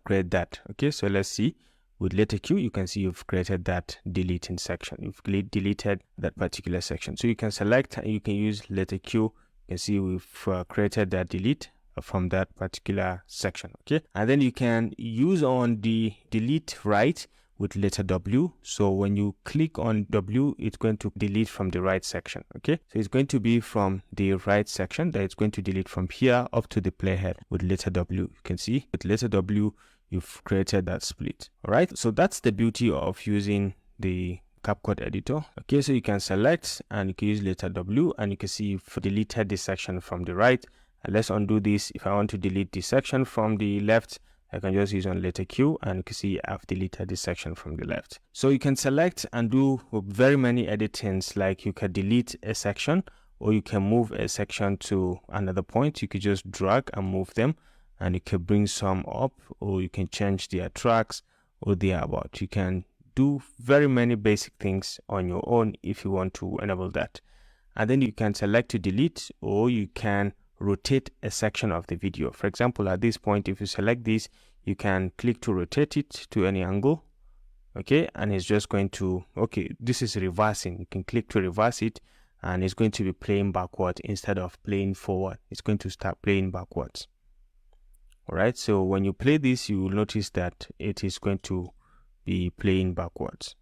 create that. Okay, so let's see. With letter Q, you can see you've created that deleting section. You've deleted that particular section. So you can select and you can use letter Q. You can see we've created that delete from that particular section. Okay, and then you can use on the delete right with letter W. So when you click on W, it's going to delete from the right section. Okay, so it's going to be from the right section that it's going to delete from here up to the playhead with letter W. You can see with letter W, you've created that split. All right, so that's the beauty of using the CapCut editor. Okay, so you can select and you can use letter W and you can see you've deleted this section from the right. And let's undo this. If I want to delete this section from the left, I can just use on letter Q and you can see I've deleted this section from the left. So you can select and do very many editings, like you can delete a section or you can move a section to another point. You could just drag and move them, and you can bring some up, or you can change their tracks or their about. You can do very many basic things on your own if you want to enable that. And then you can select to delete, or you can rotate a section of the video. For example, at this point, if you select this, you can click to rotate it to any angle. Okay, and it's just going to, okay, this is reversing. You can click to reverse it and it's going to be playing backwards instead of playing forward. It's going to start playing backwards. All right, so when you play this, you will notice that it is going to be playing backwards.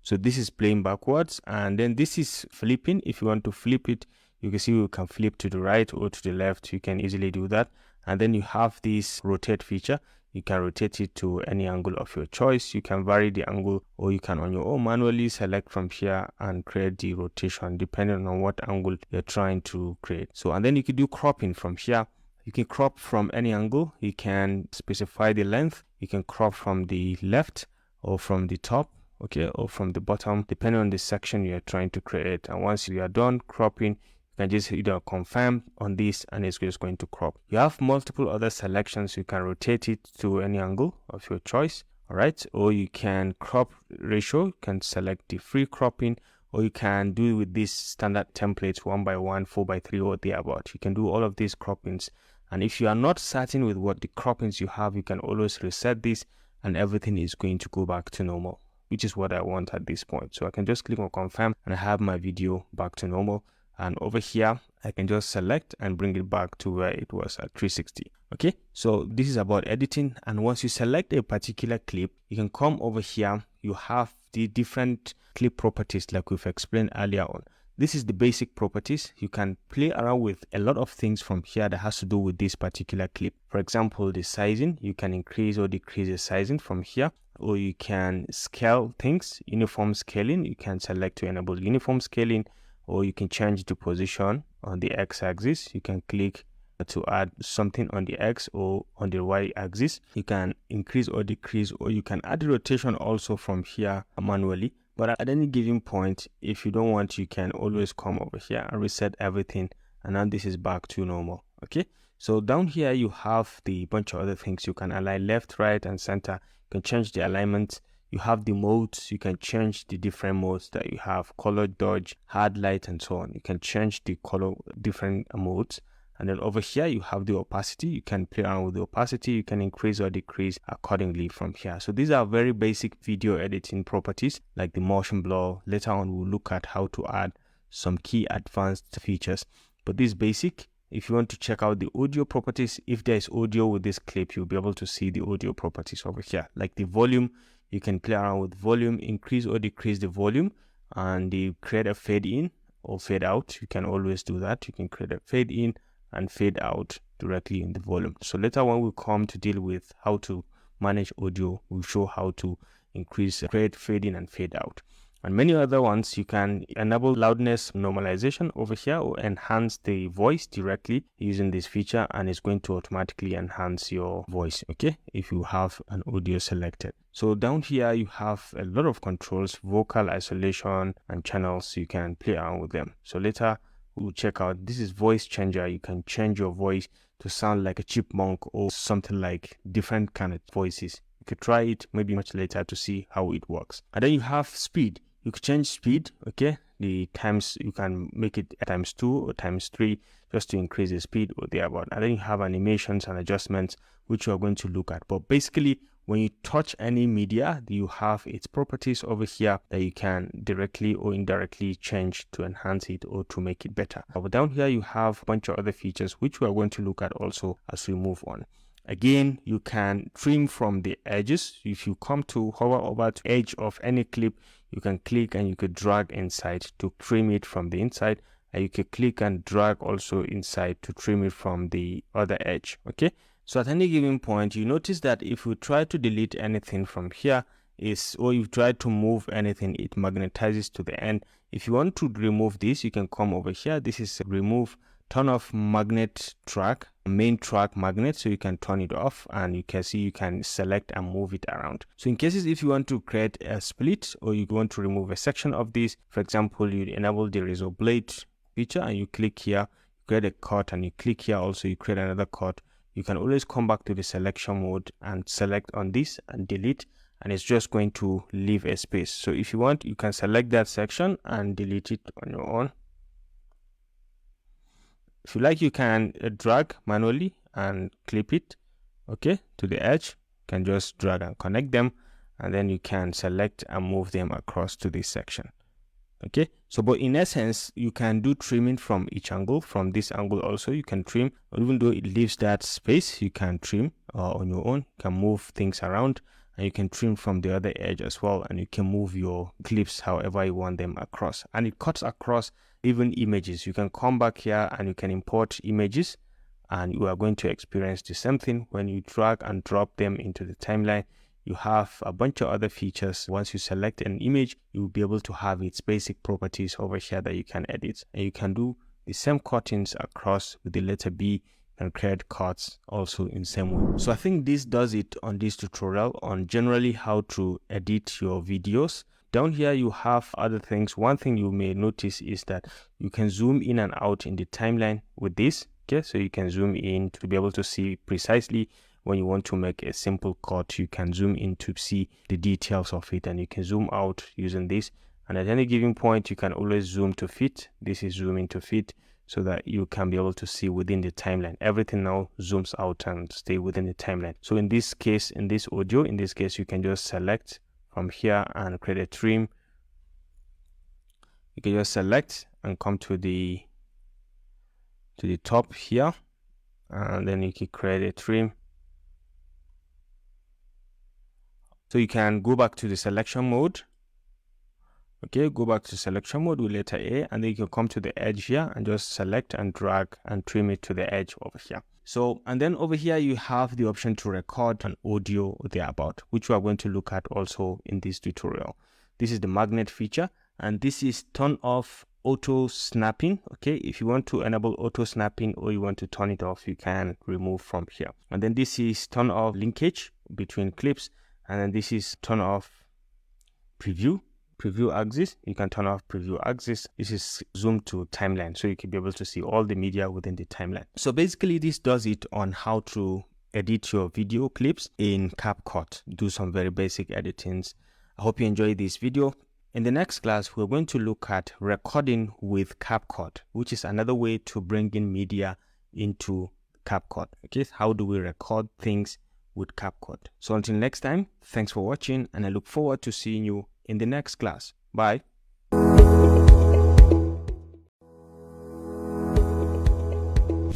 So this is playing backwards, and then this is flipping. If you want to flip it, you can see you can flip to the right or to the left. You can easily do that. And then you have this rotate feature. You can rotate it to any angle of your choice. You can vary the angle, or you can on your own manually select from here and create the rotation depending on what angle you're trying to create. So, and then you can do cropping from here. You can crop from any angle. You can specify the length. You can crop from the left or from the top, okay, or from the bottom, depending on the section you're trying to create. And once you are done cropping, you can just either confirm on this and it's just going to crop. You have multiple other selections. You can rotate it to any angle of your choice, all right, or you can crop ratio. You can select the free cropping, or you can do with these standard templates 1:1, 4:3, or thereabout. You can do all of these croppings. And if you are not certain with what the croppings you have, you can always reset this and everything is going to go back to normal, which is what I want at this point. So I can just click on confirm and I have my video back to normal. And over here, I can just select and bring it back to where it was at 360. Okay, so this is about editing. And once you select a particular clip, you can come over here. You have the different clip properties like we've explained earlier on. This is the basic properties. You can play around with a lot of things from here that has to do with this particular clip. For example, the sizing, you can increase or decrease the sizing from here, or you can scale things, uniform scaling. You can select to enable uniform scaling, or you can change the position on the x-axis. You can click to add something on the x or on the y-axis. You can increase or decrease, or you can add the rotation also from here manually. But at any given point, if you don't want, you can always come over here and reset everything. And now this is back to normal. Okay, so down here you have the bunch of other things. You can align left, right, and center. You can change the alignment. you have the modes. You can change the different modes that you have: color, dodge, hard light, and so on. You can change the color, different modes. And then over here you have the opacity. You can play around with the opacity. You can increase or decrease accordingly from here. So these are very basic video editing properties, like the motion blur. Later on we'll look at how to add some key advanced features, but this is basic. If you want to check out the audio properties, if there is audio with this clip, you'll be able to see the audio properties over here. Like the volume, you can play around with volume, increase or decrease the volume, and you create a fade in or fade out. You can always do that. You can create a fade in and fade out directly in the volume. So later when we come to deal with how to manage audio, we'll show how to increase, create fade in and fade out. And many other ones. You can enable loudness normalization over here or enhance the voice directly using this feature, and it's going to automatically enhance your voice, okay, if you have an audio selected. So down here you have a lot of controls, vocal isolation and channels. You can play around with them. So later we'll check out, this is voice changer. You can change your voice to sound like a chipmunk or something like different kind of voices. You could try it maybe much later to see how it works. And then you have speed. You can change speed, okay, the times. You can make it ×2 or ×3 just to increase the speed or thereabout. And then you have animations and adjustments, which we are going to look at. But basically, when you touch any media, you have its properties over here that you can directly or indirectly change to enhance it or to make it better. But down here you have a bunch of other features which we are going to look at also as we move on. Again, you can trim from the edges. If you come to hover over the edge of any clip, you can click and you could drag inside to trim it from the inside, and you can click and drag also inside to trim it from the other edge, okay. So at any given point, you notice that if you try to delete anything from here, or you try to move anything, it magnetizes to the end. If you want to remove this, you can come over here. This is remove, turn off magnet track, main track magnet, so you can turn it off, and you can see you can select and move it around. So in cases if you want to create a split or you want to remove a section of this, for example, you enable the razor blade feature and you click here, create a cut, and you click here also, you create another cut. You can always come back to the selection mode and select on this and delete, and it's just going to leave a space. So if you want, you can select that section and delete it on your own. If you like, you can drag manually and clip it, okay, to the edge. You can just drag and connect them, and then you can select and move them across to this section, okay. So but in essence, you can do trimming from each angle. From this angle also you can trim, even though it leaves that space, you can trim on your own. You can move things around, and you can trim from the other edge as well, and you can move your clips however you want them across, and it cuts across even images. You can come back here and you can import images, and you are going to experience the same thing when you drag and drop them into the timeline. You have a bunch of other features. Once you select an image, you will be able to have its basic properties over here that you can edit, and you can do the same cuttings across with the letter B and create cuts also in same way. So I think this does it on this tutorial on generally how to edit your videos. Down here you have other things. One thing you may notice is that you can zoom in and out in the timeline with this, okay. So you can zoom in to be able to see precisely when you want to make a simple cut. You can zoom in to see the details of it, and you can zoom out using this, and at any given point you can always zoom to fit. This is zooming to fit, so that you can be able to see within the timeline. Everything now zooms out and stay within the timeline. So in this case, in this audio, in this case, you can just select from here and create a trim. You can just select and come to the top here, and then you can create a trim. So you can go back to the selection mode. Okay, go back to selection mode with letter A, and then you can come to the edge here and just select and drag and trim it to the edge over here. So, and then over here you have the option to record an audio or thereabout, which we are going to look at also in this tutorial. This is the magnet feature, and this is turn off auto snapping. Okay, if you want to enable auto snapping or you want to turn it off, you can remove from here. And then this is turn off linkage between clips, and then this is turn off preview axis. You can turn off preview axis. This is zoom to timeline, so you can be able to see all the media within the timeline. So basically this does it on how to edit your video clips in CapCut. Do some very basic editings, I hope you enjoyed this video. In the next class, we're going to look at recording with CapCut, which is another way to bring in media into CapCut. Okay, how do we record things with CapCut? So until next time, thanks for watching, and I look forward to seeing you in the next class. Bye.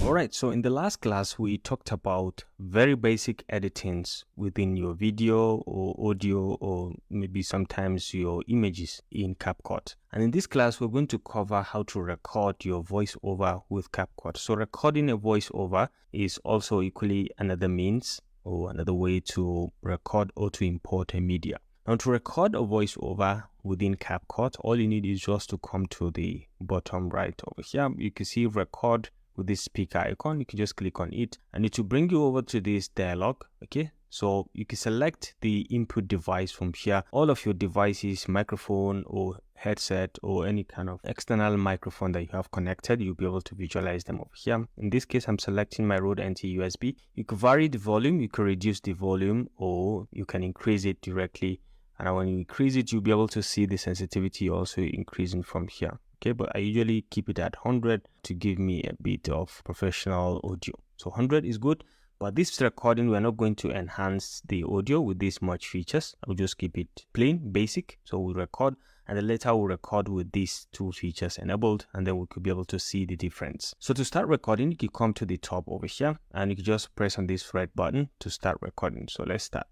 Alright, so in the last class, we talked about very basic editings within your video or audio, or maybe sometimes your images in CapCut. And in this class, we're going to cover how to record your voiceover with CapCut. So recording a voiceover is also equally another means or another way to record or to import a media. Now, to record a voiceover within CapCut, all you need is just to come to the bottom right over here. You can see record with this speaker icon. You can just click on it and it will bring you over to this dialog. Okay, so you can select the input device from here. All of your devices, microphone or headset or any kind of external microphone that you have connected, you'll be able to visualize them over here. In this case, I'm selecting my Rode NT USB. You can vary the volume, you can reduce the volume, or you can increase it directly. And when you increase it, you'll be able to see the sensitivity also increasing from here. Okay, but I usually keep it at 100 to give me a bit of professional audio. So 100 is good, but this recording, we're not going to enhance the audio with this much features. I'll just keep it plain, basic. So we'll record, and then later we'll record with these two features enabled, and then we could be able to see the difference. So to start recording, you can come to the top over here, and you can just press on this red button to start recording. So let's start.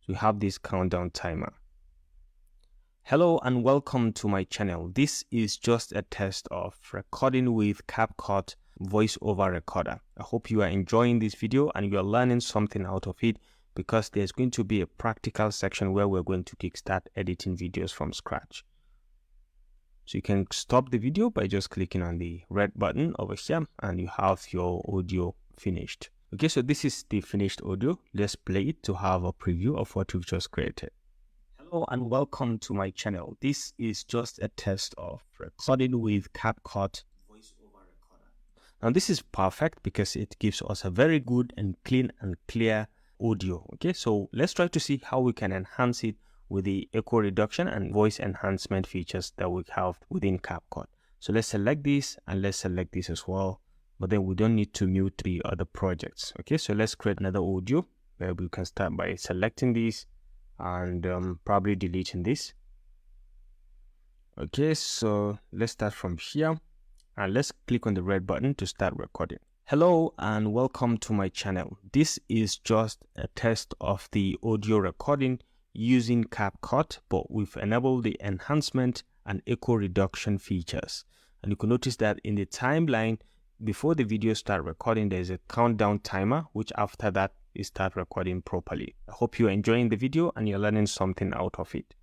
So we have this countdown timer. Hello and welcome to my channel. This is just a test of recording with CapCut voiceover recorder. I hope you are enjoying this video and you are learning something out of it, because there's going to be a practical section where we're going to kickstart editing videos from scratch. So you can stop the video by just clicking on the red button over here and you have your audio finished. Okay, so this is the finished audio. Let's play it to have a preview of what we've just created. Hello and welcome to my channel. This is just a test of recording with CapCut voiceover recorder. Now this is perfect because it gives us a very good and clean and clear audio. Okay, so let's try to see how we can enhance it with the echo reduction and voice enhancement features that we have within CapCut. So let's select this and let's select this as well, but then we don't need to mute the other projects. Okay, so let's create another audio where we can start by selecting this and probably deleting this. Okay, so let's start from here and let's click on the red button to start recording. Hello and welcome to my channel. This is just a test of the audio recording using CapCut, but we've enabled the enhancement and echo reduction features. And you can notice that in the timeline before the video start recording, there's a countdown timer, which after that you start recording properly. I hope you're enjoying the video and you're learning something out of it.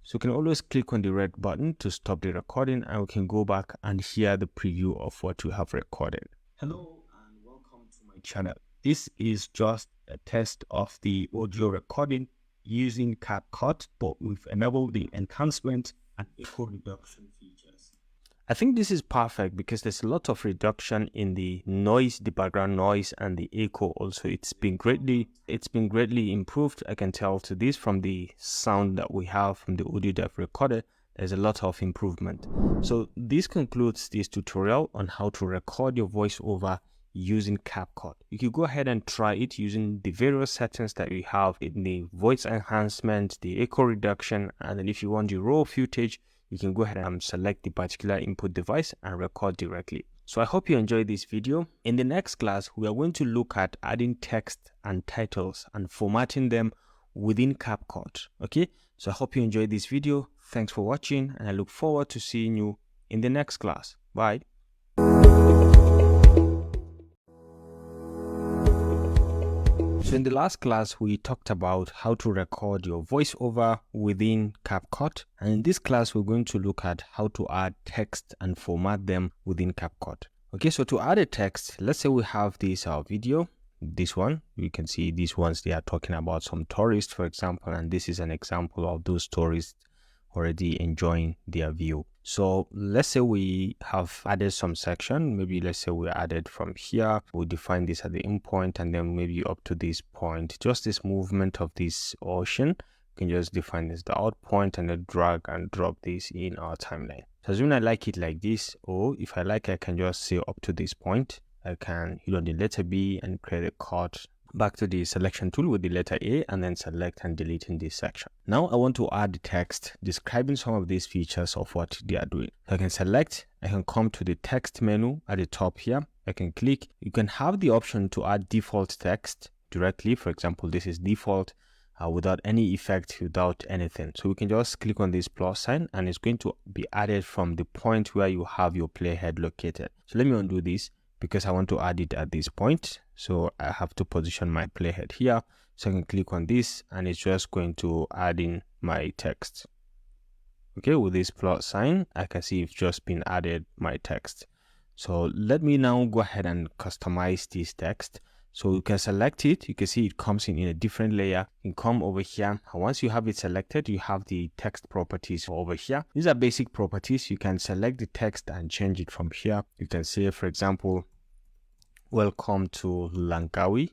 So you can always click on the red button to stop the recording, and we can go back and hear the preview of what you have recorded. Hello and welcome to my channel. This is just a test of the audio recording using CapCut, but we've enabled the enhancement and echo reduction features. I think this is perfect because there's a lot of reduction in the noise, the background noise, and the echo also. It's been greatly improved. I can tell to this from the sound that we have from the audio that I've recorded. There's a lot of improvement. So this concludes this tutorial on how to record your voiceover using CapCut. You can go ahead and try it using the various settings that we have in the voice enhancement, the echo reduction, and then if you want the raw footage, you can go ahead and select the particular input device and record directly. So I hope you enjoyed this video. In the next class, we are going to look at adding text and titles and formatting them within CapCut. Okay, so I hope you enjoyed this video. Thanks for watching, and I look forward to seeing you in the next class. Bye. So in the last class, we talked about how to record your voiceover within CapCut. And in this class, we're going to look at how to add text and format them within CapCut. Okay, so to add a text, let's say we have this video, this one. You can see these ones, they are talking about some tourists, for example, and this is an example of those tourists already enjoying their view. So let's say we have added some section. Maybe let's say we added from here, we define this at the endpoint, and then maybe up to this point, just this movement of this ocean can just define this the out point and then drag and drop this in our timeline. So assuming I like it like this, or if I like, I can just say up to this point. I can hit on the letter B and create a cut back to the selection tool with the letter A and then select and delete in this section. Now I want to add the text describing some of these features of what they are doing. So I can select, I can come to the text menu at the top here. I can click. You can have the option to add default text directly. For example, this is default without any effect, without anything. So we can just click on this plus sign and it's going to be added from the point where you have your playhead located. So let me undo this because I want to add it at this point. So I have to position my playhead here. So I can click on this and it's just going to add in my text. Okay, with this plus sign, I can see it's just been added my text. So let me now go ahead and customize this text. So you can select it. You can see it comes in a different layer. You can come over here. And once you have it selected, you have the text properties over here. These are basic properties. You can select the text and change it from here. You can say, for example, welcome to Langkawi,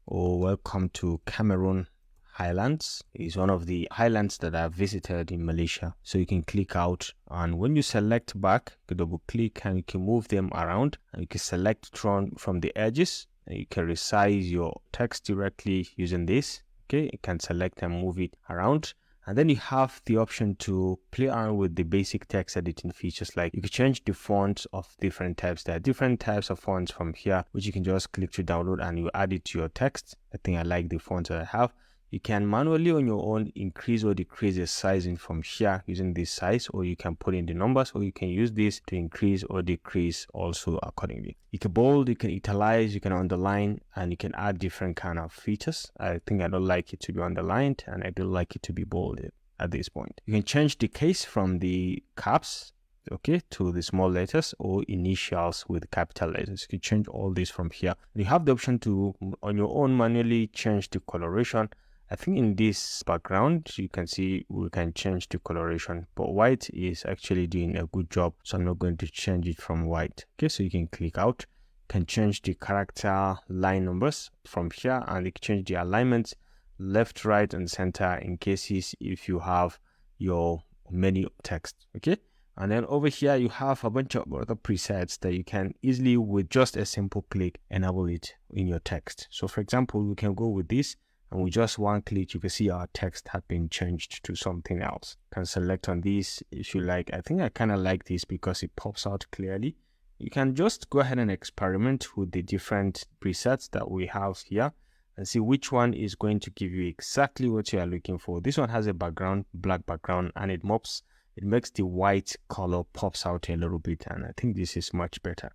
or welcome to Cameroon Highlands. Is one of the highlands that I've visited in Malaysia. So you can click out, and when you select back, you can double click and you can move them around, and you can select from the edges. You can resize your text directly using this. Okay, you can select and move it around, and then you have the option to play around with the basic text editing features. Like you can change the fonts of different types. There are different types of fonts from here which you can just click to download and you add it to your text. I think I like the fonts that I have. You can manually on your own increase or decrease the sizing from here using this size, or you can put in the numbers, or you can use this to increase or decrease also accordingly. You can bold, you can italize, you can underline, and you can add different kind of features. I think I don't like it to be underlined and I don't like it to be bolded at this point. You can change the case from the caps, okay, to the small letters or initials with capital letters. You can change all this from here. You have the option to on your own manually change the coloration. I think in this background, you can see we can change the coloration, but white is actually doing a good job. So I'm not going to change it from white. Okay, so you can click out, can change the character line numbers from here, and you can change the alignments left, right, and center in cases if you have your menu text. Okay, and then over here you have a bunch of other presets that you can easily, with just a simple click, enable it in your text. So for example, we can go with this. And with just one click, you can see our text had been changed to something else. You can select on this if you like. I think I kind of like this because it pops out clearly. You can just go ahead and experiment with the different presets that we have here and see which one is going to give you exactly what you are looking for. This one has a background, black background, and it makes the white color pops out a little bit. And I think this is much better.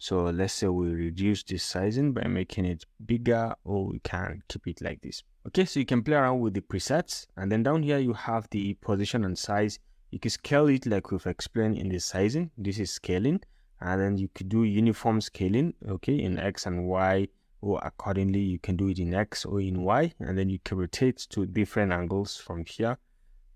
So let's say we reduce this sizing by making it bigger, or we can keep it like this. Okay, so you can play around with the presets, and then down here you have the position and size. You can scale it like we've explained in the sizing. This is scaling, and then you could do uniform scaling, okay, in X and Y, or accordingly you can do it in X or in Y, and then you can rotate to different angles from here.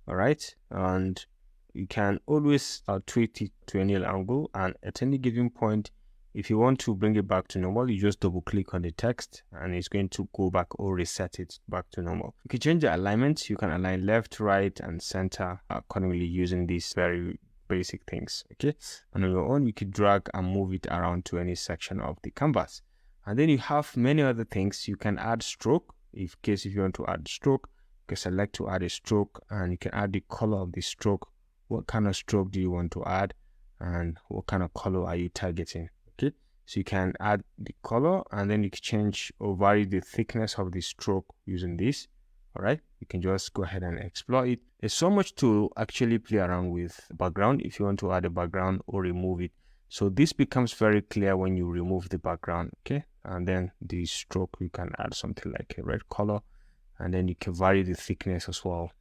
All right, and you can always tweak it to any angle, and at any given point, if you want to bring it back to normal, you just double click on the text and it's going to go back or reset it back to normal. You can change the alignment. You can align left, right, and center accordingly using these very basic things. Okay, and on your own, you can drag and move it around to any section of the canvas. And then you have many other things. You can add stroke. In case if you want to add stroke, you can select to add a stroke, and you can add the color of the stroke. What kind of stroke do you want to add, and what kind of color are you targeting? Okay, so you can add the color, and then you can change or vary the thickness of the stroke using this. All right, you can just go ahead and explore it. There's so much to actually play around with background if you want to add a background or remove it. So this becomes very clear when you remove the background. Okay, and then the stroke, you can add something like a red color, and then you can vary the thickness as well.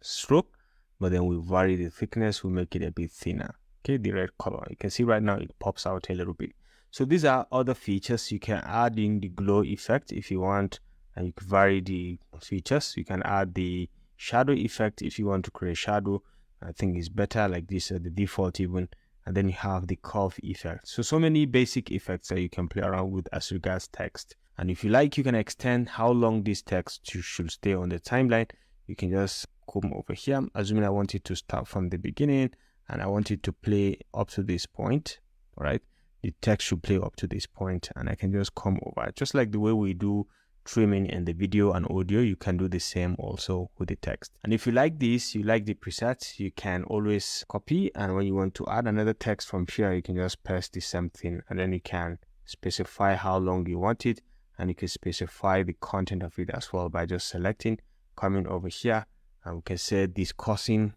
Stroke, but then we vary the thickness, we make it a bit thinner. Okay, the red color, you can see right now it pops out a little bit. So these are other features. You can add in the glow effect if you want, and you can vary the features. You can add the shadow effect if you want to create shadow. I think it's better like this at the default even. And then you have the curve effect. So many basic effects that you can play around with as regards text. And if you like, you can extend how long this text should stay on the timeline. you can just come over here. Assuming I want it to start from the beginning and I want it to play up to this point, all right? The text should play up to this point, and I can just come over. Just like the way we do trimming in the video and audio, you can do the same also with the text. And if you like this, you like the presets, you can always copy, and when you want to add another text from here, you can just press the same thing, and then you can specify how long you want it, and you can specify the content of it as well by just selecting, coming over here, and we can say discussing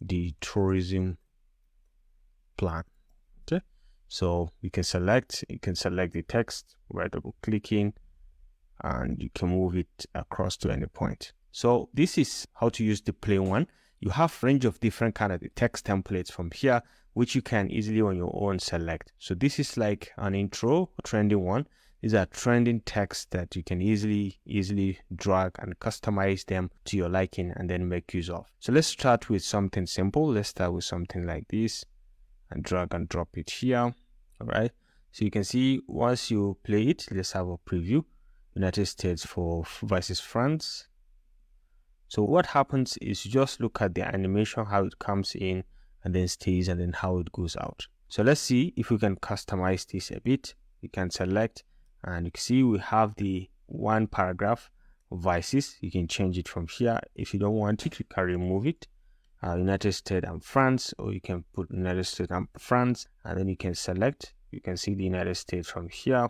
the tourism plan. Okay, so you can select the text by double clicking, and you can move it across to any point. So this is how to use the plain one. You have a range of different kind of text templates from here, which you can easily on your own select. So this is like an intro, trending one. These are trending texts that you can easily drag and customize them to your liking and then make use of. So let's start with something simple. Let's start with something like this and drag and drop it here. All right, so you can see once you play it, let's have a preview. United States versus France. So what happens is you just look at the animation, how it comes in and then stays, and then how it goes out. So let's see if we can customize this a bit. You can select, and you can see we have the one paragraph versus. You can change it from here. If you don't want it, you can remove it. United States and France, or you can put United States and France, and then you can select. You can see the United States from here,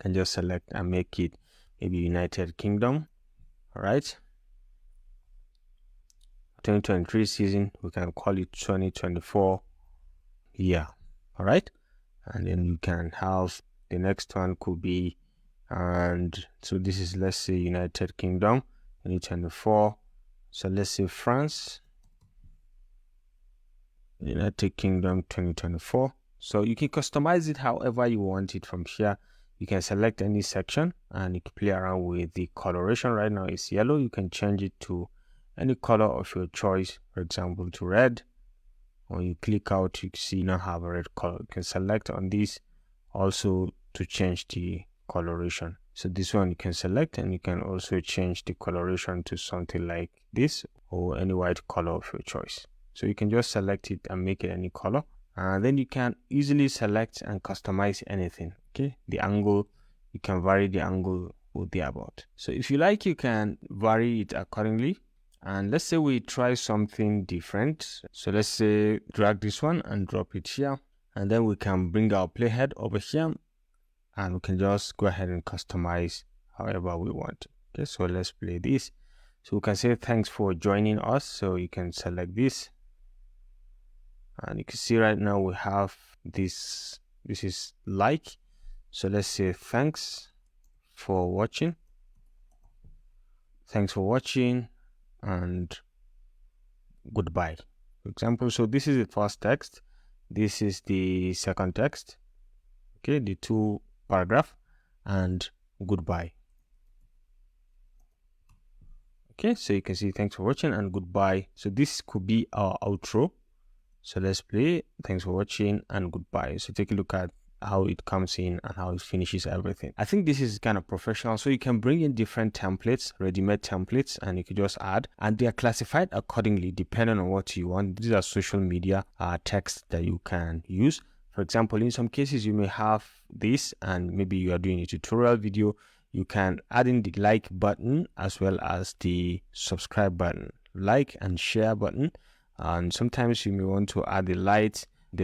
and just select and make it maybe United Kingdom. All right, 2023 season, we can call it 2024 year. All right, and then you can have the next one could be, and so this is, let's say, United Kingdom 2024. So let's say France, United Kingdom 2024. So you can customize it however you want it from here. You can select any section and you can play around with the coloration. Right now it's yellow. You can change it to any color of your choice, for example to red. When you click out, you see you now have a red color. You can select on this also to change the coloration. So this one you can select, and you can also change the coloration to something like this or any white color of your choice. So you can just select it and make it any color, and then you can easily select and customize anything. Okay, the angle, you can vary the angle with the about. So if you like, you can vary it accordingly. And let's say we try something different. So let's say drag this one and drop it here, and then we can bring our playhead over here, and we can just go ahead and customize however we want. Okay, so let's play this. So we can say thanks for joining us. So you can select this, and you can see right now we have this. This is like. So let's say thanks for watching. Thanks for watching and goodbye, for example. So this is the first text. This is the second text. Okay, the two paragraph and goodbye. Okay, so you can see thanks for watching and goodbye. So this could be our outro. So let's play thanks for watching and goodbye. So take a look at how it comes in and how it finishes everything. I think this is kind of professional. So you can bring in different templates, ready-made templates, and you can just add, and they are classified accordingly depending on what you want. These are social media text that you can use. For example, in some cases you may have this, and maybe you are doing a tutorial video. You can add in the like button as well as the subscribe button, like and share button, and sometimes you may want to add the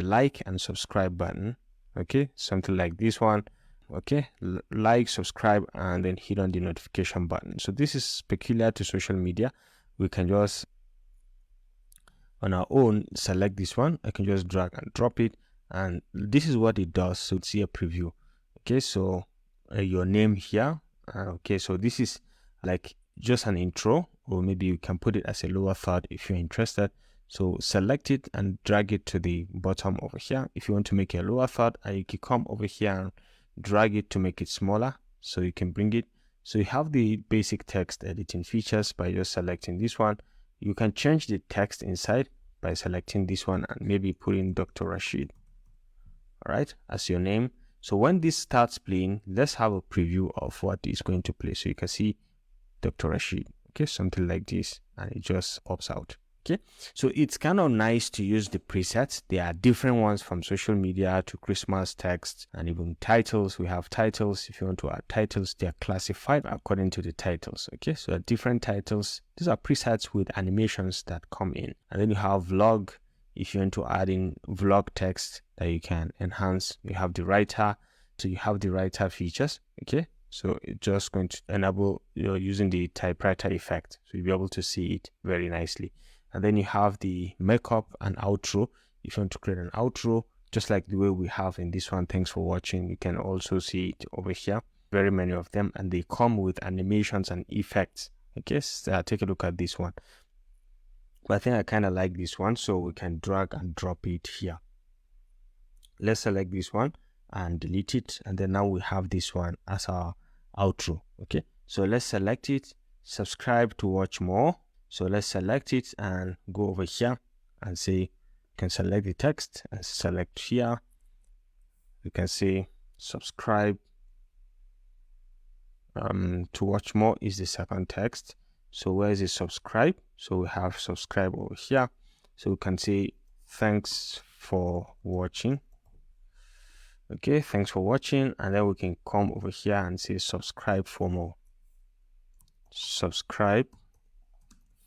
like and subscribe button. Okay, something like this one. Okay, like, subscribe, and then hit on the notification button. So this is peculiar to social media. We can just on our own select this one. I can just drag and drop it, and this is what it does. So see a preview. Okay, so your name here. Okay, so this is like just an intro, or maybe you can put it as a lower third if you're interested. So select it and drag it to the bottom over here. If you want to make a lower third, and you can come over here and drag it to make it smaller, so you can bring it. So you have the basic text editing features by just selecting this one. You can change the text inside by selecting this one and maybe putting Dr. Rashid, all right, as your name. So when this starts playing, let's have a preview of what is going to play. So you can see Dr. Rashid. Okay, something like this, and it just pops out. Okay, so it's kind of nice to use the presets. There are different ones from social media to Christmas text and even titles. We have titles. If you want to add titles, they are classified according to the titles. Okay, so different titles. These are presets with animations that come in. And then you have vlog. If you want to add in vlog text that you can enhance, you have the writer. So you have the writer features. Okay, so it's just going to enable using the typewriter effect. So you'll be able to see it very nicely. And then you have the makeup and outro. If you want to create an outro, just like the way we have in this one, thanks for watching, you can also see it over here. Very many of them, and they come with animations and effects. Okay, so take a look at this one. But I think I kind of like this one, so we can drag and drop it here. Let's select this one and delete it, and then now we have this one as our outro. Okay, so let's select it, subscribe to watch more. So let's select it and go over here and say, you can select the text and select here. You can say subscribe to watch more is the second text. So where is it? Subscribe. So we have subscribe over here. So we can say thanks for watching. Okay, thanks for watching, and then we can come over here and say subscribe for more. Subscribe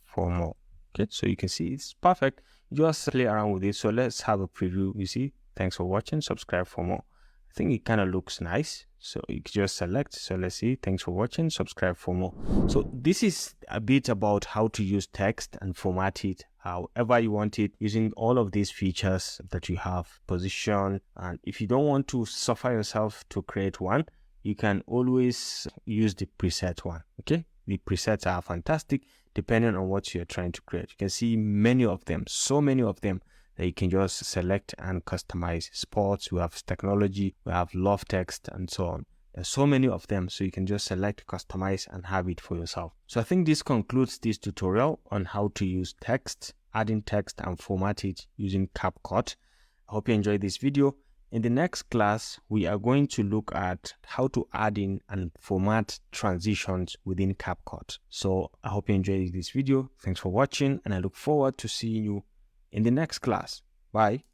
for more. Okay, so you can see it's perfect. You just play around with it. So let's have a preview. You see, thanks for watching, subscribe for more. I think it kind of looks nice. So you can just select. So let's see, thanks for watching, subscribe for more. So this is a bit about how to use text and format it however you want it, using all of these features that you have, position. And if you don't want to suffer yourself to create one, you can always use the preset one. Okay, the presets are fantastic depending on what you're trying to create. You can see many of them, so many of them, that you can just select and customize. Sports, we have technology, we have love text, and so on. There's so many of them, so you can just select, customize, and have it for yourself. So I think this concludes this tutorial on how to use text, adding text and format it using CapCut. I hope you enjoyed this video. In the next class, we are going to look at how to add in and format transitions within CapCut. So I hope you enjoyed this video. Thanks for watching, and I look forward to seeing you in the next class. Bye.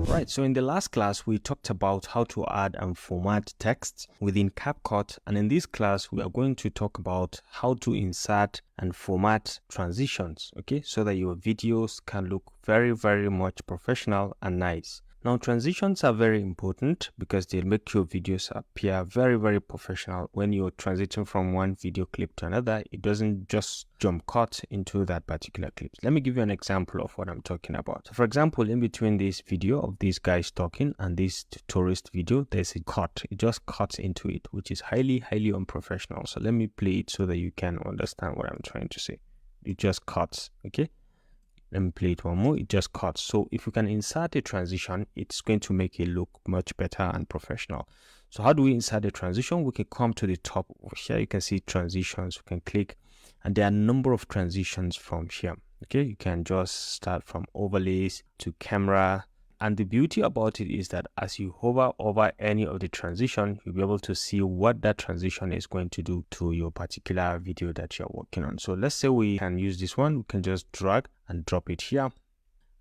Right, so in the last class, we talked about how to add and format text within CapCut. And in this class, we are going to talk about how to insert and format transitions, okay, so that your videos can look very, very much professional and nice. Now, transitions are very important because they make your videos appear very, very professional. When you're transiting from one video clip to another, it doesn't just jump cut into that particular clip. Let me give you an example of what I'm talking about. So for example, in between this video of these guys talking and this tourist video, there's a cut. It just cuts into it, which is highly, highly unprofessional. So let me play it so that you can understand what I'm trying to say. It just cuts, okay? Let me play it one more. It just cuts. So if we can insert a transition, it's going to make it look much better and professional. So how do we insert a transition? We can come to the top over here. You can see transitions. We can click, and there are a number of transitions from here. Okay, you can just start from overlays to camera. And the beauty about it is that as you hover over any of the transition, you'll be able to see what that transition is going to do to your particular video that you're working on. So let's say we can use this one. We can just drag and drop it here.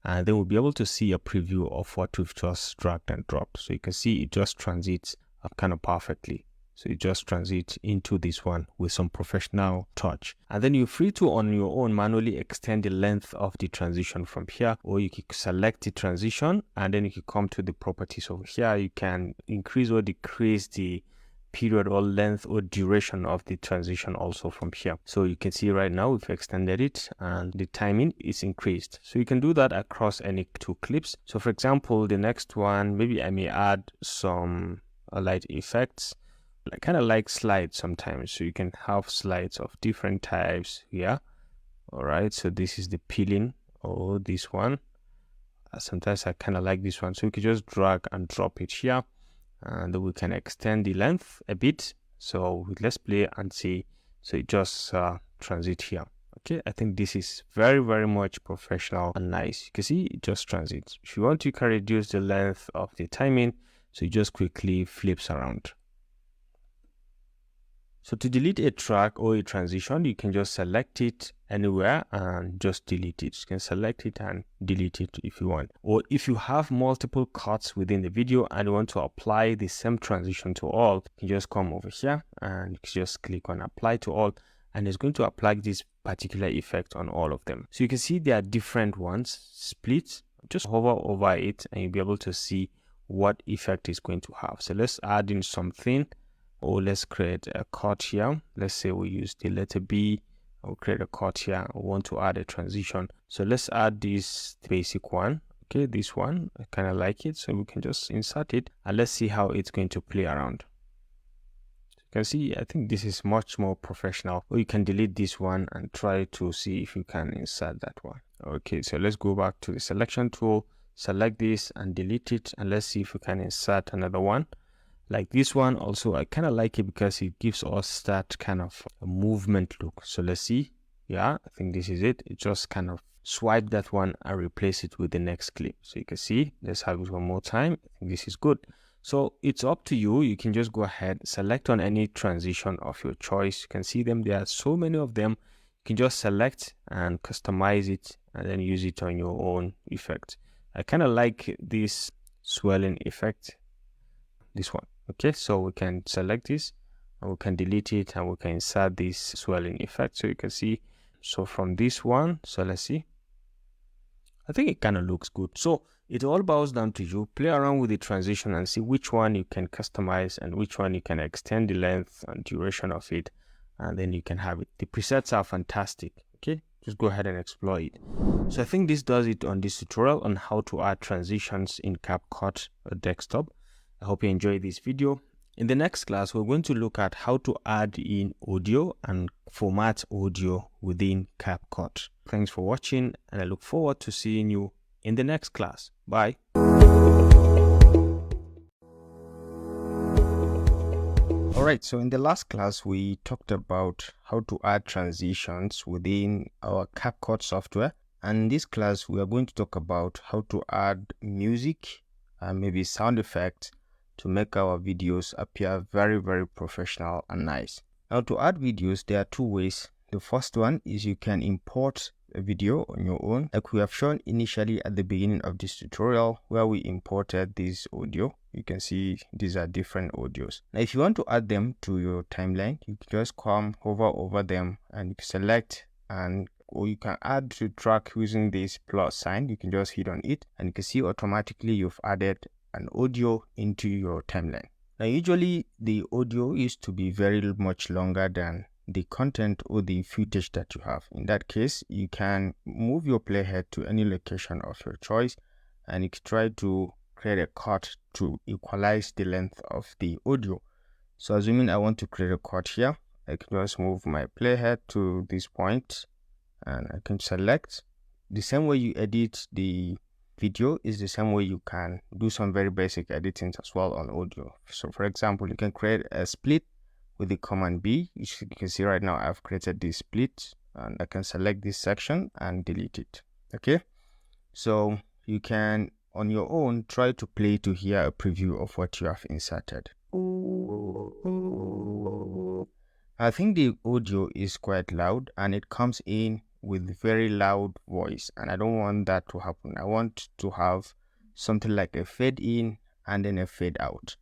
And then we'll be able to see a preview of what we've just dragged and dropped. So you can see it just transits kind of perfectly. So you just transit into this one with some professional touch. And then you're free to, on your own, manually extend the length of the transition from here, or you can select the transition and then you can come to the properties over here. You can increase or decrease the period or length or duration of the transition also from here. So you can see right now we've extended it and the timing is increased. So you can do that across any two clips. So for example, the next one, maybe I may add some light effects. I kind of like slides sometimes, so you can have slides of different types here. All right, so this is the peeling, or this one. Sometimes I kind of like this one, so we can just drag and drop it here, and we can extend the length a bit. So let's play and see. So it just transit here. Okay, I think this is very, very much professional and nice. You can see it just transits. If you want, you can reduce the length of the timing. So it just quickly flips around. So to delete a track or a transition, you can just select it anywhere and just delete it. You can select it and delete it if you want. Or if you have multiple cuts within the video and you want to apply the same transition to all, you can just come over here and you can just click on apply to all, and it's going to apply this particular effect on all of them. So you can see there are different ones split. Just hover over it and you'll be able to see what effect it's going to have. So let's add in something. Or let's create a cut here. Let's say we use the letter B. I'll create a cut here. I want to add a transition. So let's add this basic one. Okay, this one, I kind of like it. So we can just insert it and let's see how it's going to play around. You can see, I think this is much more professional. Or you can delete this one and try to see if you can insert that one. Okay, so let's go back to the selection tool, select this and delete it. And let's see if we can insert another one. Like this one also, I kind of like it because it gives us that kind of a movement look. So let's see. Yeah, I think this is it. It just kind of swipe that one and replace it with the next clip. So you can see, let's have it one more time. I think this is good. So it's up to you. You can just go ahead, select on any transition of your choice. You can see them. There are so many of them. You can just select and customize it and then use it on your own effect. I kind of like this swelling effect, this one. Okay, so we can select this and we can delete it and we can insert this swelling effect. So you can see, so from this one, so let's see, I think it kind of looks good. So it all boils down to you. Play around with the transition and see which one you can customize and which one you can extend the length and duration of it, and then you can have it. The presets are fantastic. Okay, just go ahead and explore it. So I think this does it on this tutorial on how to add transitions in CapCut desktop. I hope you enjoyed this video. In the next class, we're going to look at how to add in audio and format audio within CapCut. Thanks for watching, and I look forward to seeing you in the next class. Bye. Alright, so in the last class, we talked about how to add transitions within our CapCut software. And in this class, we are going to talk about how to add music and maybe sound effects to make our videos appear very, very professional and nice. Now, to add videos, there are two ways. The first one is you can import a video on your own, like we have shown initially at the beginning of this tutorial where we imported this audio. You can see these are different audios. Now, if you want to add them to your timeline, you can just come hover over them and you can select, or you can add to track using this plus sign. You can just hit on it and you can see automatically you've added an audio into your timeline. Now, usually the audio used to be very much longer than the content or the footage that you have. In that case, you can move your playhead to any location of your choice and you can try to create a cut to equalize the length of the audio. So assuming I want to create a cut here, I can just move my playhead to this point and I can select. The same way you edit the video is the same way you can do some very basic editing as well on audio. So for example, you can create a split with the command B. You can see right now I've created this split and I can select this section and delete it. Okay, so you can on your own try to play to hear a preview of what you have inserted. I think the audio is quite loud and it comes in with very loud voice, and I don't want that to happen. I want to have something like a fade in and then a fade out.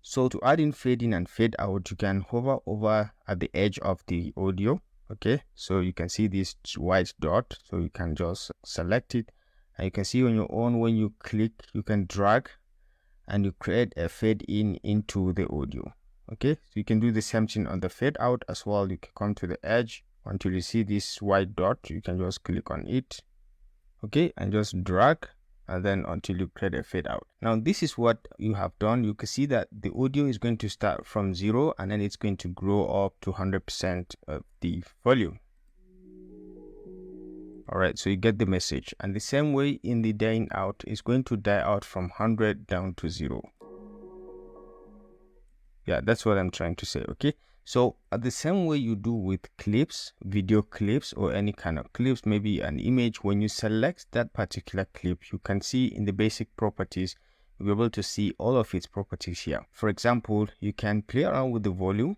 So to add in fade in and fade out, you can hover over at the edge of the audio. Okay, so you can see this white dot, so you can just select it and you can see on your own when you click you can drag and you create a fade in into the audio. Okay, so you can do the same thing on the fade out as well. You can come to the edge until you see this white dot, you can just click on it, okay, and just drag, and then until you create a fade out. Now this is what you have done. You can see that the audio is going to start from 0 and then it's going to grow up to 100% of the volume. All right, so you get the message. And the same way in the dying out, is going to die out from 100 down to 0. Yeah, that's what I'm trying to say. Okay, so the same way you do with clips, video clips, or any kind of clips, maybe an image, when you select that particular clip, you can see in the basic properties, you'll be able to see all of its properties here. For example, you can play around with the volume.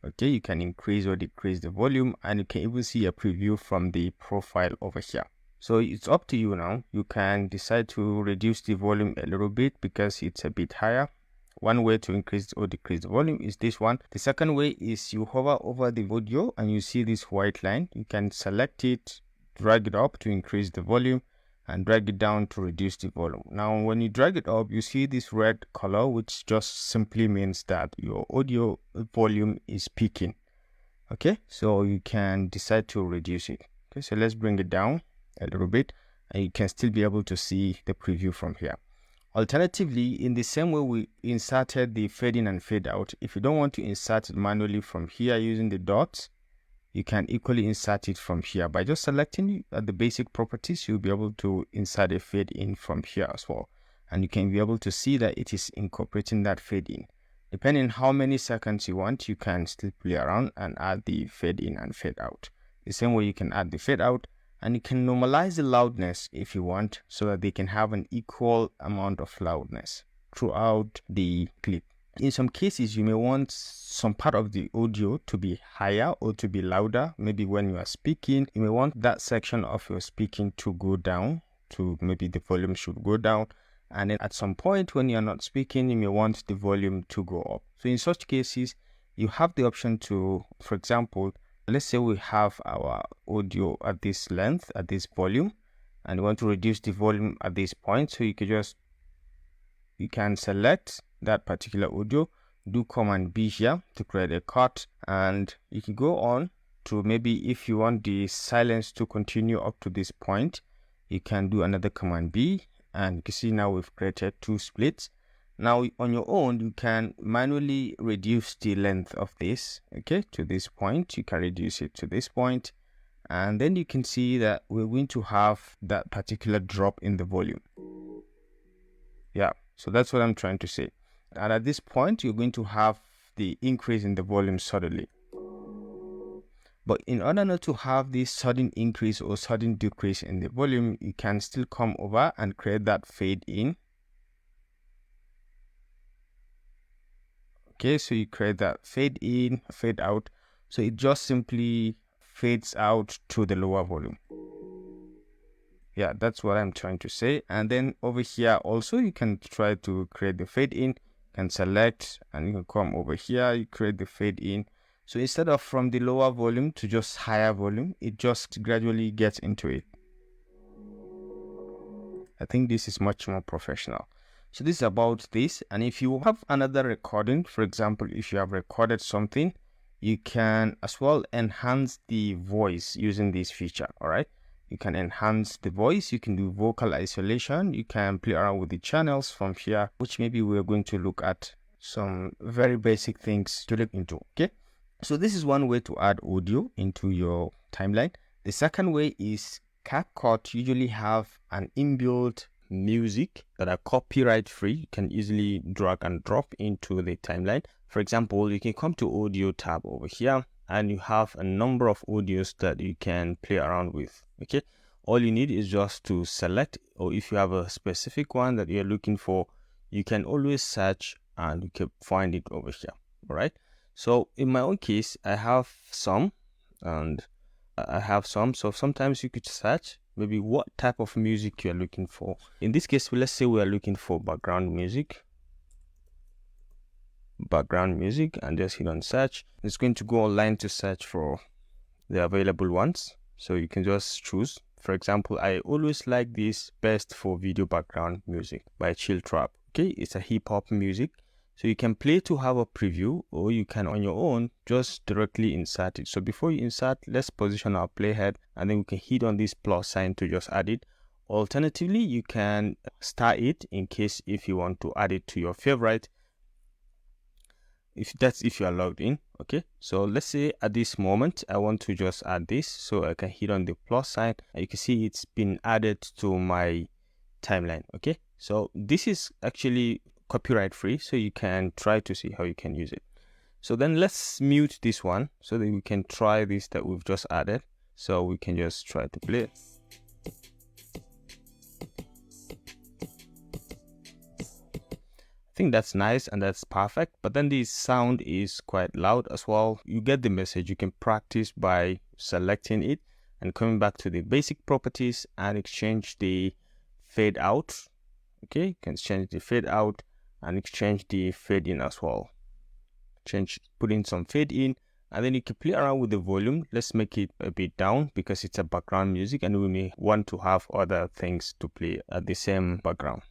Okay, you can increase or decrease the volume, and you can even see a preview from the profile over here. So it's up to you now. You can decide to reduce the volume a little bit because it's a bit higher. One way to increase or decrease the volume is this one. The second way is you hover over the audio and you see this white line. You can select it, drag it up to increase the volume, and drag it down to reduce the volume. Now, when you drag it up, you see this red color, which just simply means that your audio volume is peaking. Okay, so you can decide to reduce it. Okay, so let's bring it down a little bit, and you can still be able to see the preview from here. Alternatively, in the same way we inserted the fade in and fade out, if you don't want to insert it manually from here using the dots, you can equally insert it from here. By just selecting the basic properties, you'll be able to insert a fade in from here as well. And you can be able to see that it is incorporating that fade in. Depending on how many seconds you want, you can still play around and add the fade in and fade out. The same way you can add the fade out, and you can normalize the loudness if you want, so that they can have an equal amount of loudness throughout the clip. In some cases, you may want some part of the audio to be higher or to be louder. Maybe when you are speaking, you may want that section of your speaking to go down, to maybe the volume should go down. And then at some point when you're not speaking, you may want the volume to go up. So in such cases, you have the option to, for example, let's say we have our audio at this length, at this volume, and you want to reduce the volume at this point. So you can select that particular audio, do Command B here to create a cut, and you can go on to, maybe if you want the silence to continue up to this point, you can do another Command B, and you can see now we've created two splits. Now on your own, you can manually reduce the length of this, okay, to this point. You can reduce it to this point, and then you can see that we're going to have that particular drop in the volume. Yeah, so that's what I'm trying to say. And at this point, you're going to have the increase in the volume suddenly. But in order not to have this sudden increase or sudden decrease in the volume, you can still come over and create that fade in. Okay, so you create that fade in, fade out. So it just simply fades out to the lower volume. Yeah, that's what I'm trying to say. And then over here also, you can try to create the fade in. You can select and you can come over here, you create the fade in. So instead of from the lower volume to just higher volume, it just gradually gets into it. I think this is much more professional. So this is about this. And if you have another recording, for example, if you have recorded something, you can as well enhance the voice using this feature. All right. You can enhance the voice, you can do vocal isolation, you can play around with the channels from here, which maybe we're going to look at some very basic things to look into. Okay. So this is one way to add audio into your timeline. The second way is CapCut usually have an inbuilt music that are copyright free. You can easily drag and drop into the timeline. For example, you can come to audio tab over here and you have a number of audios that you can play around with. Okay, all you need is just to select, or if you have a specific one that you're looking for, you can always search and you can find it over here. All right. So in my own case, I have some, so sometimes you could search maybe what type of music you're looking for. In this case, let's say we are looking for background music, and just hit on search. It's going to go online to search for the available ones. So you can just choose. For example, I always like this best for video background music by Chill Trap. Okay, it's a hip hop music. So you can play to have a preview, or you can on your own just directly insert it. So before you insert, let's position our playhead and then we can hit on this plus sign to just add it. Alternatively, you can star it in case if you want to add it to your favorite. If you are logged in. Okay, so let's say at this moment I want to just add this, so I can hit on the plus sign and you can see it's been added to my timeline. Okay, so this is actually copyright free, so you can try to see how you can use it. So then let's mute this one so that we can try this that we've just added. So we can just try to play it. think that's nice and that's perfect, but then the sound is quite loud as well. You get the message. You can practice by selecting it and coming back to the basic properties and exchange the fade out. Okay, you can change the fade out and exchange the fade in as well. Put in some fade in, and then you can play around with the volume. Let's make it a bit down because it's a background music and we may want to have other things to play at the same background.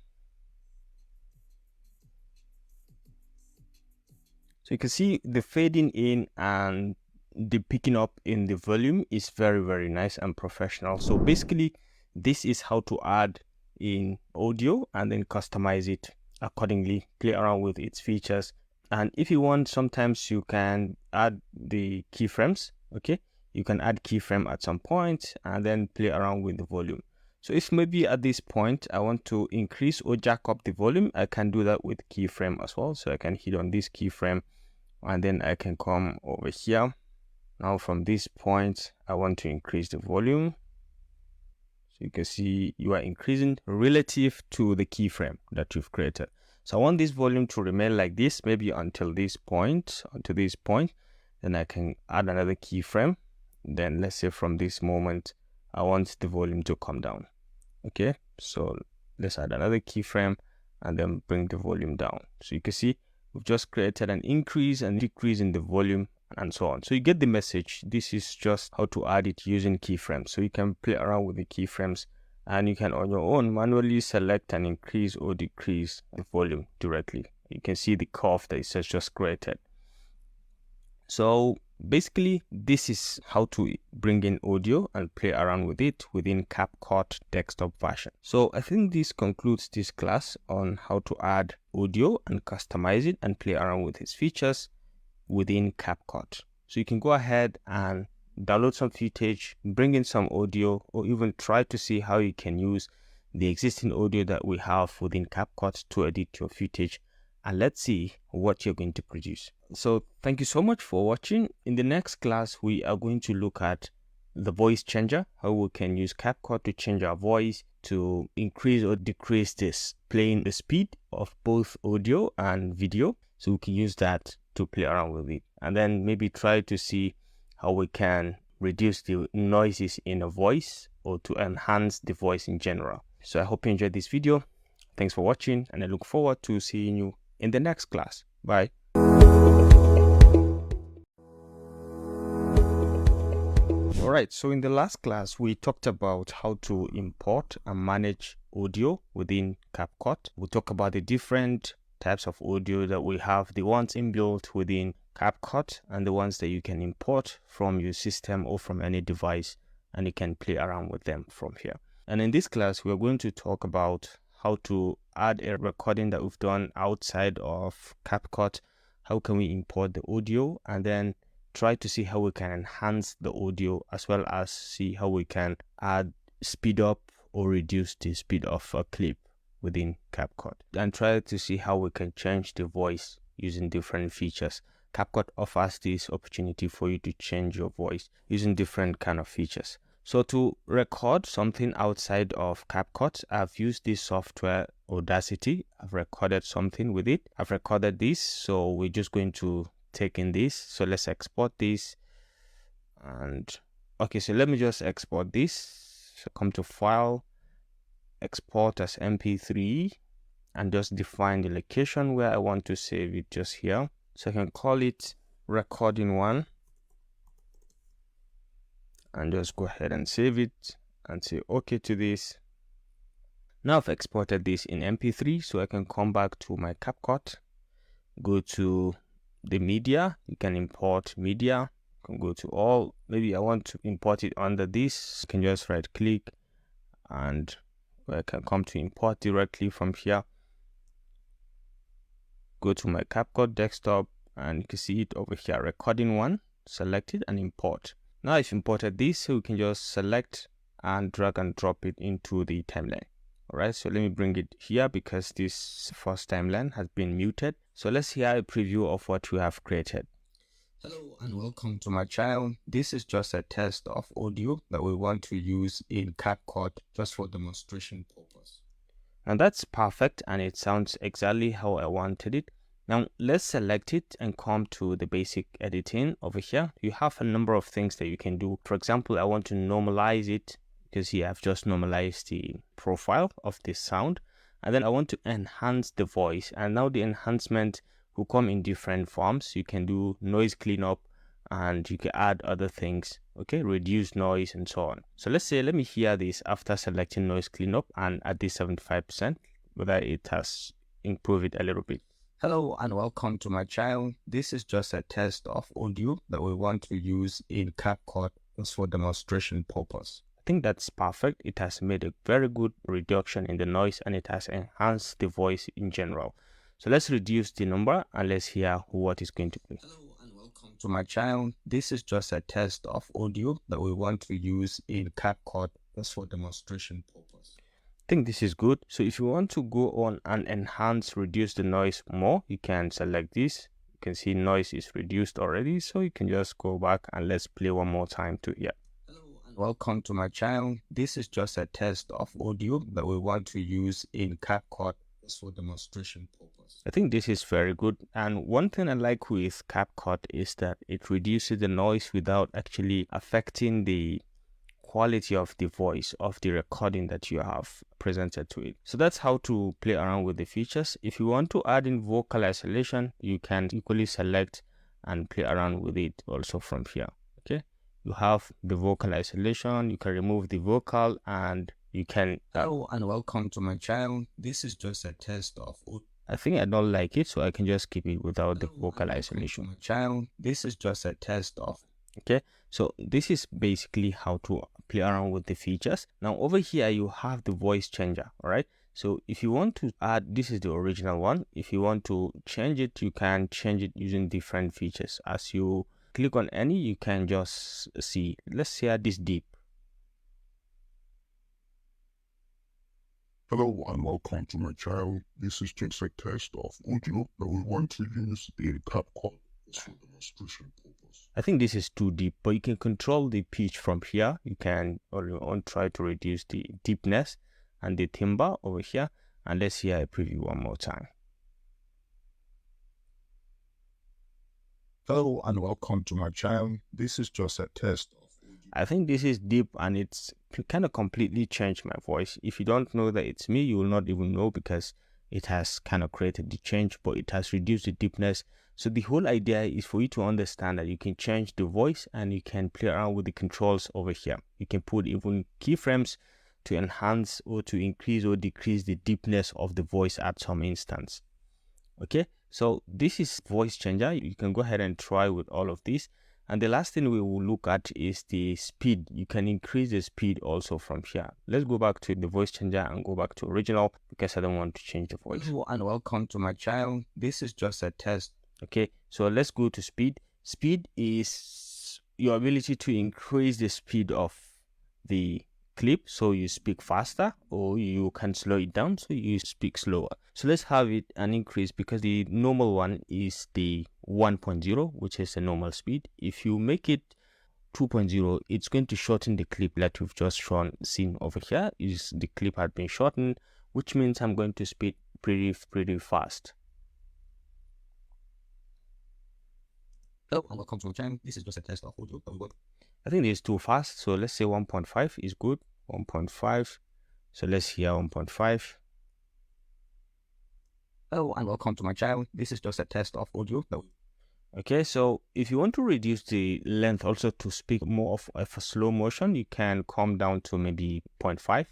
So you can see the fading in and the picking up in the volume is very, very nice and professional. So basically, this is how to add in audio and then customize it accordingly, play around with its features. And if you want, sometimes you can add the keyframes. Okay, you can add keyframe at some point and then play around with the volume. So if maybe at this point I want to increase or jack up the volume, I can do that with keyframe as well. So I can hit on this keyframe and then I can come over here. Now from this point, I want to increase the volume. So you can see you are increasing relative to the keyframe that you've created. So I want this volume to remain like this, maybe until this point, then I can add another keyframe. Then let's say from this moment, I want the volume to come down. Okay, so let's add another keyframe and then bring the volume down. So you can see we've just created an increase and decrease in the volume and so on. So you get the message. This is just how to add it using keyframes. So you can play around with the keyframes and you can on your own manually select and increase or decrease the volume directly. You can see the curve that it says just created. So basically, this is how to bring in audio and play around with it within CapCut desktop version. So I think this concludes this class on how to add audio and customize it and play around with its features within CapCut. So you can go ahead and download some footage, bring in some audio, or even try to see how you can use the existing audio that we have within CapCut to edit your footage. And let's see what you're going to produce. So thank you so much for watching. In the next class, we are going to look at the voice changer, how we can use CapCut to change our voice to increase or decrease this playing the speed of both audio and video. So we can use that to play around with it. And then maybe try to see how we can reduce the noises in a voice or to enhance the voice in general. So I hope you enjoyed this video. Thanks for watching, and I look forward to seeing you in the next class. Bye. Alright, so in the last class, we talked about how to import and manage audio within CapCut. We talked about the different types of audio that we have, the ones inbuilt within CapCut and the ones that you can import from your system or from any device, and you can play around with them from here. And in this class, we are going to talk about how to add a recording that we've done outside of CapCut. How can we import the audio and then try to see how we can enhance the audio, as well as see how we can add speed up or reduce the speed of a clip within CapCut, and try to see how we can change the voice using different features. CapCut offers this opportunity for you to change your voice using different kind of features. So to record something outside of CapCut, I've used this software Audacity. I've recorded something with it. I've recorded this, so we're just going to take in this. So let's export this. And okay, so let me just export this. So come to File, Export as MP3, and just define the location where I want to save it just here. So I can call it Recording 1. And just go ahead and save it and say OK to this. Now I've exported this in MP3, so I can come back to my CapCut, go to the media. You can import media. You can go to all. Maybe I want to import it under this. You can just right click and I can come to import directly from here. Go to my CapCut desktop and you can see it over here, Recording 1. Select it and import. Now I've imported this, so we can just select and drag and drop it into the timeline. Alright, so let me bring it here because this first timeline has been muted. So let's hear a preview of what we have created. Hello and welcome to my channel. This is just a test of audio that we want to use in CapCut just for demonstration purpose. And that's perfect, and it sounds exactly how I wanted it. Now let's select it and come to the basic editing over here. You have a number of things that you can do. For example, I want to normalize it, because here I've just normalized the profile of this sound. And then I want to enhance the voice, and now the enhancement will come in different forms. You can do noise cleanup, and you can add other things, okay, reduce noise and so on. So let's say, let me hear this after selecting noise cleanup and add this 75%, whether it has improved it a little bit. Hello and welcome to my channel. This is just a test of audio that we want to use in CapCut just for demonstration purpose. I think that's perfect. It has made a very good reduction in the noise, and it has enhanced the voice in general. So let's reduce the number and let's hear what is going to be. Hello and welcome to my channel. This is just a test of audio that we want to use in CapCut just for demonstration purpose. I think this is good. So if you want to go on and enhance, reduce the noise more, you can select this. You can see noise is reduced already, so you can just go back and let's play one more time to hear. Hello and welcome to my channel. This is just a test of audio that we want to use in CapCut just for demonstration purpose. I think this is very good, and one thing I like with CapCut is that it reduces the noise without actually affecting the quality of the voice of the recording that you have presented to it. So that's how to play around with the features. If you want to add in vocal isolation, you can equally select and play around with it also from here. Okay, you have the vocal isolation, you can remove the vocal, and you can Hello and welcome to my channel. This is just a test of audio. I think I don't like it, so I can just keep it without the vocal isolation. My channel. This is just a test of. Okay, so this is basically how to play around with the features. Now over here you have the voice changer. All right, so if you want to add, this is the original one. If you want to change it, you can change it using different features. As you click on any, you can just see. Let's hear this deep. Hello and welcome to my channel. This is just a test of audio that we want to use in CapCut for demonstration purpose. I think this is too deep, but you can control the pitch from here. You can try to reduce the deepness and the timbre over here. And let's hear a preview one more time. Hello and welcome to my channel. This is just a test of audio. I think this is deep, and it's kind of completely changed my voice. If you don't know that it's me, you will not even know, because it has kind of created the change, but it has reduced the deepness. So the whole idea is for you to understand that you can change the voice and you can play around with the controls over here. You can put even keyframes to enhance or to increase or decrease the deepness of the voice at some instance. Okay, so this is voice changer. You can go ahead and try with all of these. And the last thing we will look at is the speed. You can increase the speed also from here. Let's go back to the voice changer and go back to original, because I don't want to change the voice. Hello and welcome to my channel. This is just a test. Okay, so let's go to speed. Speed is your ability to increase the speed of the clip, so you speak faster, or you can slow it down, so you speak slower. So let's have it an increase, because the normal one is the 1.0, which is a normal speed. If you make it 2.0, it's going to shorten the clip that we've just seen over here. Is the clip had been shortened, which means I'm going to speed pretty fast. Hello and welcome to my channel. This is just a test of audio that we want. I think it's too fast, so let's say 1.5 is good. 1.5. So let's hear 1.5. Hello and welcome to my channel. This is just a test of audio that we. Okay, so if you want to reduce the length also to speak more of a slow motion, you can come down to maybe 0.5.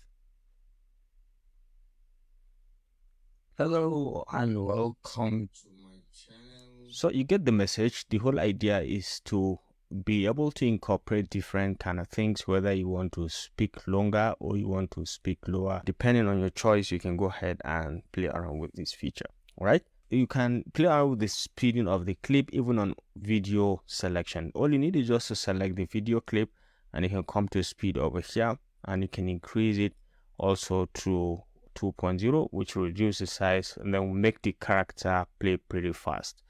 Hello and welcome to my channel. So you get the message. The whole idea is to be able to incorporate different kind of things, whether you want to speak longer or you want to speak lower. Depending on your choice, you can go ahead and play around with this feature. All right, you can play around with the speeding of the clip even on video selection. All you need is just to select the video clip, and you can come to speed over here, and you can increase it also to 2.0, which will reduce the size and then make the character play pretty fast.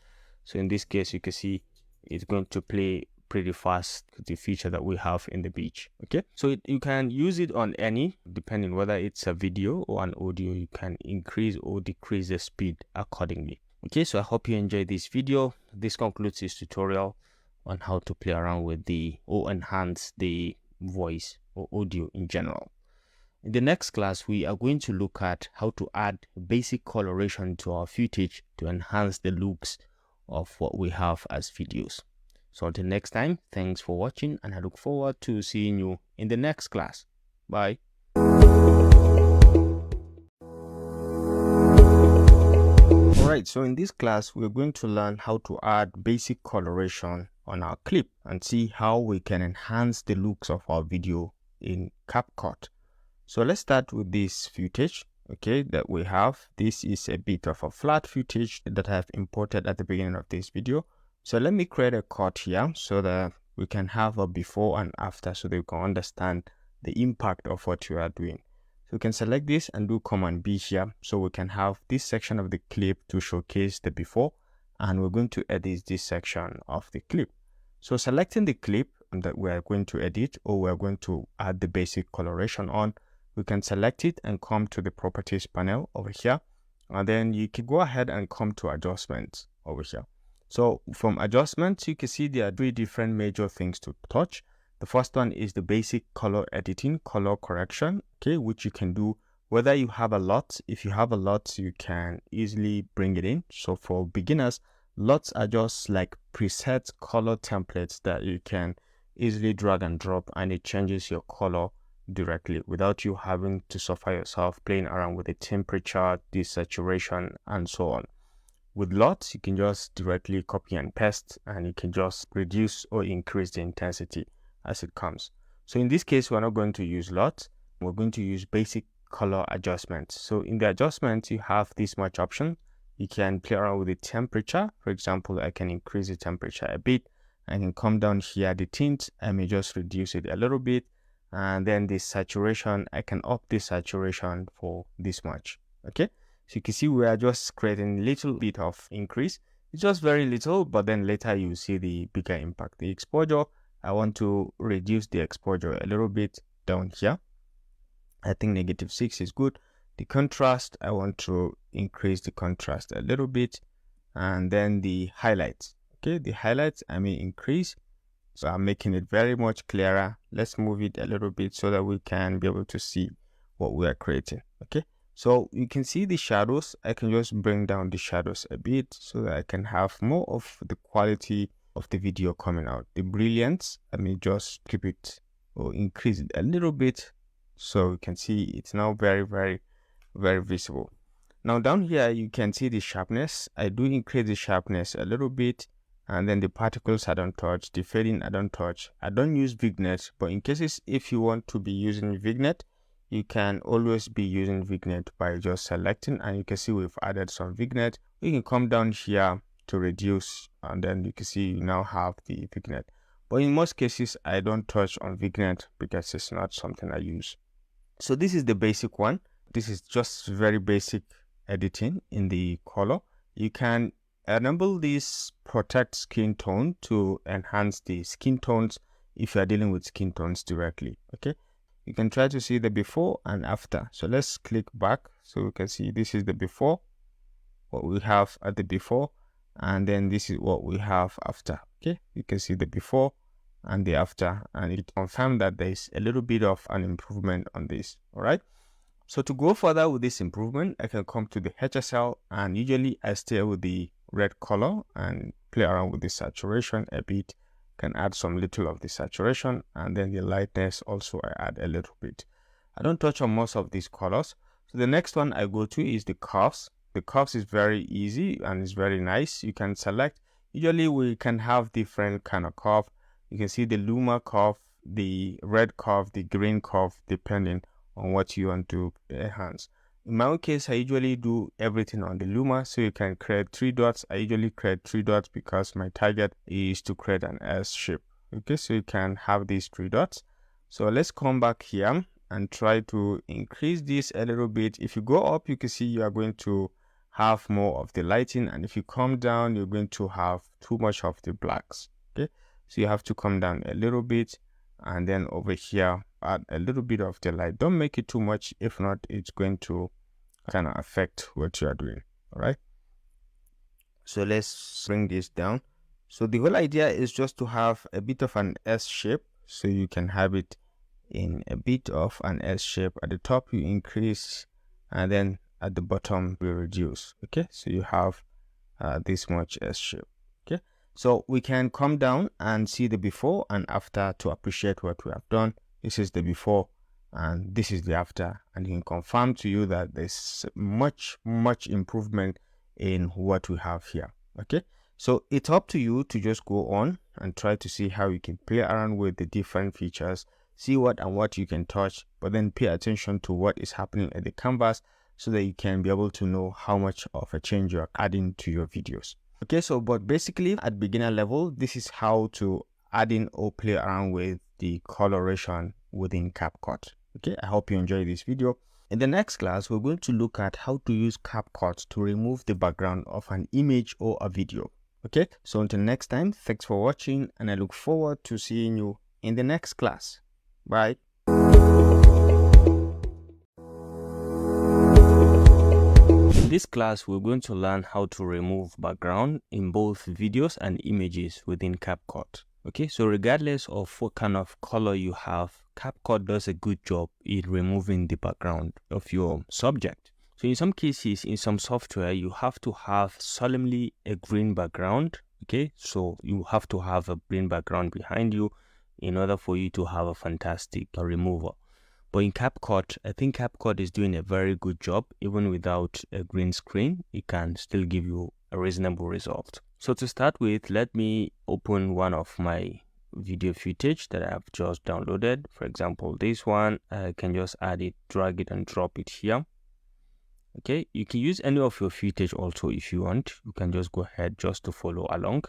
So in this case, you can see it's going to play pretty fast, the feature that we have in the beach. Okay, so you can use it on any, depending whether it's a video or an audio. You can increase or decrease the speed accordingly. Okay, so I hope you enjoyed this video. This concludes this tutorial on how to play around with the or enhance the voice or audio in general. In the next class, we are going to look at how to add basic coloration to our footage to enhance the looks of what we have as videos. So until next time, thanks for watching, and I look forward to seeing you in the next class. Bye. Alright, so in this class, we're going to learn how to add basic coloration on our clip and see how we can enhance the looks of our video in CapCut. So let's start with this footage, okay, that we have. This is a bit of a flat footage that I have imported at the beginning of this video. So let me create a cut here so that we can have a before and after, so that you can understand the impact of what you are doing. So we can select this and do Command B here, so we can have this section of the clip to showcase the before, and we're going to edit this section of the clip. So selecting the clip that we are going to edit, or we're going to add the basic coloration on, we can select it and come to the properties panel over here, and then you can go ahead and come to adjustments over here. So from adjustments, you can see there are 3 different major things to touch. The first one is the basic color editing, color correction, okay, which you can do whether you have a lot. If you have a lot, you can easily bring it in. So for beginners, lots are just like preset color templates that you can easily drag and drop, and it changes your color directly without you having to suffer yourself playing around with the temperature, the saturation, and so on. With lots, you can just directly copy and paste, and you can just reduce or increase the intensity as it comes. So in this case, we're not going to use lots. We're going to use basic color adjustments. So in the adjustment, you have this much option. You can play around with the temperature. For example, I can increase the temperature a bit. I can come down here, the tint, I may just reduce it a little bit. And then the saturation, I can up the saturation for this much. Okay, so you can see we are just creating a little bit of increase. It's just very little, but then later you see the bigger impact. The exposure, I want to reduce the exposure a little bit down here. I think -6 is good. The contrast, I want to increase the contrast a little bit. And then the highlights, okay, the highlights I may increase. So I'm making it very much clearer. Let's move it a little bit so that we can be able to see what we are creating. Okay, so you can see the shadows. I can just bring down the shadows a bit so that I can have more of the quality of the video coming out. The brilliance, I may just keep it or increase it a little bit so you can see it's now very visible. Now down here you can see the sharpness. I do increase the sharpness a little bit. And then the particles I don't touch, the fading I don't touch. I don't use vignette, but in cases if you want to be using vignette, you can always be using vignette by just selecting, and you can see we've added some vignette. You can come down here to reduce, and then you can see you now have the vignette. But in most cases, I don't touch on vignette because it's not something I use. So this is the basic one. This is just very basic editing in the color. You can enable this protect skin tone to enhance the skin tones if you are dealing with skin tones directly. Okay, you can try to see the before and after. So let's click back so we can see this is the before, what we have at the before, and then this is what we have after. Okay, you can see the before and the after, and it confirms that there is a little bit of an improvement on this. All right, so to go further with this improvement, I can come to the HSL, and usually I stay with the red color and play around with the saturation a bit. Can add some little of the saturation, and then the lightness also I add a little bit. I don't touch on most of these colors. So the next one I go to is the curves. The curves is very easy and it's very nice. You can select, usually we can have different kind of curve. You can see the luma curve, the red curve, the green curve, depending on what you want to enhance. In my own case, I usually do everything on the luma, so you can create 3 dots. I usually create 3 dots because my target is to create an S shape. Okay, so you can have these 3 dots. So let's come back here and try to increase this a little bit. If you go up, you can see you are going to have more of the lighting, and if you come down, you're going to have too much of the blacks. Okay, So you have to come down a little bit, and then over here add a little bit of the light. Don't make it too much, if not it's going to kind of affect what you are doing. All right, so let's bring this down. So the whole idea is just to have a bit of an S shape, so you can have it in a bit of an S shape. At the top you increase, and then at the bottom we reduce. Okay, so you have this much S shape. Okay, so we can come down and see the before and after to appreciate what we have done. This is the before and this is the after, and you can confirm to you that there's much improvement in what we have here. Okay, so it's up to you to just go on and try to see how you can play around with the different features, see what you can touch, but then pay attention to what is happening at the canvas so that you can be able to know how much of a change you're adding to your videos. Okay, so but basically at beginner level, this is how to add in or play around with the coloration within CapCut. Okay, I hope you enjoyed this video. In the next class, we're going to look at how to use CapCut to remove the background of an image or a video. Okay, so until next time, thanks for watching, and I look forward to seeing you in the next class. Bye. In this class, we're going to learn how to remove background in both videos and images within CapCut. Okay, so regardless of what kind of color you have, CapCut does a good job in removing the background of your subject. So in some cases, in some software, you have to have solemnly a green background. Okay, so you have to have a green background behind you in order for you to have a fantastic removal. But in CapCut, I think CapCut is doing a very good job. Even without a green screen, it can still give you a reasonable result. So to start with, let me open one of my video footage that I have just downloaded. For example, this one, I can just add it, drag it and drop it here. Okay, you can use any of your footage also if you want. You can just go ahead just to follow along.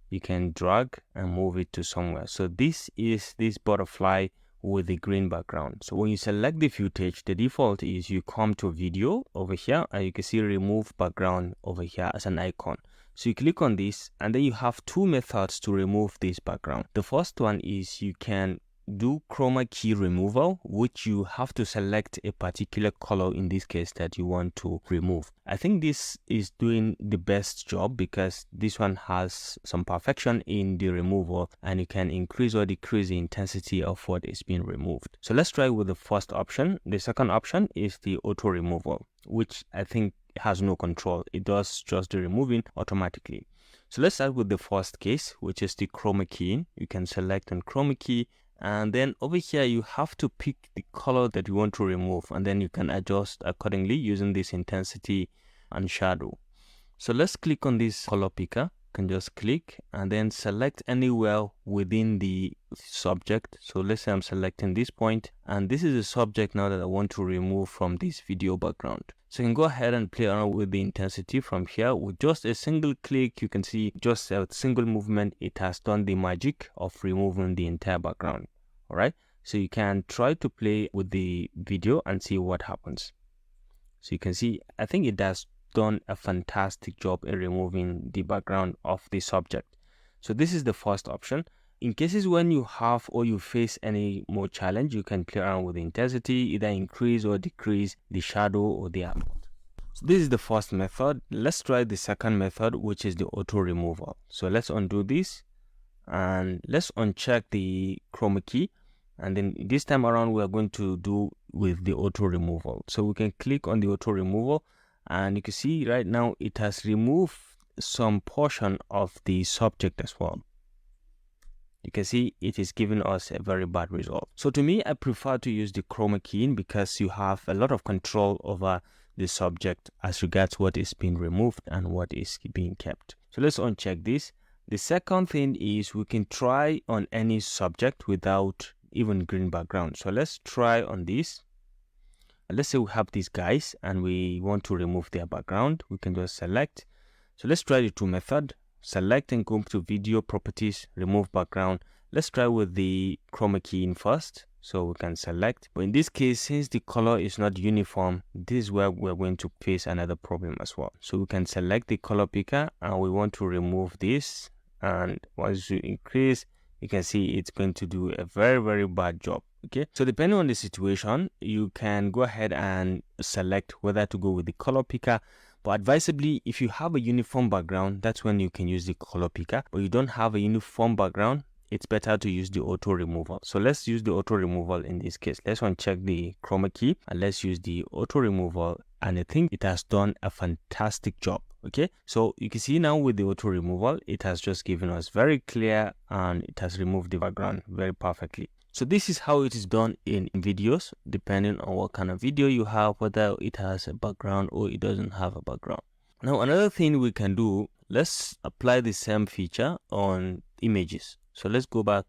You can drag and move it to somewhere. So this is this butterfly with the green background. So when you select the footage, the default is you come to video over here and you can see remove background over here as an icon. So you click on this, and then you have two methods to remove this background. The first one is you can do chroma key removal, which you have to select a particular color, in this case, that you want to remove. I think this is doing the best job because this one has some perfection in the removal, and you can increase or decrease the intensity of what is being removed. So let's try with the first option. The second option is the auto removal, which I think has no control. It does just the removing automatically. So let's start with the first case, which is the chroma key. You can select on chroma key, and then over here you have to pick the color that you want to remove, and then you can adjust accordingly using this intensity and shadow. So let's click on this color picker. You can just click and then select anywhere within the subject. So let's say I'm selecting this point, and this is the subject now that I want to remove from this video background. So you can go ahead and play around with the intensity from here. With just a single click, you can see just a single movement, it has done the magic of removing the entire background. All right, so you can try to play with the video and see what happens. So you can see, I think it has done a fantastic job in removing the background of the subject. So this is the first option. In cases when you have or you face any more challenge, you can play around with the intensity, either increase or decrease the shadow or the amount. So this is the first method. Let's try the second method, which is the auto removal. So let's undo this and let's uncheck the chroma key, and then this time around we are going to do with the auto removal. So we can click on the auto removal, and you can see right now it has removed some portion of the subject as well. You can see it is giving us a very bad result. So to me, I prefer to use the chroma key because you have a lot of control over the subject as regards what is being removed and what is being kept. So let's uncheck this. The second thing is we can try on any subject without even green background. So let's try on this. Let's say we have these guys and we want to remove their background. We can just select. So let's try the two method. Select and go to video properties, remove background. Let's try with the chroma key in first. So we can select, but in this case, since the color is not uniform, this is where we're going to face another problem as well. So we can select the color picker and we want to remove this, and once you increase, you can see it's going to do a very bad job. Okay, so depending on the situation, you can go ahead and select whether to go with the color picker. But advisably, if you have a uniform background, that's when you can use the color picker. But you don't have a uniform background, it's better to use the auto removal. So let's use the auto removal in this case. Let's uncheck the chroma key and let's use the auto removal, and I think it has done a fantastic job. Okay, so you can see now with the auto removal, it has just given us very clear and it has removed the background very perfectly. So this is how it is done in videos, depending on what kind of video you have, whether it has a background or it doesn't have a background. Now another thing we can do, let's apply the same feature on images. So let's go back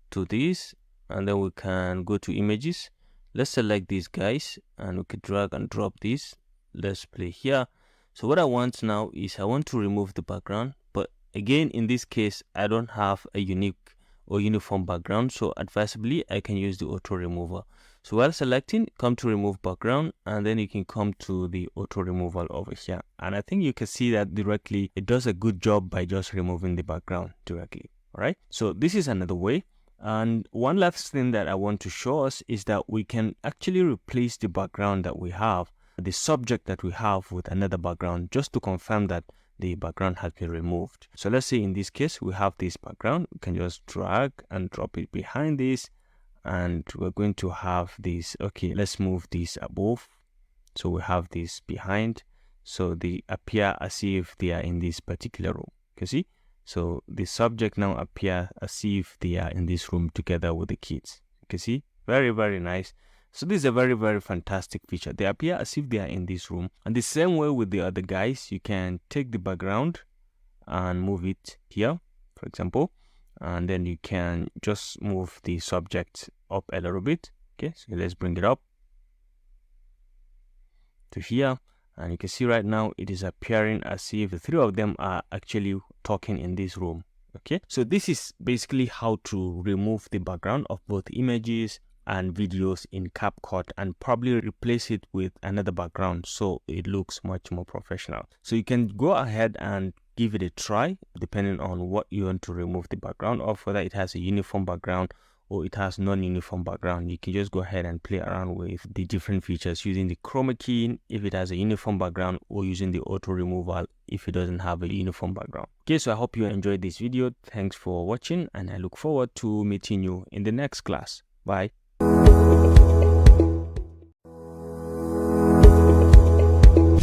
to this and then we can go to images. Let's select these guys and we can drag and drop this. Let's play here. So what I want now is I want to remove the background, but again in this case I don't have a unique or uniform background, so advisably I can use the auto removal. So while selecting, come to remove background and then you can come to the auto removal over here, and I think you can see that directly it does a good job by just removing the background directly. All right, so this is another way. And one last thing that I want to show us is that we can actually replace the background that we have, the subject that we have, with another background, just to confirm that the background has been removed. So let's say in this case we have this background, we can just drag and drop it behind this and we're going to have this. Okay, let's move this above, so we have this behind, so they appear as if they are in this particular room. You see, so the subject now appear as if they are in this room together with the kids. You can see, very nice. So this is a very fantastic feature. They appear as if they are in this room. And the same way with the other guys, you can take the background and move it here, for example, and then you can just move the subject up a little bit. Okay, so let's bring it up to here, and you can see right now it is appearing as if the three of them are actually talking in this room. Okay, so this is basically how to remove the background of both images and videos in CapCut and probably replace it with another background so it looks much more professional. So you can go ahead and give it a try depending on what you want to remove the background of, whether it has a uniform background or it has non-uniform background. You can just go ahead and play around with the different features using the chroma key if it has a uniform background, or using the auto removal if it doesn't have a uniform background. Okay, so I hope you enjoyed this video. Thanks for watching and I look forward to meeting you in the next class. Bye.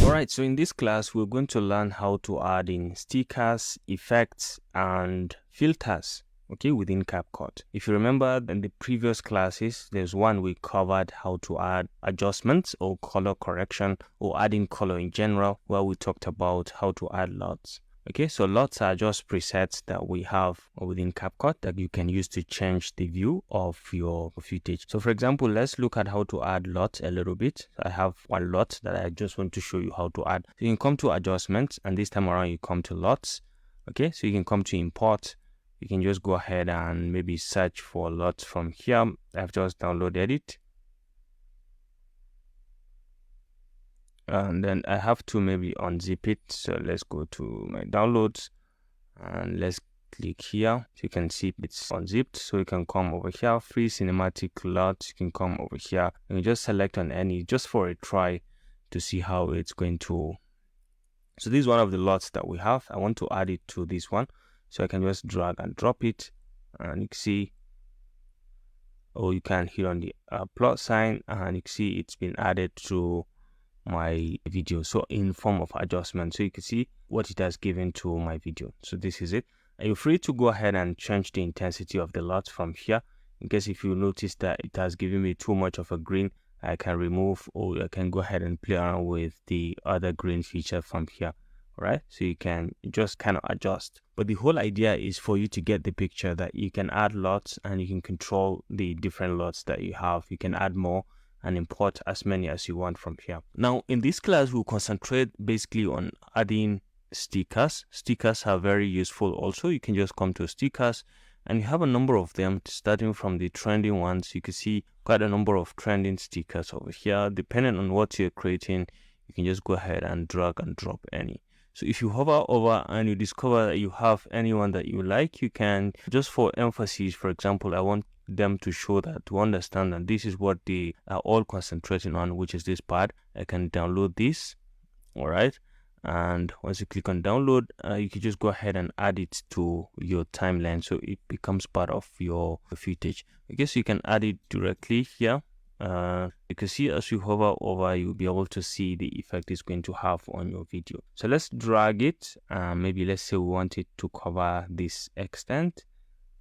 Alright, so in this class we're going to learn how to add in stickers, effects and filters, okay, within CapCut. If you remember in the previous classes, there's one we covered how to add adjustments or color correction or adding color in general, where we talked about how to add LUTs. Okay, so LUTs are just presets that we have within CapCut that you can use to change the view of your footage. So for example, let's look at how to add LUT a little bit. I have one LUT that I just want to show you how to add. So you can come to adjustments and this time around you come to LUTs. Okay, so you can come to import. You can just go ahead and maybe search for LUT from here. I've just downloaded it. And then I have to maybe unzip it. So let's go to my downloads and let's click here. So you can see it's unzipped. So you can come over here, free cinematic LUT. You can come over here and you just select on any, just for a try to see how it's going to. So this is one of the LUTs that we have. I want to add it to this one. So I can just drag and drop it and you can see, or you can hit on the plus sign and you can see it's been added to my video, so in form of adjustment. So you can see what it has given to my video. So this is it. And you're free to go ahead and change the intensity of the LUT from here. In case if you notice that it has given me too much of a green, I can remove, or I can go ahead and play around with the other green feature from here. Right, so you can just kind of adjust, but the whole idea is for you to get the picture that you can add LUTs and you can control the different LUTs that you have. You can add more and import as many as you want from here. Now in this class we'll concentrate basically on adding stickers. Stickers are very useful also. You can just come to stickers and you have a number of them, starting from the trending ones. You can see quite a number of trending stickers over here. Depending on what you're creating, you can just go ahead and drag and drop any. So if you hover over and you discover that you have anyone that you like, you can, just for emphasis, for example, I want them to show that, to understand that this is what they are all concentrating on, which is this part. I can download this. All right, and once you click on download, you can just go ahead and add it to your timeline, so it becomes part of your footage. I guess you can add it directly here. You can see as you hover over, you'll be able to see the effect it's going to have on your video. So let's drag it. Maybe let's say we want it to cover this extent.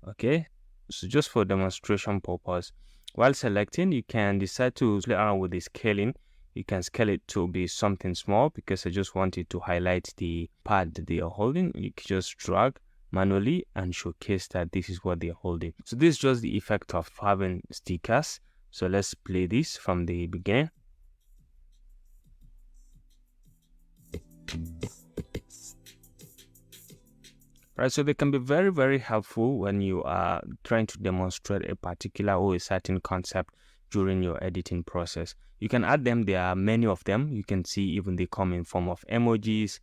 Okay, so just for demonstration purpose, while selecting, you can decide to play around with the scaling. You can scale it to be something small because I just want it to highlight the part that they are holding. You can just drag manually and showcase that this is what they are holding. So this is just the effect of having stickers. So let's play this from the beginning. Right, so they can be very, very helpful when you are trying to demonstrate a particular or a certain concept during your editing process. You can add them. There are many of them. You can see even they come in form of emojis.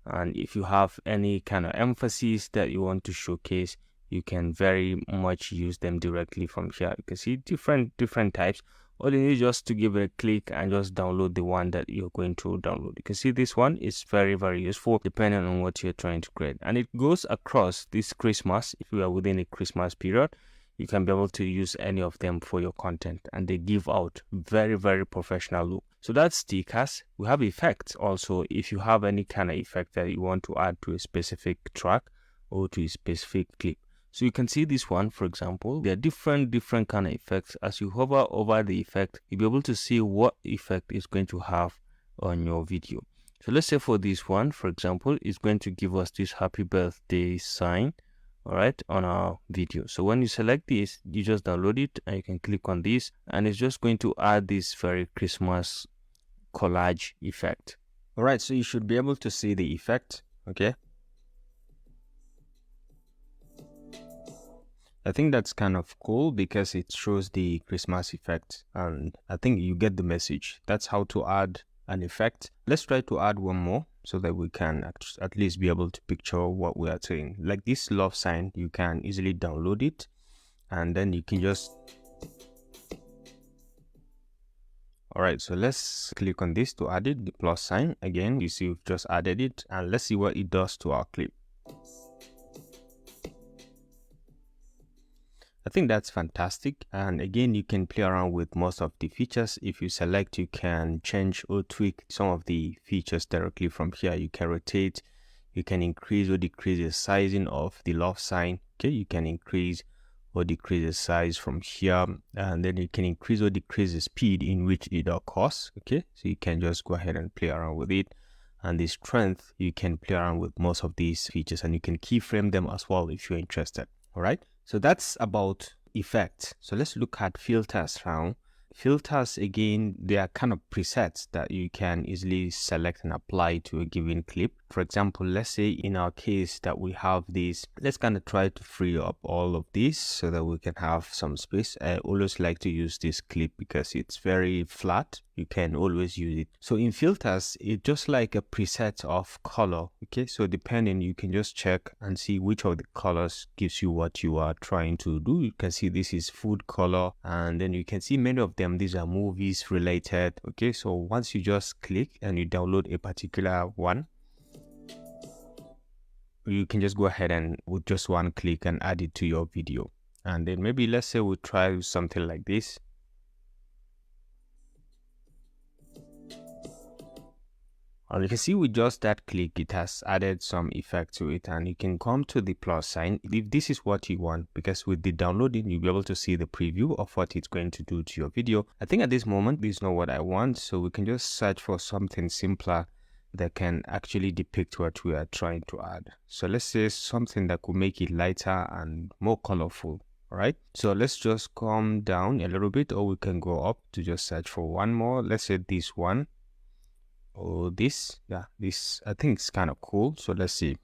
And if you have any kind of emphasis that you want to showcase, you can very much use them directly from here. You can see different types. All you need is just to give it a click and just download the one that you're going to download. You can see this one is very, very useful depending on what you're trying to create. And it goes across this Christmas. If you are within a Christmas period, you can be able to use any of them for your content, and they give out very, very professional look. So that's stickers. We have effects also. If you have any kind of effect that you want to add to a specific track or to a specific clip. So you can see this one, for example, there are different kind of effects. As you hover over the effect, you'll be able to see what effect it's going to have on your video. So let's say for this one, for example, it's going to give us this happy birthday sign, all right, on our video. So when you select this, you just download it and you can click on this, and it's just going to add this very Christmas collage effect. All right, so you should be able to see the effect. Okay, I think that's kind of cool because it shows the Christmas effect, and I think you get the message. That's how to add an effect. Let's try to add one more so that we can at least be able to picture what we are saying. Like this love sign, you can easily download it, and then you can just... All right, so let's click on this to add it, the plus sign. Again, you see we've just added it, and let's see what it does to our clip. I think that's fantastic. And again, you can play around with most of the features. If you select, you can change or tweak some of the features directly from here. You can rotate, you can increase or decrease the sizing of the love sign. Okay, you can increase or decrease the size from here, and then you can increase or decrease the speed in which it occurs. Okay, so you can just go ahead and play around with it. And the strength, you can play around with most of these features, and you can keyframe them as well if you're interested. All right, so that's about effects. So let's look at filters now. Filters, again, they are kind of presets that you can easily select and apply to a given clip. For example, let's say in our case that we have this, let's kind of try to free up all of this so that we can have some space. I always like to use this clip because it's very flat. You can always use it. So in filters, it's just like a preset of color. Okay, so depending, you can just check and see which of the colors gives you what you are trying to do. You can see this is food color, and then you can see many of them, these are movies related. Okay, so once you just click and you download a particular one, you can just go ahead and with just one click and add it to your video. And then maybe let's say we try something like this. And you can see with just that click, it has added some effect to it, and you can come to the plus sign if this is what you want, because with the downloading, you'll be able to see the preview of what it's going to do to your video. I think at this moment, this is not what I want, so we can just search for something simpler that can actually depict what we are trying to add. So let's say something that could make it lighter and more colorful. All right, so let's just come down a little bit, or we can go up to just search for one more. Let's say this one. Or this, yeah, this I think it's kind of cool. So let's see.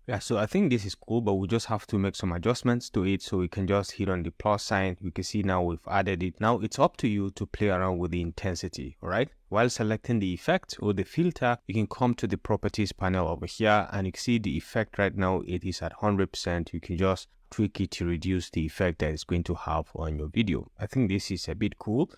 Yeah, so I think this is cool, but we just have to make some adjustments to it. So we can just hit on the plus sign. We can see now we've added it. Now it's up to you to play around with the intensity, all right? While selecting the effect or the filter, you can come to the properties panel over here and you can see the effect right now, it is at 100%. You can just tweak it to reduce the effect that it's going to have on your video. I think this is a bit cool.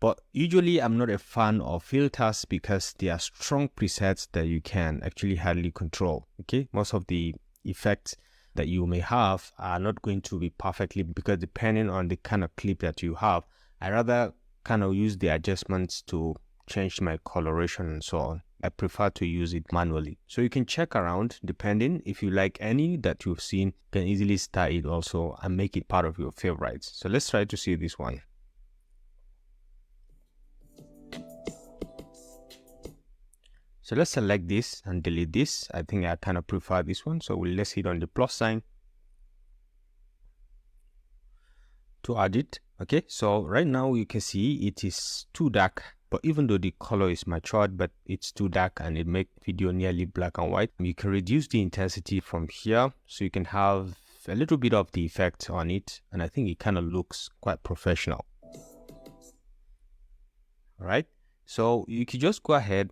But usually I'm not a fan of filters because they are strong presets that you can actually hardly control. Okay, most of the effects that you may have are not going to be perfectly, because depending on the kind of clip that you have, I rather kind of use the adjustments to change my coloration and so on. I prefer to use it manually. So you can check around depending. If you like any that you've seen, you can easily start it also and make it part of your favorites. So let's try to see this one. So let's select this and delete this. I think I kind of prefer this one. So let's hit on the plus sign to add it. Okay, so right now you can see it is too dark, but even though the color is matured, but it's too dark and it makes video nearly black and white. You can reduce the intensity from here, so you can have a little bit of the effect on it, and I think it kind of looks quite professional. All right, so you can just go ahead,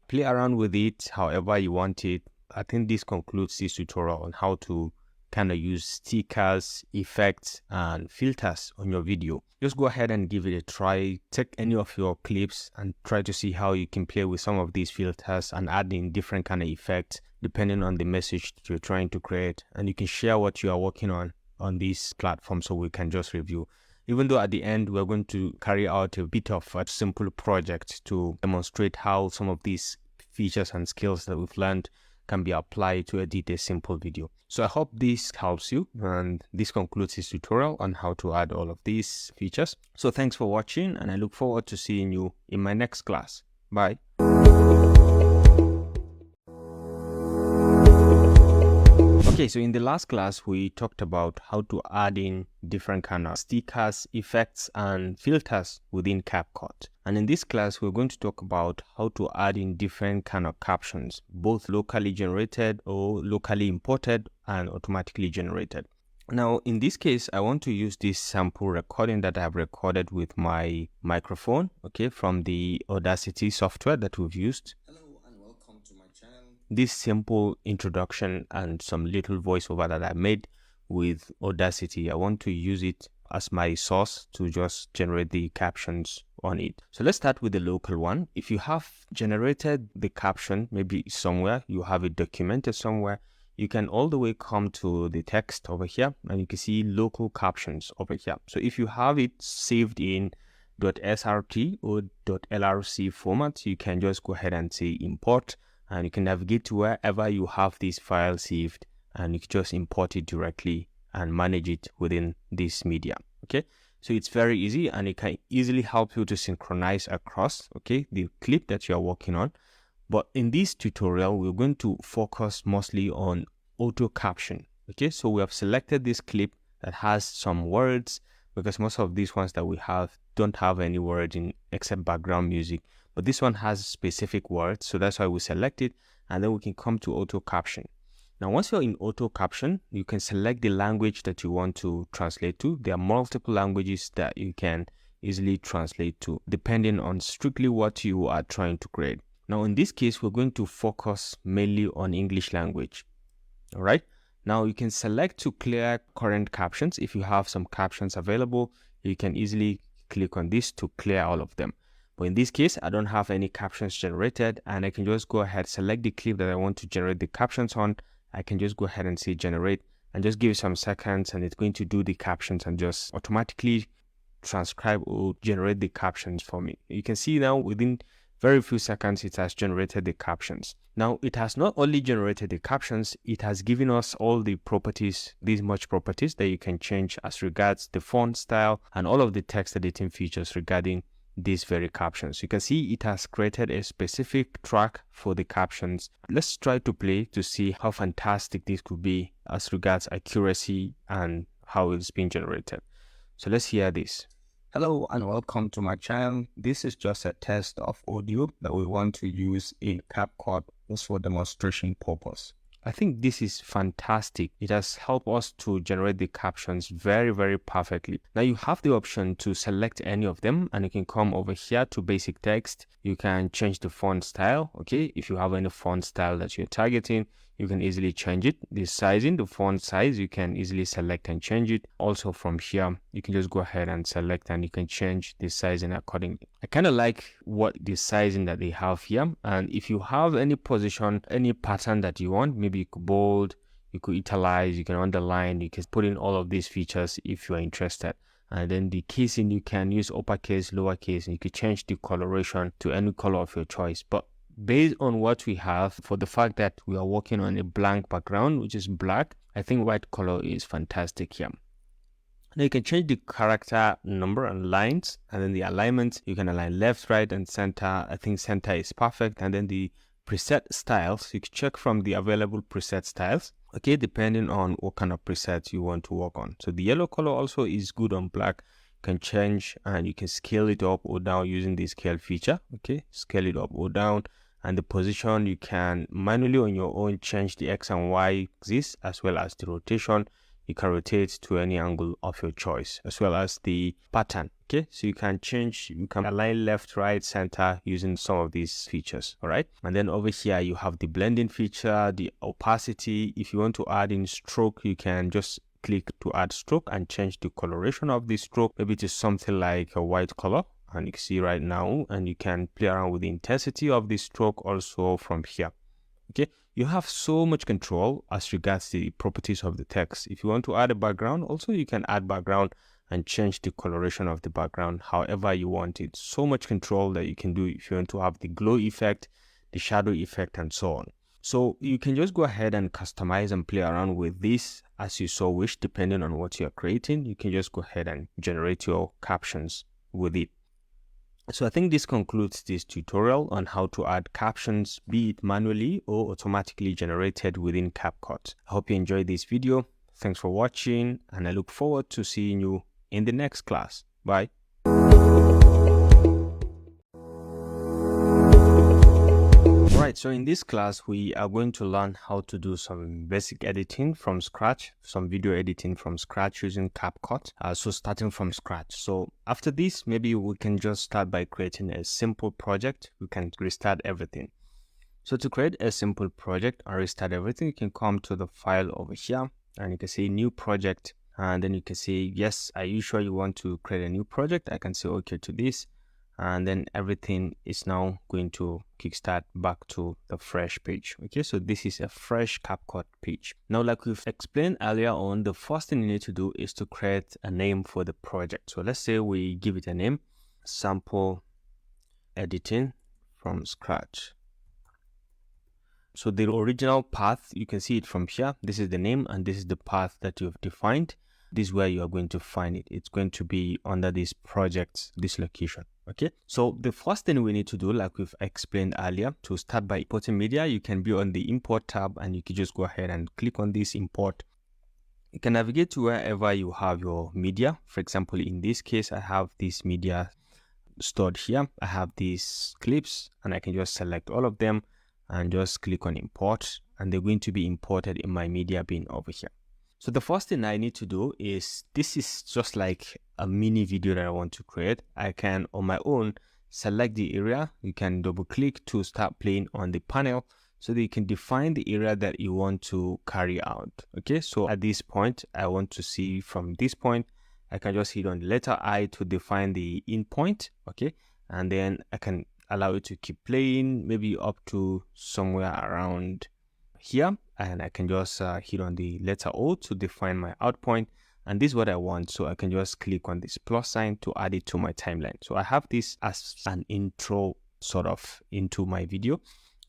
play around with it however you want it. I think this concludes this tutorial on how to kind of use stickers, effects, and filters on your video. Just go ahead and give it a try. Take any of your clips and try to see how you can play with some of these filters and add in different kind of effects depending on the message that you're trying to create. And you can share what you are working on this platform so we can just review. Even though at the end, we're going to carry out a bit of a simple project to demonstrate how some of these features and skills that we've learned can be applied to edit a simple video. So I hope this helps you, and this concludes this tutorial on how to add all of these features. So thanks for watching, and I look forward to seeing you in my next class. Bye. Okay, so in the last class, we talked about how to add in different kind of stickers, effects, and filters within CapCut. And in this class, we're going to talk about how to add in different kind of captions, both locally generated or locally imported and automatically generated. Now, in this case, I want to use this sample recording that I have recorded with my microphone, okay, from the Audacity software that we've used. This simple introduction and some little voiceover that I made with Audacity, I want to use it as my source to just generate the captions on it. So let's start with the local one. If you have generated the caption, maybe somewhere, you have it documented somewhere, you can all the way come to the text over here and you can see local captions over here. So if you have it saved in .srt or .lrc format, you can just go ahead and say import, and you can navigate to wherever you have this file saved and you can just import it directly and manage it within this media. Okay, so it's very easy and it can easily help you to synchronize across, okay, the clip that you're working on. But in this tutorial, we're going to focus mostly on auto caption. Okay, so we have selected this clip that has some words, because most of these ones that we have don't have any word in except background music. But this one has specific words, so that's why we select it, and then we can come to auto caption. Now, once you're in auto caption, you can select the language that you want to translate to. There are multiple languages that you can easily translate to, depending on strictly what you are trying to create. Now, in this case, we're going to focus mainly on English language. All right. Now, you can select to clear current captions. If you have some captions available, you can easily click on this to clear all of them. But in this case, I don't have any captions generated, and I can just go ahead, select the clip that I want to generate the captions on. I can just go ahead and say generate and just give it some seconds, and it's going to do the captions and just automatically transcribe or generate the captions for me. You can see now within very few seconds, it has generated the captions. Now, it has not only generated the captions, it has given us all the properties, these much properties that you can change as regards the font style and all of the text editing features regarding these very captions. You can see it has created a specific track for the captions. Let's try to play to see how fantastic this could be as regards accuracy and how it's being generated. So let's hear this. Hello and welcome to my channel. This is just a test of audio that we want to use in CapCut just for demonstration purpose. I think this is fantastic. It has helped us to generate the captions very, very perfectly. Now you have the option to select any of them, and you can come over here to basic text. You can change the font style. Okay, if you have any font style that you're targeting, you can easily change it. The sizing, the font size, you can easily select and change it. Also from here, you can just go ahead and select, and you can change the sizing accordingly. I kind of like what the sizing that they have here. And if you have any position, any pattern that you want, maybe you could bold, you could italize, you can underline, you can put in all of these features if you are interested. And then the casing, you can use uppercase, lowercase, and you can change the coloration to any color of your choice. But based on what we have, for the fact that we are working on a blank background, which is black, I think white color is fantastic here. Now you can change the character number and lines, and then the alignment, you can align left, right, and center. I think center is perfect. And then the preset styles, you can check from the available preset styles, okay, depending on what kind of presets you want to work on. So the yellow color also is good on black. You can change and you can scale it up or down using the scale feature. Okay, scale it up or down. And the position, you can manually on your own change the X and Y axis, as well as the rotation. You can rotate to any angle of your choice, as well as the pattern. Okay, so you can change, you can align left, right, center using some of these features. All right, and then over here you have the blending feature, the opacity. If you want to add in stroke, you can just click to add stroke and change the coloration of the stroke, maybe to something like a white color. And you can see right now, and you can play around with the intensity of the stroke also from here. Okay, you have so much control as regards the properties of the text. If you want to add a background, also you can add background and change the coloration of the background however you want it. So much control that you can do if you want to have the glow effect, the shadow effect, and so on. So you can just go ahead and customize and play around with this as you so wish, depending on what you're creating. You can just go ahead and generate your captions with it. So I think this concludes this tutorial on how to add captions, be it manually or automatically generated within CapCut. I hope you enjoyed this video. Thanks for watching, and I look forward to seeing you in the next class. Bye. Alright, so in this class, we are going to learn how to do some basic editing from scratch, some video editing from scratch using CapCut. So starting from scratch. So after this, maybe we can just start by creating a simple project. We can restart everything. So to create a simple project and restart everything, you can come to the file over here, and you can say new project. And then you can say, yes, are you sure you want to create a new project? I can say okay to this. And then everything is now going to kickstart back to the fresh page. Okay, so this is a fresh CapCut page. Now, like we've explained earlier on, the first thing you need to do is to create a name for the project. So let's say we give it a name, sample editing from scratch. So the original path, you can see it from here. This is the name, and this is the path that you've defined. This is where you are going to find it. It's going to be under this project, this location. Okay, so the first thing we need to do, like we've explained earlier, to start by importing media, you can be on the import tab, and you can just go ahead and click on this import. You can navigate to wherever you have your media. For example, in this case, I have this media stored here. I have these clips, and I can just select all of them and just click on import, and they're going to be imported in my media bin over here. So the first thing I need to do is, this is just like a mini video that I want to create. I can on my own select the area. You can double click to start playing on the panel so that you can define the area that you want to carry out. Okay, so at this point, I want to see from this point, I can just hit on the letter I to define the in point. Okay, and then I can allow it to keep playing, maybe up to somewhere around here, and I can just hit on the letter O to define my out point, and this is what I want. So I can just click on this plus sign to add it to my timeline. So I have this as an intro sort of into my video,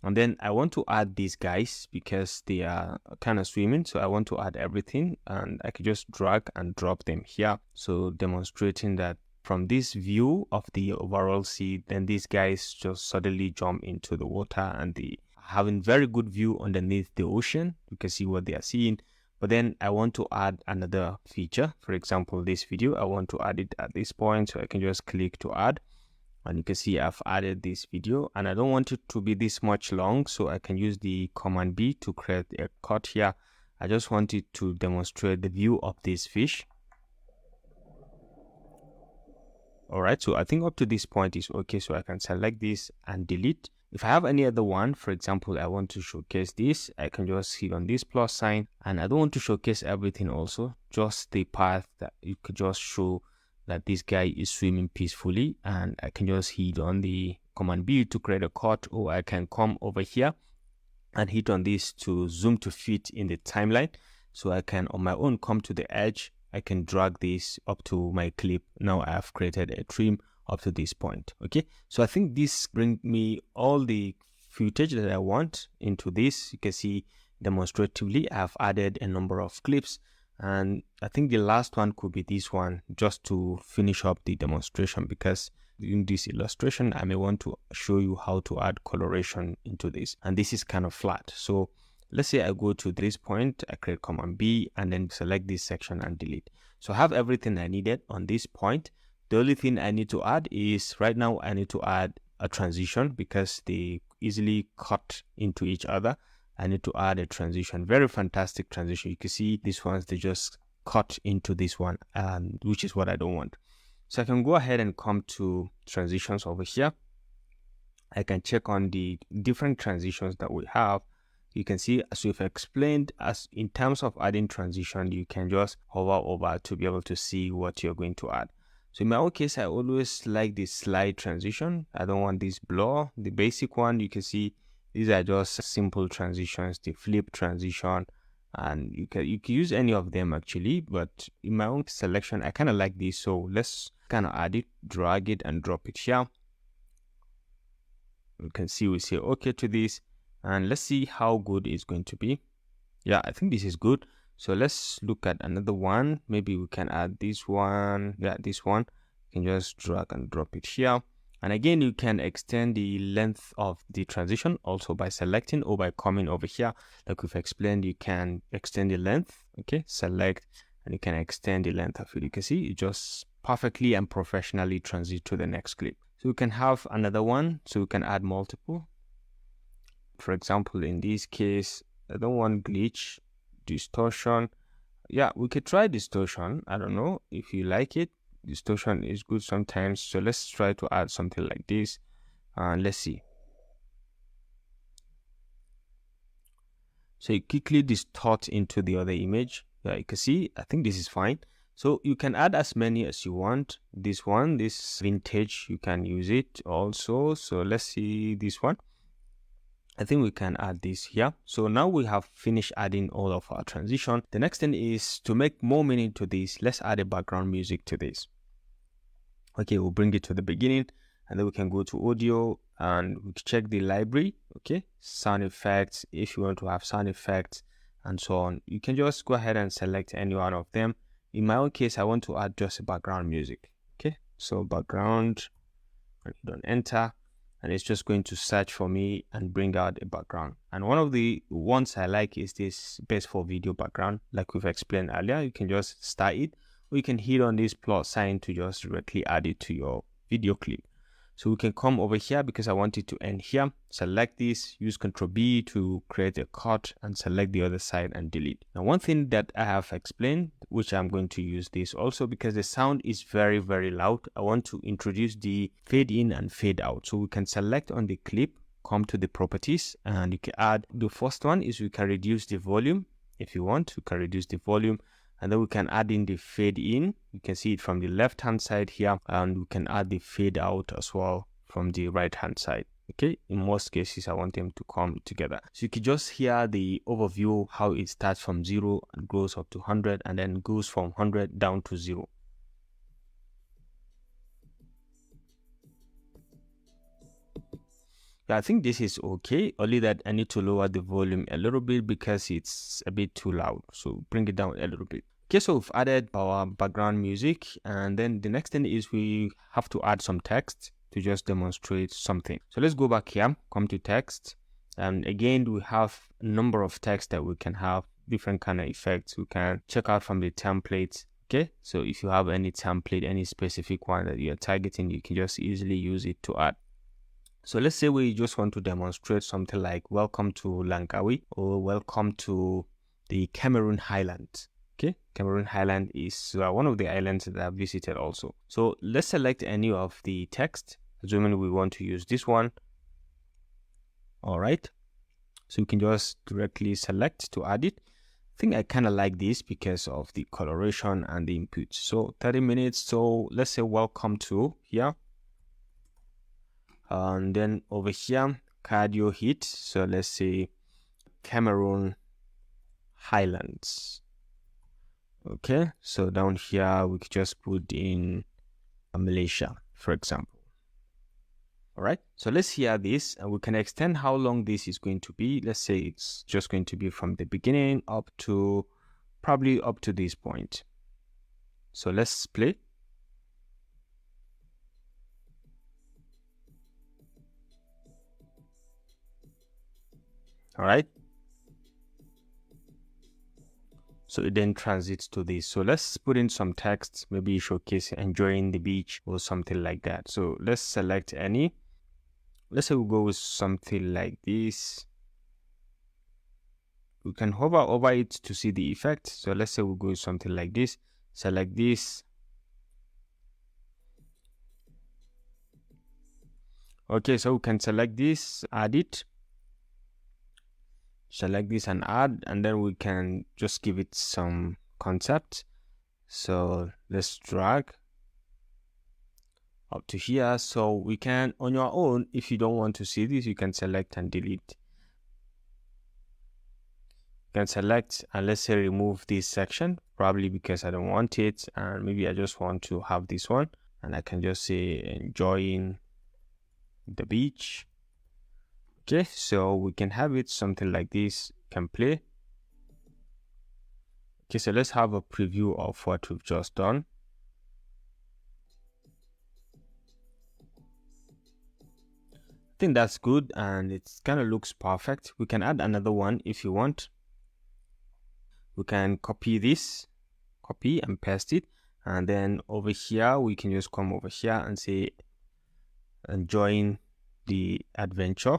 and then I want to add these guys because they are kind of swimming. So I want to add everything, and I can just drag and drop them here, so demonstrating that from this view of the overall sea, then these guys just suddenly jump into the water, and the having very good view underneath the ocean. You can see what they are seeing. But then I want to add another feature. For example, this video, I want to add it at this point, so I can just click to add, And you can see I've added this video, and I don't want it to be this much long, so I can use the Command B to create a cut here. I just want it to demonstrate the view of this fish. All right, so I think up to this point is okay, so I can select this and delete. If I have any other one, for example, I want to showcase this, I can just hit on this plus sign, and I don't want to showcase everything also, just the part that you could just show that this guy is swimming peacefully, and I can just hit on the Command B to create a cut, or I can come over here and hit on this to zoom to fit in the timeline. So I can on my own come to the edge, I can drag this up to my clip. Now I have created a trim up to this point. Okay, so I think this brings me all the footage that I want into this. You can see demonstratively I have added a number of clips, and I think the last one could be this one, just to finish up the demonstration, because in this illustration I may want to show you how to add coloration into this, and this is kind of flat. So let's say I go to this point, I create Command B and then select this section and delete. So I have everything I needed on this point. The only thing I need to add is, right now I need to add a transition because they easily cut into each other. I need to add a transition, very fantastic transition. You can see these ones, they just cut into this one, and which is what I don't want. So I can go ahead and come to transitions over here. I can check on the different transitions that we have. You can see, as we've explained, as in terms of adding transition, you can just hover over to be able to see what you're going to add. So in my own case, I always like this slide transition. I don't want this blur. The basic one, you can see these are just simple transitions, the flip transition, and you can use any of them actually, but in my own selection I kind of like this. So let's kind of add it, drag it and drop it here. You can see we say okay to this, and let's see how good it's going to be. Yeah, I think this is good. So let's look at another one. Maybe we can add this one. Yeah, this one. You can just drag and drop it here. And again, you can extend the length of the transition also by selecting or by coming over here. Like we've explained, you can extend the length. Okay, select, and you can extend the length of it. You can see it just perfectly and professionally transit to the next clip. So we can have another one. So we can add multiple. For example, in this case, I don't want glitch, distortion. Yeah, we could try distortion. I don't know if you like it. Distortion is good sometimes. So let's try to add something like this, and let's see. So you quickly distort into the other image. Yeah, you can see, I think this is fine. So you can add as many as you want. This one, this vintage, you can use it also. So let's see this one. I think we can add this here. So now we have finished adding all of our transition. The next thing is to make more meaning to this. Let's add a background music to this. Okay, we'll bring it to the beginning, and then we can go to audio and we check the library. Okay, sound effects. If you want to have sound effects and so on, you can just go ahead and select any one of them. In my own case, I want to add just a background music. Okay, so background, and hit on enter, and it's just going to search for me and bring out a background. And one of the ones I like is this best for video background. Like we've explained earlier, you can just start it, or you can hit on this plus sign to just directly add it to your video clip. So we can come over here because I want it to end here. Select this, use Ctrl B to create a cut, and select the other side and delete. Now, one thing that I have explained, which I'm going to use this also because the sound is very, very loud. I want to introduce the fade in and fade out. So we can select on the clip, come to the properties, and you can add, the first one is we can reduce the volume. If you want, we can reduce the volume. And then we can add in the fade in. You can see it from the left hand side here, and we can add the fade out as well from the right hand side. Okay, in most cases I want them to come together. So you can just hear the overview, how it starts from 0 and goes up to 100, and then goes from 100 down to 0. Yeah, I think this is okay, only that I need to lower the volume a little bit because it's a bit too loud. So bring it down a little bit. Okay, so we've added our background music, and then the next thing is we have to add some text to just demonstrate something. So let's go back here, come to text, and again we have a number of text that we can have, different kind of effects. We can check out from the templates Okay, so if you have any template, any specific one that you're targeting, you can just easily use it to add. So let's say we just want to demonstrate something like welcome to Langkawi or welcome to the Cameroon Highlands. Okay, Cameroon Highland is one of the islands that I've visited also. So let's select any of the text, assuming we want to use this one. All right, so you can just directly select to add it. I think I kind of like this because of the coloration and the input. So 30 minutes. So let's say welcome to here. And then over here, cardio hit. So let's say Cameroon Highlands. Okay, so down here we could just put in Malaysia, for example. All right, so let's hear this and we can extend how long this is going to be. Let's say it's just going to be from the beginning up to probably up to this point. So let's play. All right. So it then transits to this. So let's put in some text, maybe showcase enjoying the beach or something like that. So let's select any. Let's say we'll go with something like this. We can hover over it to see the effect. So let's say we'll go with something like this. Select this. Okay, so we can select this, add it. Select this and add, and then we can just give it some concept. So let's drag up to here. So we can, on your own, if you don't want to see this, you can select and delete. You can select and let's say remove this section, probably because I don't want it, and maybe I just want to have this one, and I can just say enjoying the beach. Okay, so we can have it something like this, can play. Okay, so let's have a preview of what we've just done. I think that's good and it kind of looks perfect. We can add another one if you want. We can copy this, copy and paste it, and then over here we can just come over here and say enjoying the adventure.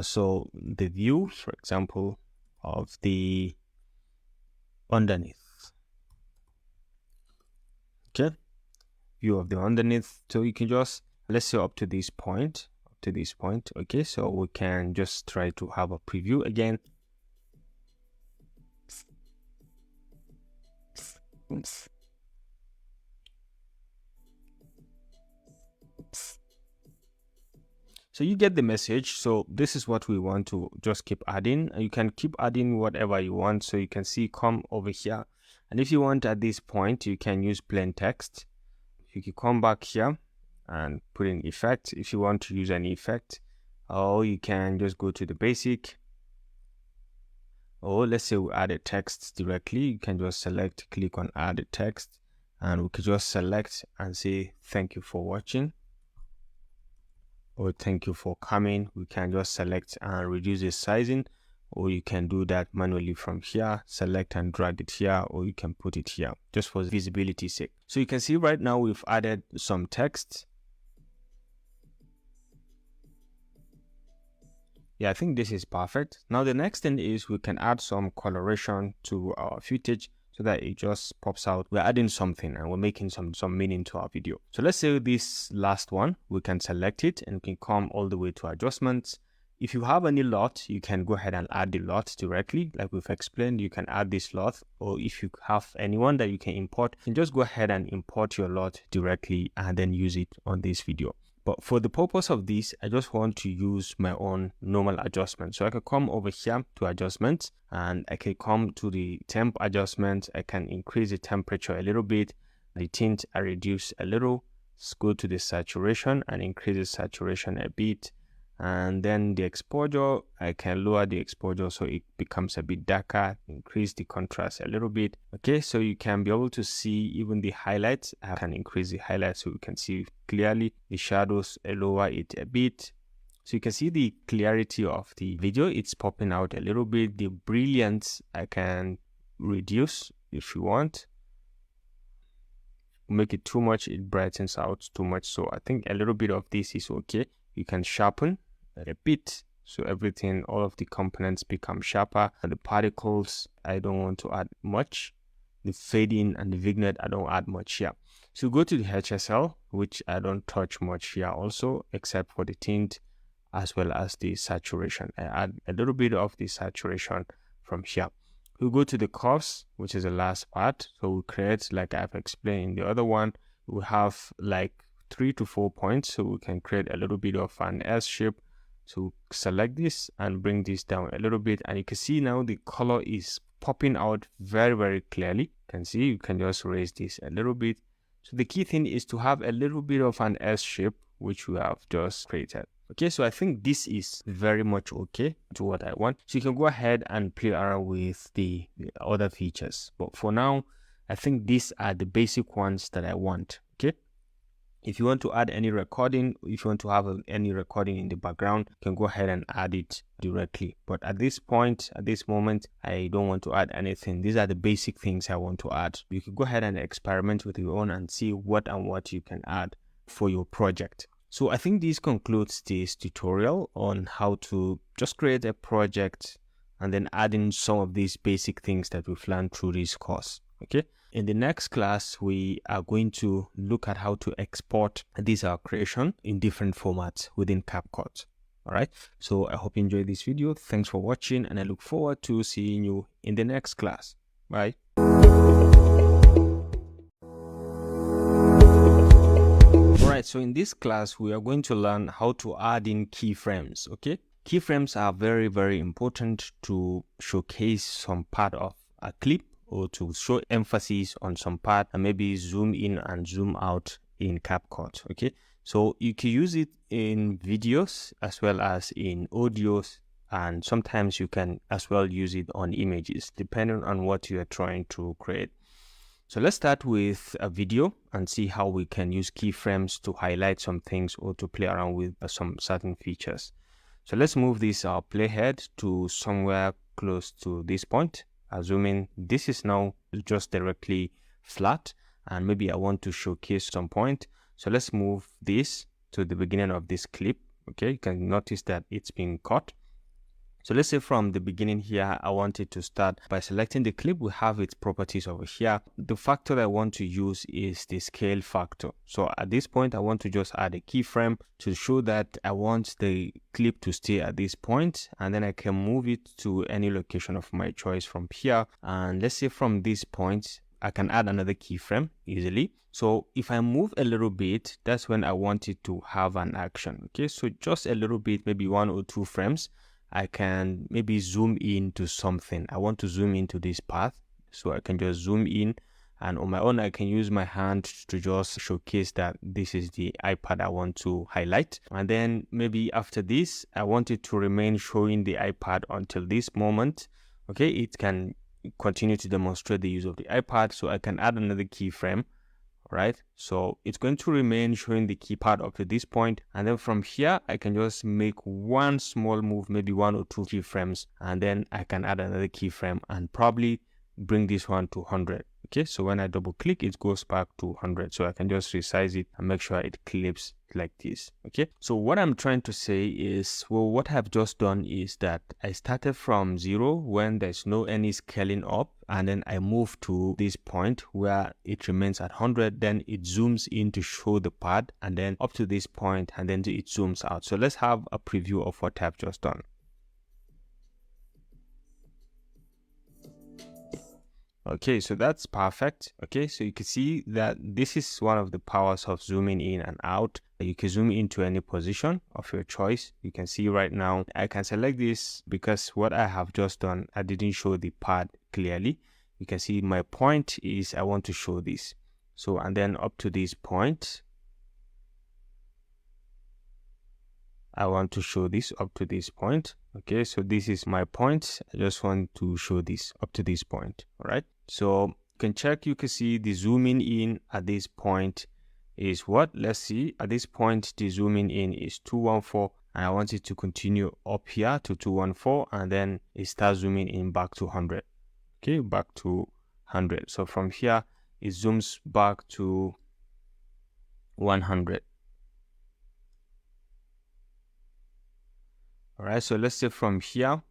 So the view, for example, of the underneath. Okay, view of the underneath. So you can just, let's say up to this point, okay, so we can just try to have a preview again. So you get the message. So this is what we want to just keep adding. You can keep adding whatever you want. So you can see, come over here, and if you want at this point, you can use plain text. You can come back here and put in effect if you want to use an effect, or you can just go to the basic, or let's say we add a text directly. You can just select, click on add a text, and we can just select and say thank you for watching or thank you for coming. We can just select and reduce the sizing, or you can do that manually from here, select and drag it here, or you can put it here just for visibility's sake. So you can see right now we've added some text. Yeah, I think this is perfect. Now the next thing is we can add some coloration to our footage so that it just pops out. We're adding something and we're making some meaning to our video. So let's say this last one, we can select it and we can come all the way to adjustments. If you have any lot, you can go ahead and add the lot directly. Like we've explained, you can add this lot, or if you have anyone that you can import, you can just go ahead and import your lot directly and then use it on this video. But for the purpose of this, I just want to use my own normal adjustment. So I can come over here to adjustments and I can come to the temp adjustment. I can increase the temperature a little bit. The tint I reduce a little. Let's go to the saturation and increase the saturation a bit. And then the exposure, I can lower the exposure so it becomes a bit darker, increase the contrast a little bit. Okay, so you can be able to see even the highlights. I can increase the highlights so we can see clearly. The shadows, I lower it a bit. So you can see the clarity of the video, it's popping out a little bit. The brilliance, I can reduce if you want. Make it too much, it brightens out too much. So I think a little bit of this is okay. You can sharpen a bit, so everything, all of the components become sharper. And the particles, I don't want to add much. The fading and the vignette, I don't add much here. So go to the HSL, which I don't touch much here also, except for the tint as well as the saturation. I add a little bit of the saturation from here. We go to the curves, which is the last part. So we create, like I've explained in the other one, we have like 3 to 4 points. So we can create a little bit of an S shape. So select this and bring this down a little bit. And you can see now the color is popping out very, very clearly. You can see, you can just raise this a little bit. So the key thing is to have a little bit of an S shape, which we have just created. Okay, so I think this is very much okay to what I want. So you can go ahead and play around with the other features. But for now, I think these are the basic ones that I want. Okay. If you want to add any recording, if you want to have any recording in the background, you can go ahead and add it directly. But at this point, at this moment, I don't want to add anything. These are the basic things I want to add. You can go ahead and experiment with your own and see what you can add for your project. So I think this concludes this tutorial on how to just create a project and then add in some of these basic things that we've learned through this course. Okay. In the next class, we are going to look at how to export this our creation in different formats within CapCut. All right. So I hope you enjoyed this video. Thanks for watching, and I look forward to seeing you in the next class. Bye. Alright, so in this class, we are going to learn how to add in keyframes, okay? Keyframes are very, very important to showcase some part of a clip or to show emphasis on some part and maybe zoom in and zoom out in CapCut, okay? So you can use it in videos as well as in audios, and sometimes you can as well use it on images, depending on what you are trying to create. So let's start with a video and see how we can use keyframes to highlight some things or to play around with some certain features. So let's move this playhead to somewhere close to this point. Assuming this is now just directly flat, and maybe I want to showcase some point. So let's move this to the beginning of this clip. Okay, you can notice that it's being cut. So let's say from the beginning here, I want it to start by selecting the clip. We have its properties over here. The factor I want to use is the scale factor. So at this point, I want to just add a keyframe to show that I want the clip to stay at this point, and then I can move it to any location of my choice from here. And let's say from this point, I can add another keyframe easily. So if I move a little bit, that's when I want it to have an action. Okay, so just a little bit, maybe 1 or 2 frames. I can maybe zoom into something. I want to zoom into this path, so I can just zoom in, and on my own I can use my hand to just showcase that this is the iPad I want to highlight. And then maybe after this, I want it to remain showing the iPad until this moment. Okay, it can continue to demonstrate the use of the iPad, so I can add another keyframe. Right, so it's going to remain showing the keypad up to this point, and then from here I can just make one small move, maybe 1 or 2 keyframes, and then I can add another keyframe and probably bring this one to 100. Okay, so when I double click, it goes back to 100, so I can just resize it and make sure it clips like this. Okay, so what I'm trying to say is, well, what I've just done is that I started from 0 when there's no any scaling up, and then I move to this point where it remains at 100, then it zooms in to show the pad, and then up to this point, and then it zooms out. So let's have a preview of what I've just done. Okay, so that's perfect. Okay, so you can see that this is one of the powers of zooming in and out. You can zoom into any position of your choice. You can see right now, I can select this because what I have just done, I didn't show the pad clearly. You can see my point is I want to show this. So, and then up to this point, I want to show this up to this point. Okay, so this is my point. I just want to show this up to this point. All right, so you can check, you can see the zooming in at this point is what? Let's see, at this point the zooming in is 214, and I want it to continue up here to 214, and then it starts zooming in back to 100. Okay, back to 100. So from here, it zooms back to 100. All right, so let's say from here,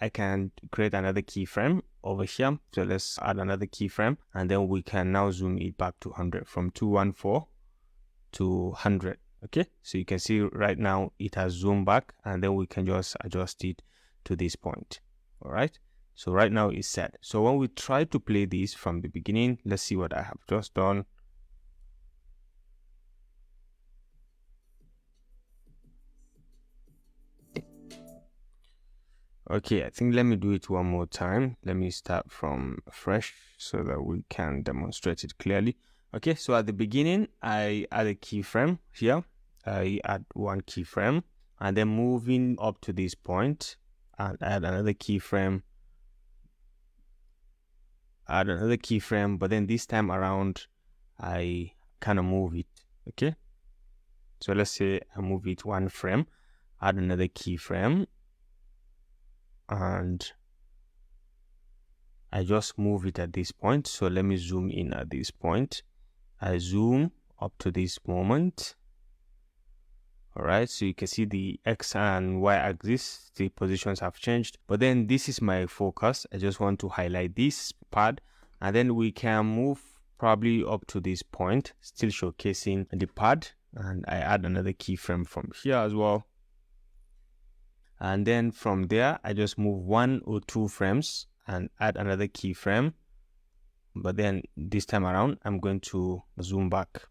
I can create another keyframe over here. So let's add another keyframe, and then we can now zoom it back to 100, from 214 to 100. Okay, so you can see right now it has zoomed back, and then we can just adjust it to this point. All right, so right now it's set. So when we try to play this from the beginning, let's see what I have just done. Okay, I think let me do it one more time. Let me start from fresh so that we can demonstrate it clearly. Okay, so at the beginning, I add a keyframe here. I add one keyframe, and then moving up to this point, and add another keyframe. Add another keyframe, but then this time around, I kind of move it. Okay, so let's say I move it one frame, add another keyframe, and I just move it at this point. So let me zoom in at this point. I zoom up to this moment. All right, so you can see the X and Y axis, the positions have changed, but then this is my focus. I just want to highlight this part, and then we can move probably up to this point, still showcasing the pad, and I add another keyframe from here as well. And then from there, I just move 1 or 2 frames and add another keyframe. But then this time around, I'm going to zoom back.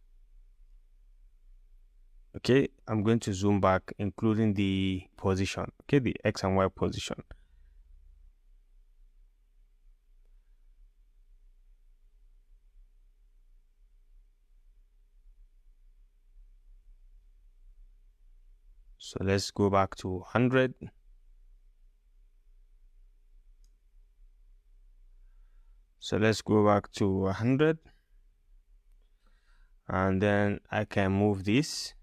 Okay, I'm going to zoom back, including the position, okay, the X and Y position. So let's go back to 100. So let's go back to 100. And then I can move this.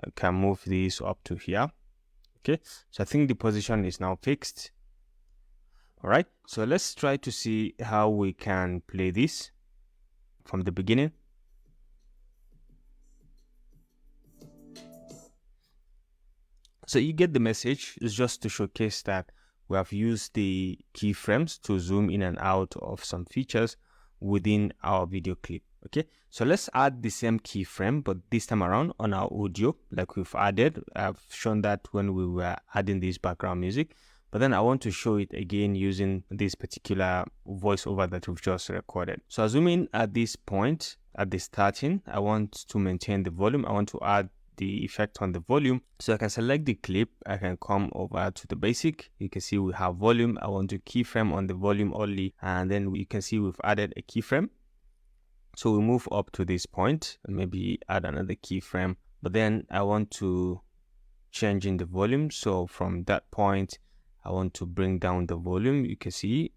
I can move this up to here. Okay, so I think the position is now fixed. All right, so let's try to see how we can play this from the beginning. So you get the message. It's just to showcase that we have used the keyframes to zoom in and out of some features within our video clip. Okay, so let's add the same keyframe, but this time around on our audio, like we've added. I've shown that when we were adding this background music, but then I want to show it again using this particular voiceover that we've just recorded. So I zoom in at this point, at the starting. I want to maintain the volume. I want to add the effect on the volume. So I can select the clip. I can come over to the basic. You can see we have volume. I want to keyframe on the volume only, and then you can see we've added a keyframe. So we move up to this point and maybe add another keyframe, but then I want to change in the volume. So from that point, I want to bring down the volume, you can see,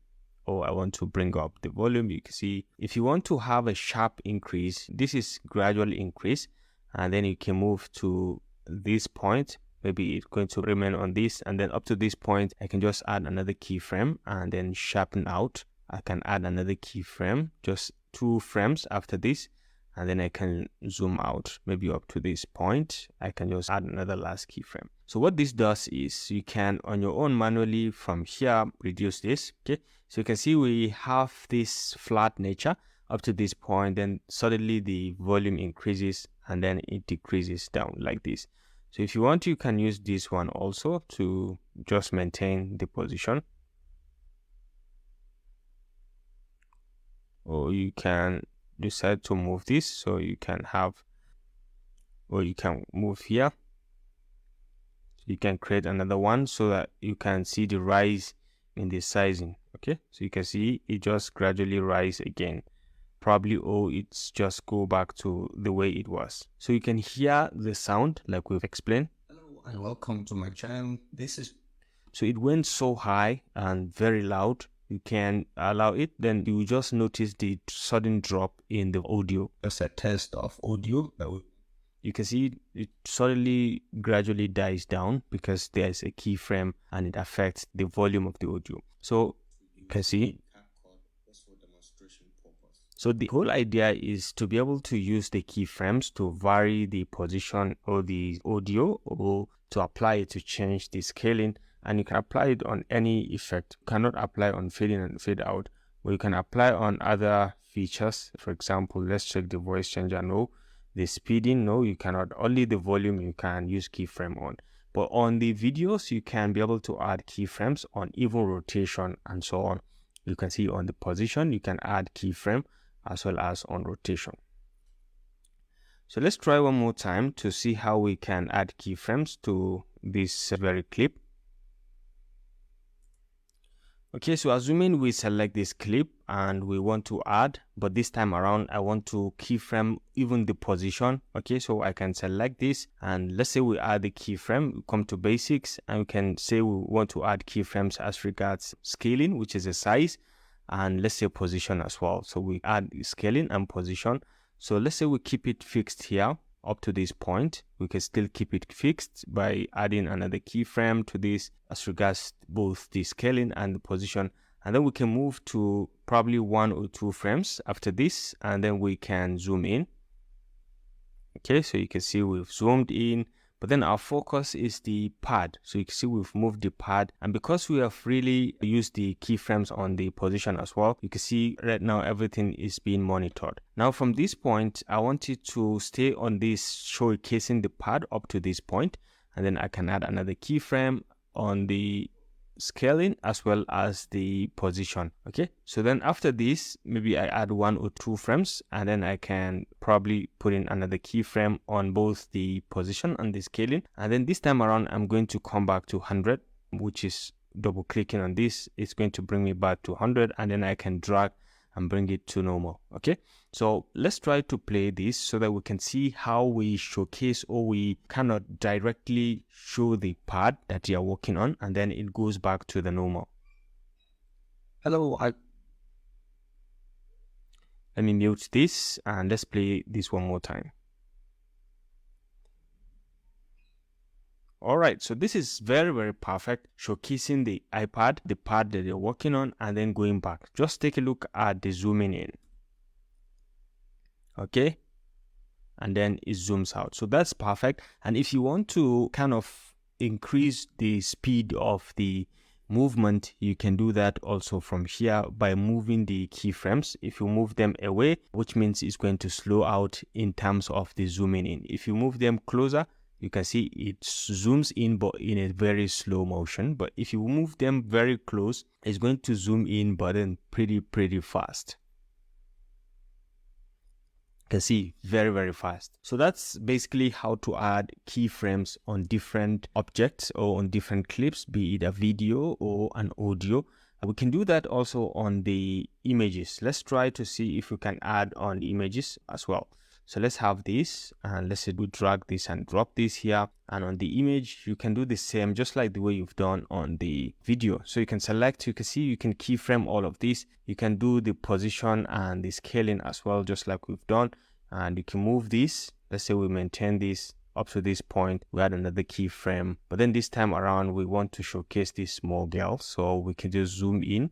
or I want to bring up the volume, you can see. If you want to have a sharp increase, this is gradual increase, and then you can move to this point. Maybe it's going to remain on this, and then up to this point, I can just add another keyframe and then sharpen out. I can add another keyframe, just 2 frames after this, and then I can zoom out maybe up to this point. I can just add another last keyframe. So what this does is you can on your own manually from here reduce this. Okay, so you can see we have this flat nature up to this point, then suddenly the volume increases and then it decreases down like this. So if you want, you can use this one also to just maintain the position, or you can decide to move this, so you can have, or you can move here. You can create another one so that you can see the rise in the sizing. Okay, so you can see it just gradually rise again, probably, or it's just go back to the way it was. So you can hear the sound like we've explained. Hello and welcome to my channel. This is, so it went so high and very loud. You can allow it, then you just notice the sudden drop in the audio. just a test of audio that we you can see it suddenly gradually dies down because there's a keyframe and it affects the volume of the audio. So you can see. So the whole idea is to be able to use the keyframes to vary the position of the audio, or to apply it to change the scaling. And you can apply it on any effect. You cannot apply on fade in and fade out, but you can apply on other features. For example, let's check the voice changer. No. The speeding, no, you cannot. Only the volume you can use keyframe on. But on the videos, you can be able to add keyframes on even rotation and so on. You can see on the position, you can add keyframe as well as on rotation. So let's try one more time to see how we can add keyframes to this very clip. Okay, so assuming we select this clip and we want to add, but this time around I want to keyframe even the position. Okay, so I can select this and let's say we add the keyframe, we come to basics and we can say we want to add keyframes as regards scaling, which is the size, and let's say position as well. So we add scaling and position. So let's say we keep it fixed here up to this point. We can still keep it fixed by adding another keyframe to this as regards both the scaling and the position. And then we can move to probably 1 or 2 frames after this, and then we can zoom in. Okay, so you can see we've zoomed in, but then our focus is the pad. So you can see we've moved the pad, and because we have really used the keyframes on the position as well, you can see right now everything is being monitored. Now from this point, I want it to stay on this showcasing the pad up to this point, and then I can add another keyframe on the scaling as well as the position. Okay, so then after this, maybe I add 1 or 2 frames, and then I can probably put in another keyframe on both the position and the scaling. And then this time around, I'm going to come back to 100, which is double clicking on this. It's going to bring me back to 100, and then I can drag and bring it to normal. Okay, so let's try to play this so that we can see how we showcase, or we cannot directly show the pad that you are working on, and then it goes back to the normal. Hello, Let me mute this and let's play this one more time. All right, so this is very, very perfect, showcasing the iPad, the pad that you're working on, and then going back. Just take a look at the zooming in. Okay, and then it zooms out. So that's perfect. And if you want to kind of increase the speed of the movement, you can do that also from here by moving the keyframes. If you move them away, which means it's going to slow out in terms of the zooming in. If you move them closer, you can see it zooms in, but in a very slow motion. But if you move them very close, it's going to zoom in, but then pretty fast. You can see very, very fast. So that's basically how to add keyframes on different objects or on different clips, be it a video or an audio. And we can do that also on the images. Let's try to see if we can add on images as well. So let's have this, and let's say we drag this and drop this here, and on the image you can do the same just like the way you've done on the video. So you can select, you can see you can keyframe all of this, you can do the position and the scaling as well just like we've done, and you can move this. Let's say we maintain this up to this point, we add another keyframe, but then this time around we want to showcase this small girl, so we can just zoom in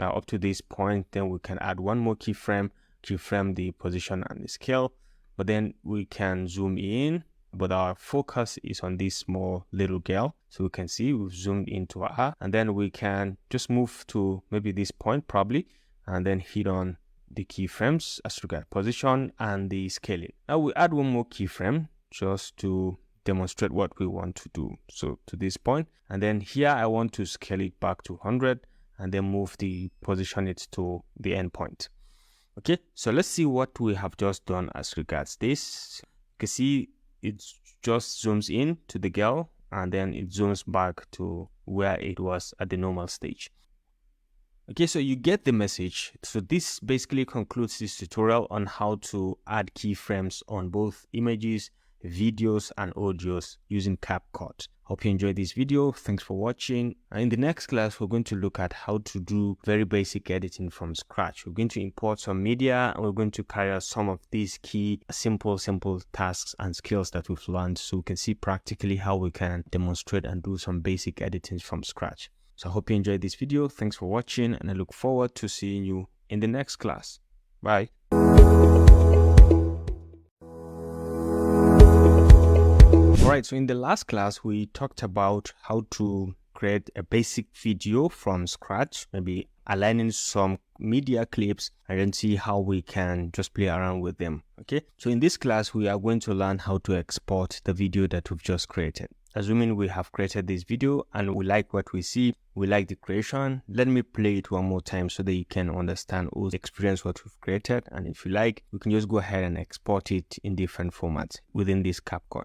up to this point, then we can add one more keyframe the position and the scale, but then we can zoom in, but our focus is on this small little girl. So we can see we've zoomed into her, and then we can just move to maybe this point probably, and then hit on the keyframes as regards position and the scaling. Now we add one more keyframe just to demonstrate what we want to do. So to this point, and then here I want to scale it back to 100 and then move the position it to the endpoint. Okay, so let's see what we have just done as regards this. You can see it just zooms in to the girl and then it zooms back to where it was at the normal stage. Okay, so you get the message. So this basically concludes this tutorial on how to add keyframes on both images, videos, and audios using CapCut. Hope you enjoyed this video. Thanks for watching. And in the next class, we're going to look at how to do very basic editing from scratch. We're going to import some media and we're going to carry out some of these key simple tasks and skills that we've learned, so we can see practically how we can demonstrate and do some basic editing from scratch. So I hope you enjoyed this video. Thanks for watching, and I look forward to seeing you in the next class. Bye. Alright, so in the last class, we talked about how to create a basic video from scratch, maybe aligning some media clips, and then see how we can just play around with them. Okay, so in this class, we are going to learn how to export the video that we've just created. Assuming we have created this video and we like what we see, we like the creation, let me play it one more time so that you can understand or experience what we've created. And if you like, we can just go ahead and export it in different formats within this CapCut.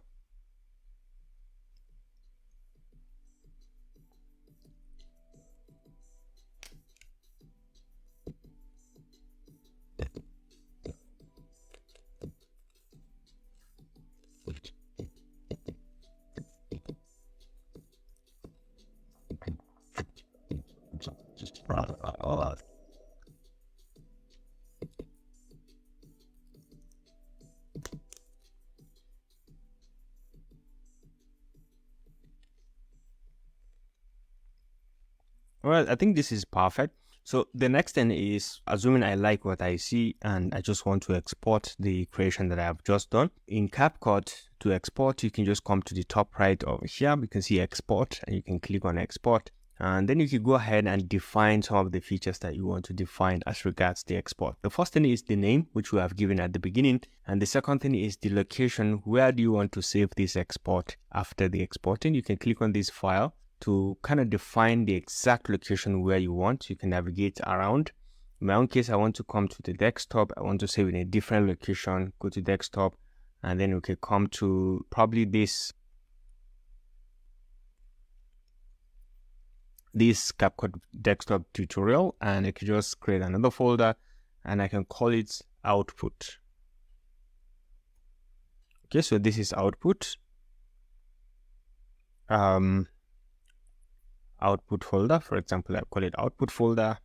Alright, I think this is perfect. So the next thing is, assuming I like what I see and I just want to export the creation that I have just done. In CapCut, to export, you can just come to the top right over here. You can see export and you can click on export. And then you can go ahead and define some of the features that you want to define as regards the export. The first thing is the name, which we have given at the beginning. And the second thing is the location. Where do you want to save this export after the exporting? You can click on this file to kind of define the exact location where you want. You can navigate around. In my own case, I want to come to the desktop. I want to save in a different location. Go to desktop, and then we can come to probably this CapCut desktop tutorial, and I can just create another folder and I can call it output. Okay, so this is output. Output folder, for example, I call it output folder,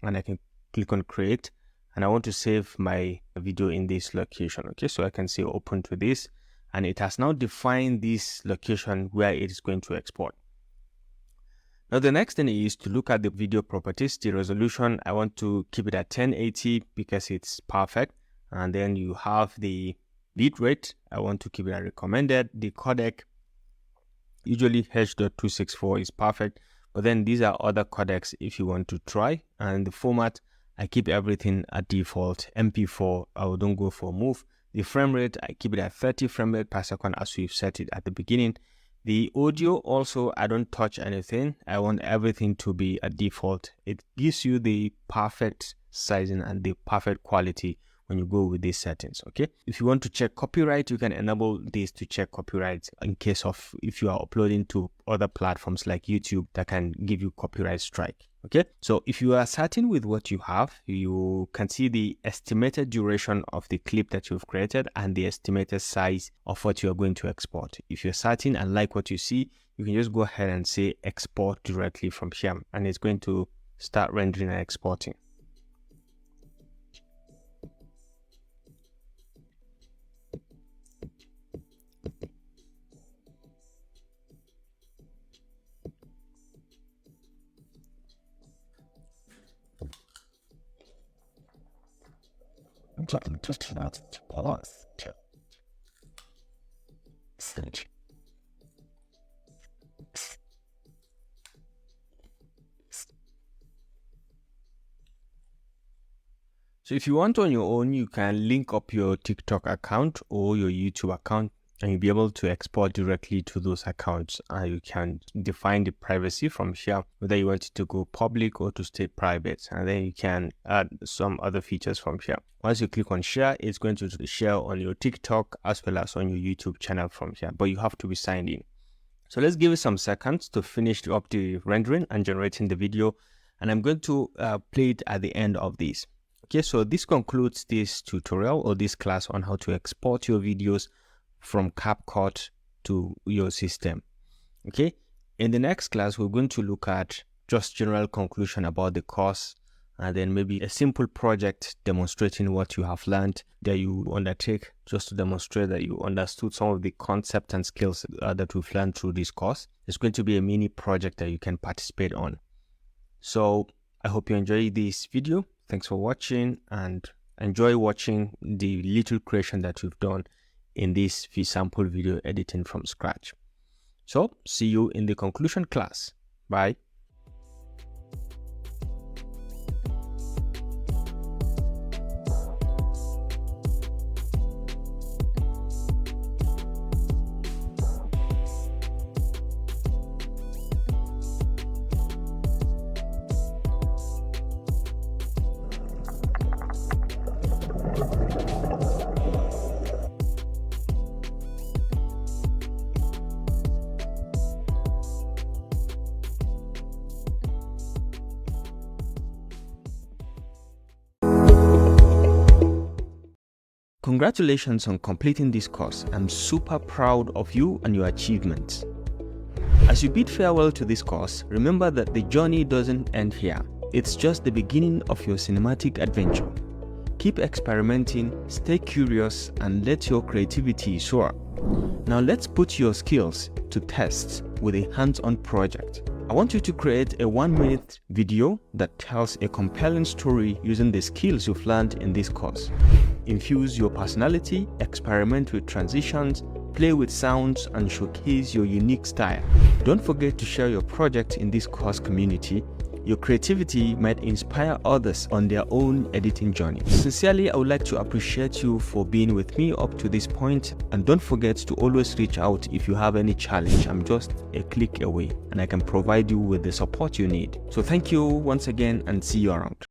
and I can click on create, and I want to save my video in this location. Okay, so I can say open to this, and it has now defined this location where it is going to export. Now the next thing is to look at the video properties. The resolution, I want to keep it at 1080 because it's perfect, and then you have the bitrate, I want to keep it at recommended. The codec, usually H.264 is perfect, but then these are other codecs if you want to try. And the format, I keep everything at default, MP4, I don't go for move. The frame rate, I keep it at 30 frame rate per second as we've set it at the beginning. The audio also, I don't touch anything. I want everything to be at default. It gives you the perfect sizing and the perfect quality when you go with these settings. Okay, if you want to check copyright, you can enable this to check copyright in case of if you are uploading to other platforms like YouTube that can give you copyright strike. Okay, so if you are certain with what you have, you can see the estimated duration of the clip that you've created and the estimated size of what you are going to export. If you're certain and like what you see, you can just go ahead and say export directly from here, and it's going to start rendering and exporting. So if you want on your own, you can link up your TikTok account or your YouTube account, and you'll be able to export directly to those accounts. You can define the privacy from here, whether you want it to go public or to stay private, and then you can add some other features from here. Once you click on share, it's going to share on your TikTok as well as on your YouTube channel from here, but you have to be signed in. So let's give it some seconds to finish up the rendering and generating the video, and I'm going to play it at the end of this. Okay, so this concludes this tutorial or this class on how to export your videos from CapCut to your system. Okay, in the next class, we're going to look at just general conclusion about the course, and then maybe a simple project demonstrating what you have learned that you undertake, just to demonstrate that you understood some of the concepts and skills that we've learned through this course. It's going to be a mini project that you can participate on. So I hope you enjoy this video. Thanks for watching, and enjoy watching the little creation that we've done in this sample video editing from scratch. So see you in the conclusion class. Bye. Congratulations on completing this course. I'm super proud of you and your achievements. As you bid farewell to this course, remember that the journey doesn't end here. It's just the beginning of your cinematic adventure. Keep experimenting, stay curious, and let your creativity soar. Now let's put your skills to test with a hands-on project. I want you to create a 1-minute video that tells a compelling story using the skills you've learned in this course. Infuse your personality, experiment with transitions, play with sounds, and showcase your unique style. Don't forget to share your project in this course community. Your creativity might inspire others on their own editing journey. Sincerely, I would like to appreciate you for being with me up to this point, and don't forget to always reach out if you have any challenge. I'm just a click away and I can provide you with the support you need. So thank you once again, and see you around.